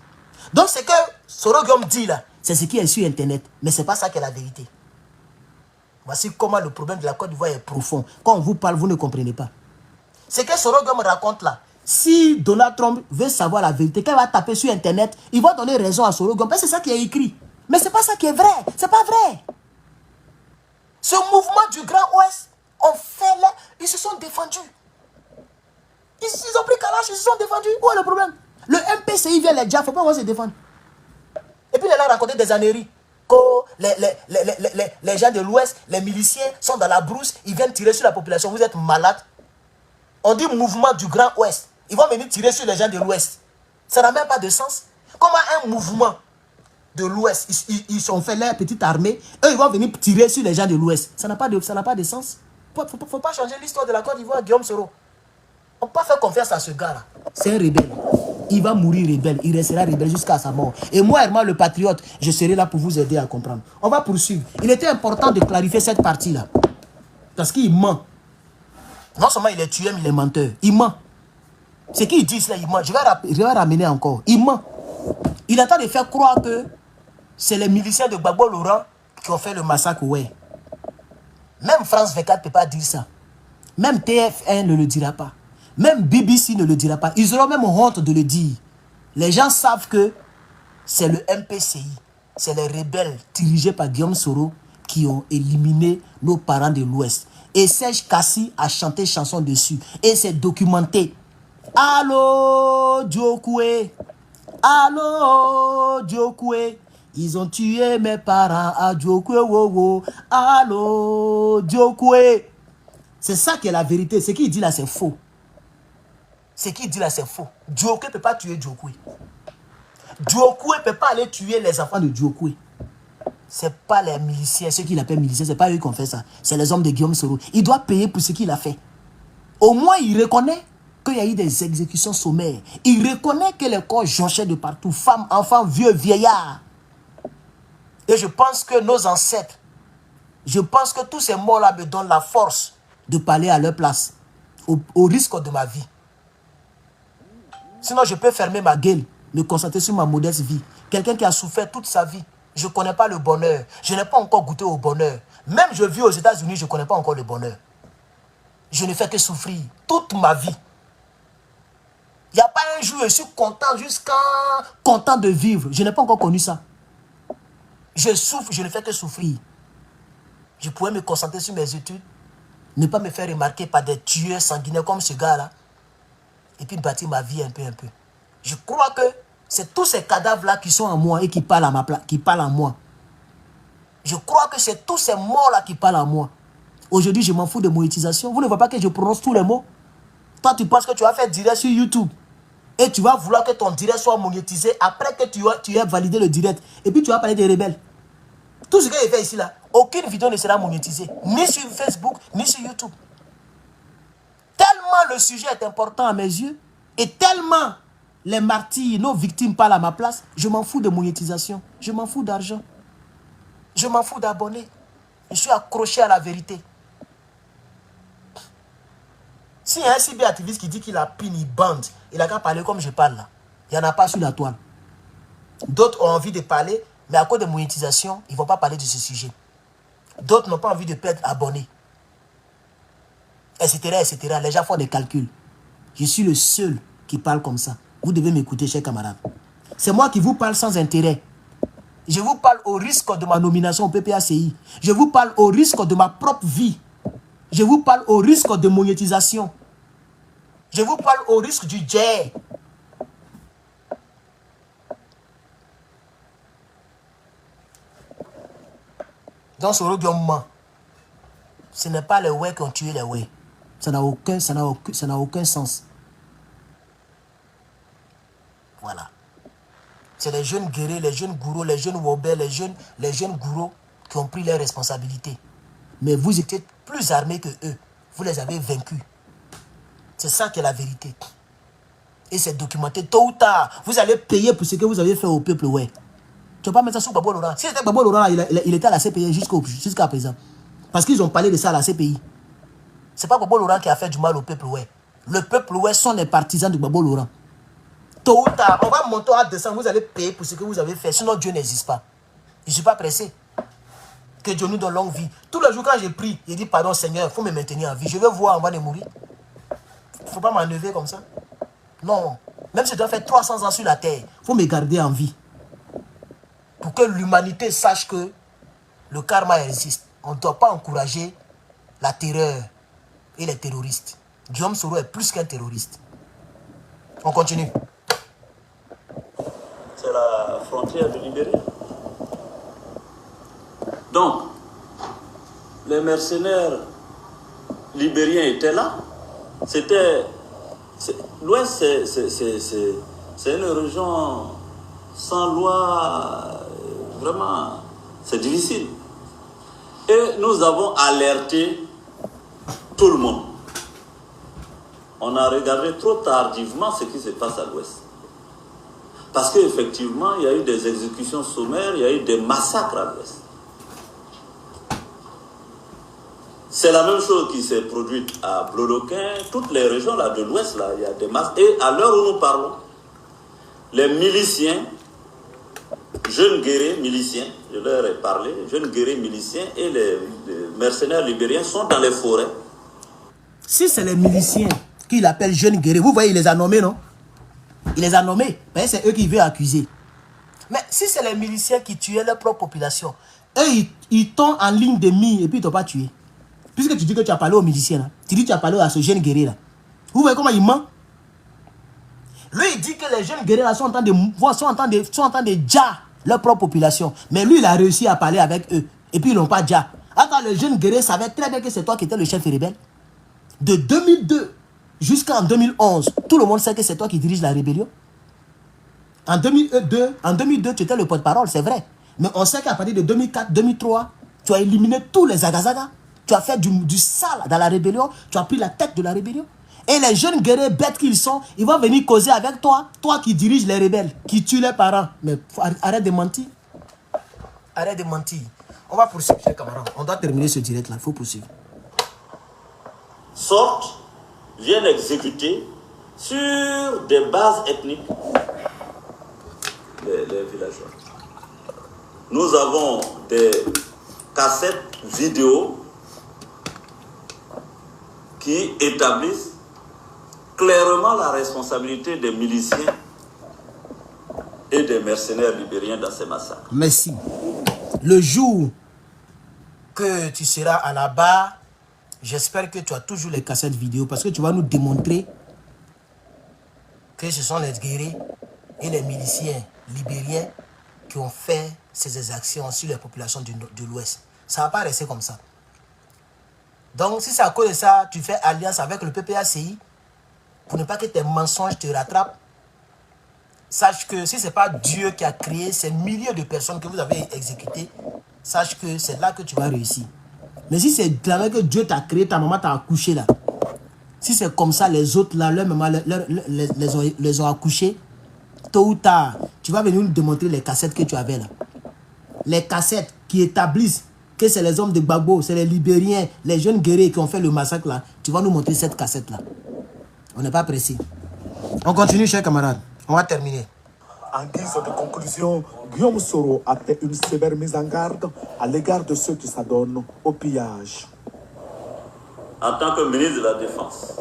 Donc ce que Soro-Guillaume dit là, c'est ce qui est sur Internet. Mais ce n'est pas ça qui est la vérité. Voici comment le problème de la Côte d'Ivoire est profond. Quand on vous parle, vous ne comprenez pas. Ce que Soro-Guillaume raconte là, si Donald Trump veut savoir la vérité, quand il va taper sur Internet, il va donner raison à Soro-Guillaume. Parce que c'est ça qui est écrit. Mais ce n'est pas ça qui est vrai. Ce n'est pas vrai. Ce mouvement du Grand Ouest, on fait là, ils se sont défendus. Ils ont pris Kalash, ils se sont défendus. Où est le problème? Le MPCI vient les dire, il ne faut pas se défendre. Et puis, il a raconté des âneries. Que les gens de l'Ouest, les miliciens sont dans la brousse, ils viennent tirer sur la population. Vous êtes malade. On dit mouvement du Grand Ouest. Ils vont venir tirer sur les gens de l'Ouest. Ça n'a même pas de sens. Comment un mouvement de l'Ouest, ils ont fait leur petite armée, eux ils vont venir tirer sur les gens de l'Ouest. Ça n'a pas de sens. Il ne faut pas changer l'histoire de la Côte d'Ivoire, Guillaume Soro. On ne peut pas faire confiance à ce gars-là. C'est un rebelle. Il va mourir rebelle. Il restera rebelle jusqu'à sa mort. Et moi, Herman le patriote, je serai là pour vous aider à comprendre. On va poursuivre. Il était important de clarifier cette partie-là. Parce qu'il ment. Non seulement il est tué, mais il est menteur. Il ment. Ce qu'il dit là, il ment. Je vais ramener encore. Il ment. Il est en train de faire croire que c'est les miliciens de Gbagbo Laurent qui ont fait le massacre. Ouais. Même France 24 ne peut pas dire ça. Même TF1 ne le dira pas. Même BBC ne le dira pas. Ils auront même honte de le dire. Les gens savent que c'est le MPCI. C'est les rebelles dirigés par Guillaume Soro qui ont éliminé nos parents de l'Ouest. Et Serge Kassi a chanté chanson dessus. Et c'est documenté. Allô, Djokoué. Allô, Djokoué. Ils ont tué mes parents à Djokoué, wow. Allô, Djokoué. C'est ça qui est la vérité. Ce qu'il dit là, c'est faux. Ce qu'il dit là, c'est faux. Djokoué ne peut pas tuer Djokoué. Djokoué ne peut pas aller tuer les enfants de Djokoué. Ce n'est pas les miliciens, ceux qu'il appelle miliciens, ce n'est pas eux qui ont fait ça. C'est les hommes de Guillaume Soro. Il doit payer pour ce qu'il a fait. Au moins, il reconnaît qu'il y a eu des exécutions sommaires. Il reconnaît que les corps jonchaient de partout. Femmes, enfants, vieux, vieillards. Et je pense que nos ancêtres, je pense que tous ces morts-là me donnent la force de parler à leur place. Au risque de ma vie. Sinon, je peux fermer ma gueule, me concentrer sur ma modeste vie. Quelqu'un qui a souffert toute sa vie. Je ne connais pas le bonheur. Je n'ai pas encore goûté au bonheur. Même je vis aux États-Unis, je ne connais pas encore le bonheur. Je ne fais que souffrir toute ma vie. Il n'y a pas un jour où je suis content jusqu'à content de vivre. Je n'ai pas encore connu ça. Je souffre, je ne fais que souffrir. Je pourrais me concentrer sur mes études, ne pas me faire remarquer par des tueurs sanguinaires comme ce gars-là, et puis bâtir ma vie un peu. Je crois que c'est tous ces cadavres-là qui sont en moi et qui parlent à ma place, qui parlent en moi. Je crois que c'est tous ces morts-là qui parlent en moi. Aujourd'hui, je m'en fous de monétisation. Vous ne voyez pas que je prononce tous les mots? Toi, tu penses que tu vas faire direct sur YouTube et tu vas vouloir que ton direct soit monétisé après que tu aies validé le direct. Et puis tu vas parler des rebelles. Tout ce que j'ai fait ici, là, aucune vidéo ne sera monétisée. Ni sur Facebook, ni sur YouTube. Tellement le sujet est important à mes yeux et tellement les martyrs, nos victimes parlent à ma place, je m'en fous de monétisation. Je m'en fous d'argent. Je m'en fous d'abonnés. Je suis accroché à la vérité. S'il y a un cyber activiste qui dit qu'il a pris une bande, il a qu'à parler comme je parle là. Il n'y en a pas sur la toile. D'autres ont envie de parler, mais à cause de monétisation, ils ne vont pas parler de ce sujet. D'autres n'ont pas envie de perdre abonnés. Etc., etc. Les gens font des calculs. Je suis le seul qui parle comme ça. Vous devez m'écouter, chers camarades. C'est moi qui vous parle sans intérêt. Je vous parle au risque de ma nomination au PPACI. Je vous parle au risque de ma propre vie. Je vous parle au risque de monétisation. Je vous parle au risque du jet. Donc, Soro Guillaume ment. Ce n'est pas les ouais qui ont tué les ouais. Ça n'a aucun sens. Voilà. C'est les jeunes guerriers, les jeunes gourous, les jeunes wobés, les jeunes gourous qui ont pris leurs responsabilités. Mais vous étiez plus armés que eux. Vous les avez vaincus. C'est ça qui est la vérité. Et c'est documenté tôt ou tard. Vous allez payer pour ce que vous avez fait au peuple, ouais. Tu ne vas pas mettre ça sur Gbagbo Laurent. Si c'était Gbagbo Laurent, il était à la CPI jusqu'à présent. Parce qu'ils ont parlé de ça à la CPI. Ce n'est pas Gbagbo Laurent qui a fait du mal au peuple, ouais. Le peuple, ouais, sont les partisans de Gbagbo Laurent. Tôt ou tard, on va monter à descendre, vous allez payer pour ce que vous avez fait. Sinon, Dieu n'existe pas. Je ne suis pas pressé. Que Dieu nous donne longue vie. Tous les jours, quand j'ai pris, j'ai dit, pardon Seigneur, il faut me maintenir en vie. Je veux voir avant de mourir. Il ne faut pas m'enlever comme ça. Non. Même si je dois faire 300 ans sur la terre, il faut me garder en vie. Pour que l'humanité sache que le karma existe. On ne doit pas encourager la terreur et les terroristes. Guillaume Soro est plus qu'un terroriste. On continue. C'est la frontière de Libéria. Donc, les mercenaires libériens étaient là. L'Ouest, c'est une région sans loi, vraiment, c'est difficile. Et nous avons alerté tout le monde. On a regardé trop tardivement ce qui se passe à l'Ouest. Parce qu'effectivement, il y a eu des exécutions sommaires, il y a eu des massacres à l'Ouest. C'est la même chose qui s'est produite à Blodoquin, toutes les régions là, de l'Ouest, là, il y a des massacres. Et à l'heure où nous parlons, les miliciens, jeunes guerriers miliciens, je leur ai parlé, jeunes guerriers miliciens et les mercenaires libériens sont dans les forêts. Si c'est les miliciens qu'il appelle jeunes guerriers, vous voyez, il les a nommés, non? Il les a nommés, mais c'est eux qui veulent accuser. Mais si c'est les miliciens qui tuaient leur propre population, eux, ils tombent en ligne de mire et puis ils ne t'ont pas tué. Puisque tu dis que tu as parlé aux miliciens, là, tu dis que tu as parlé à ce jeune guerrier là. Vous voyez comment il ment? Lui, il dit que les jeunes guerriers là sont en train de déjà leur propre population. Mais lui, il a réussi à parler avec eux. Et puis, ils n'ont pas déjà. Attends, le jeune guerrier savait très bien que c'est toi qui étais le chef rebelle. De 2002 jusqu'en 2011, tout le monde sait que c'est toi qui dirige la rébellion. En 2002, tu étais le porte-parole, c'est vrai. Mais on sait qu'à partir de 2004, 2003, tu as éliminé tous les agazagas. Tu as fait du sale dans la rébellion. Tu as pris la tête de la rébellion. Et les jeunes guerriers bêtes qu'ils sont, ils vont venir causer avec toi. Toi qui diriges les rebelles, qui tuent les parents. Mais arrête de mentir. Arrête de mentir. On va poursuivre, chers camarades. On doit terminer ce direct-là. Il faut poursuivre. Sortent, viennent exécuter sur des bases ethniques les villageois. Nous avons des cassettes vidéo qui établissent clairement la responsabilité des miliciens et des mercenaires libériens dans ces massacres. Merci. Le jour que tu seras à la barre, j'espère que tu as toujours les cassettes vidéo parce que tu vas nous démontrer que ce sont les guerriers et les miliciens libériens qui ont fait ces exactions sur les populations de l'Ouest. Ça ne va pas rester comme ça. Donc, si c'est à cause de ça, tu fais alliance avec le PPACI pour ne pas que tes mensonges te rattrapent, sache que si ce n'est pas Dieu qui a créé ces milliers de personnes que vous avez exécutées, sache que c'est là que tu vas réussir. Mais si c'est là que Dieu t'a créé, ta maman t'a accouché là, si c'est comme ça, les autres là, leur maman les ont accouchés, tôt ou tard, tu vas venir nous démontrer les cassettes que tu avais là. Les cassettes qui établissent que c'est les hommes de Gbagbo, c'est les Libériens, les jeunes guerriers qui ont fait le massacre là. Tu vas nous montrer cette cassette là. On n'est pas pressé. On continue, chers camarades. On va terminer. En guise de conclusion, Guillaume Soro a fait une sévère mise en garde à l'égard de ceux qui s'adonnent au pillage. En tant que ministre de la Défense,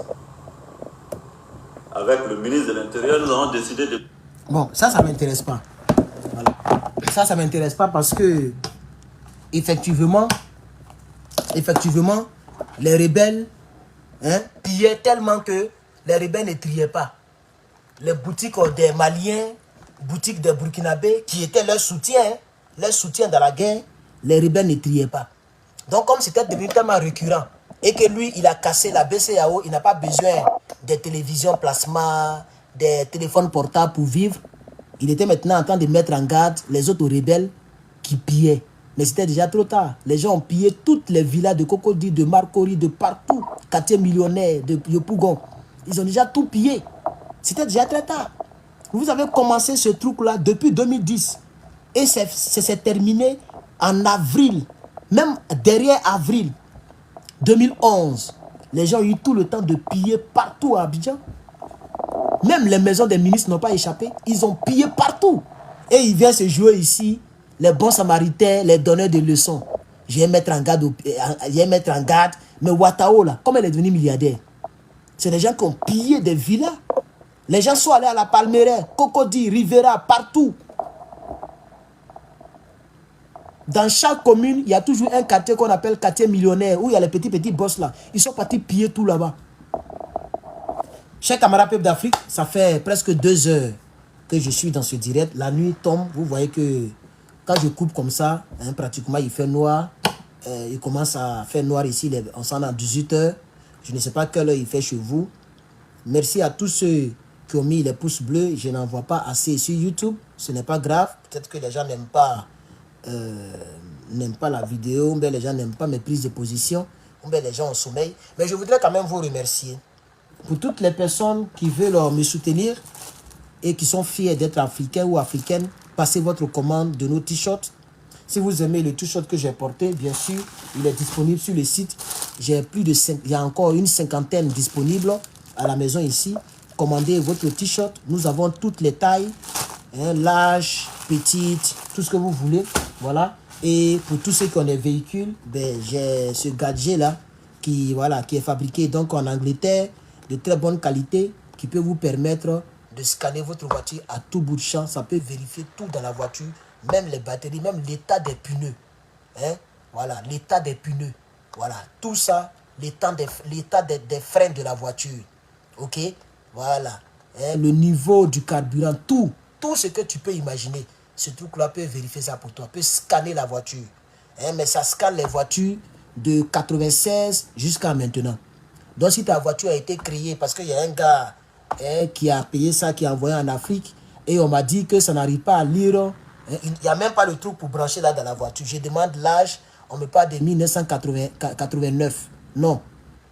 avec le ministre de l'Intérieur, nous avons décidé de... Bon, ça ne m'intéresse pas. Voilà. Ça ne m'intéresse pas parce que effectivement, les rebelles pillaient tellement que les rebelles ne triaient pas. Les boutiques des Maliens, boutiques des Burkinabés, qui étaient leur soutien dans la guerre, les rebelles ne triaient pas. Donc, comme c'était devenu tellement récurrent, et que lui, il a cassé la BCAO, il n'a pas besoin des télévisions plasma, des téléphones portables pour vivre, il était maintenant en train de mettre en garde les autres rebelles qui pillaient. Mais c'était déjà trop tard. Les gens ont pillé toutes les villas de Cocody, de Marcory, de partout. Quartier millionnaire, de Yopougon. Ils ont déjà tout pillé. C'était déjà très tard. Vous avez commencé ce truc-là depuis 2010. Et c'est terminé en avril. Même derrière avril 2011. Les gens ont eu tout le temps de piller partout à Abidjan. Même les maisons des ministres n'ont pas échappé. Ils ont pillé partout. Et ils viennent se jouer ici, les bons samaritains, les donneurs de leçons. Je vais mettre en garde, mais Ouattao, là, comme elle est devenue milliardaire, c'est des gens qui ont pillé des villas. Les gens sont allés à la Palmeraie, Cocody, Rivera, partout. Dans chaque commune, il y a toujours un quartier qu'on appelle quartier millionnaire, où il y a les petits boss là. Ils sont partis piller tout là-bas. Chers camarades peuple d'Afrique, ça fait presque 2 heures que je suis dans ce direct. La nuit tombe, vous voyez que quand je coupe comme ça, hein, pratiquement il fait noir. Il commence à faire noir ici, on s'en est à 18 heures. Je ne sais pas quelle heure il fait chez vous. Merci à tous ceux qui ont mis les pouces bleus. Je n'en vois pas assez sur YouTube. Ce n'est pas grave. Peut-être que les gens n'aiment pas la vidéo, ou bien les gens n'aiment pas mes prises de position, ou bien les gens ont sommeil. Mais je voudrais quand même vous remercier. Pour toutes les personnes qui veulent me soutenir et qui sont fiers d'être africains ou africaines, passez votre commande de nos t-shirts. Si vous aimez le t-shirt que j'ai porté, bien sûr, il est disponible sur le site. Il y a encore une 50aine disponible à la maison ici. Commandez votre t-shirt. Nous avons toutes les tailles, hein, large, petite, tout ce que vous voulez. Voilà. Et pour tous ceux qui ont des véhicules, ben, j'ai ce gadget-là qui est fabriqué donc en Angleterre, de très bonne qualité, qui peut vous permettre de scanner votre voiture à tout bout de champ. Ça peut vérifier tout dans la voiture, même les batteries, même l'état des pneus. Hein? Voilà, l'état des pneus. Voilà, tout ça, l'état des freins de la voiture. Ok? Voilà. Hein? Le niveau du carburant, tout ce que tu peux imaginer. Ce truc-là peut vérifier ça pour toi, peut scanner la voiture. Hein? Mais ça scanne les voitures de 96 jusqu'à maintenant. Donc si ta voiture a été créée parce qu'il y a un gars qui a payé ça, qui a envoyé en Afrique, et on m'a dit que ça n'arrive pas à lire, il n'y a même pas le truc pour brancher là dans la voiture. Je demande l'âge, on me parle de 1989. Non,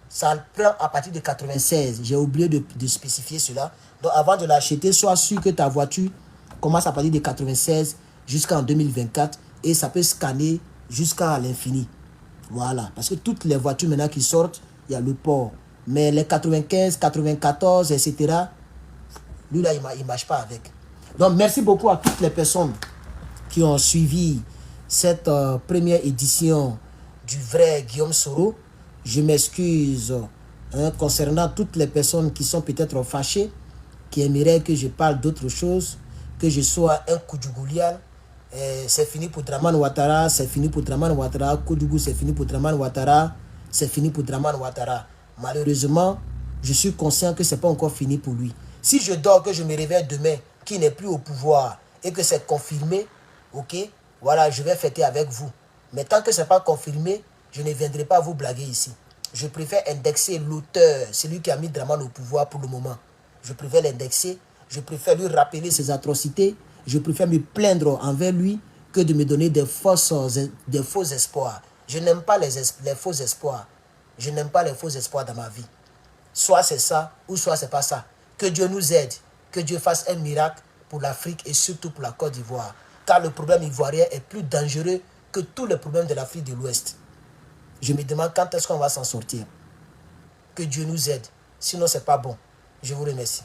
ça prend à partir de 96. J'ai oublié de spécifier cela. Donc avant de l'acheter, sois sûr que ta voiture commence à partir de 96 jusqu'en 2024 et ça peut scanner jusqu'à l'infini. Voilà, parce que toutes les voitures maintenant qui sortent, il y a le port. Mais les 95, 94, etc., lui là, il ne marche pas avec. Donc, merci beaucoup à toutes les personnes qui ont suivi cette première édition du vrai Guillaume Soro. Je m'excuse concernant toutes les personnes qui sont peut-être fâchées, qui aimeraient que je parle d'autre chose, que je sois un Koudjougoulian. C'est fini pour Draman Ouattara, c'est fini pour Draman Ouattara, Koudougou, c'est fini pour Draman Ouattara, c'est fini pour Draman Ouattara. Malheureusement, je suis conscient que ce n'est pas encore fini pour lui. Si je dors, que je me réveille demain, qu'il n'est plus au pouvoir et que c'est confirmé, ok, voilà, je vais fêter avec vous. Mais tant que ce n'est pas confirmé, je ne viendrai pas vous blaguer ici. Je préfère indexer l'auteur, celui qui a mis Draman au pouvoir pour le moment. Je préfère l'indexer, je préfère lui rappeler ses atrocités, je préfère me plaindre envers lui que de me donner des faux espoirs. Je n'aime pas les faux espoirs. Je n'aime pas les faux espoirs dans ma vie. Soit c'est ça, ou soit c'est pas ça. Que Dieu nous aide. Que Dieu fasse un miracle pour l'Afrique et surtout pour la Côte d'Ivoire. Car le problème ivoirien est plus dangereux que tous les problèmes de l'Afrique de l'Ouest. Je me demande quand est-ce qu'on va s'en sortir. Que Dieu nous aide. Sinon, c'est pas bon. Je vous remercie.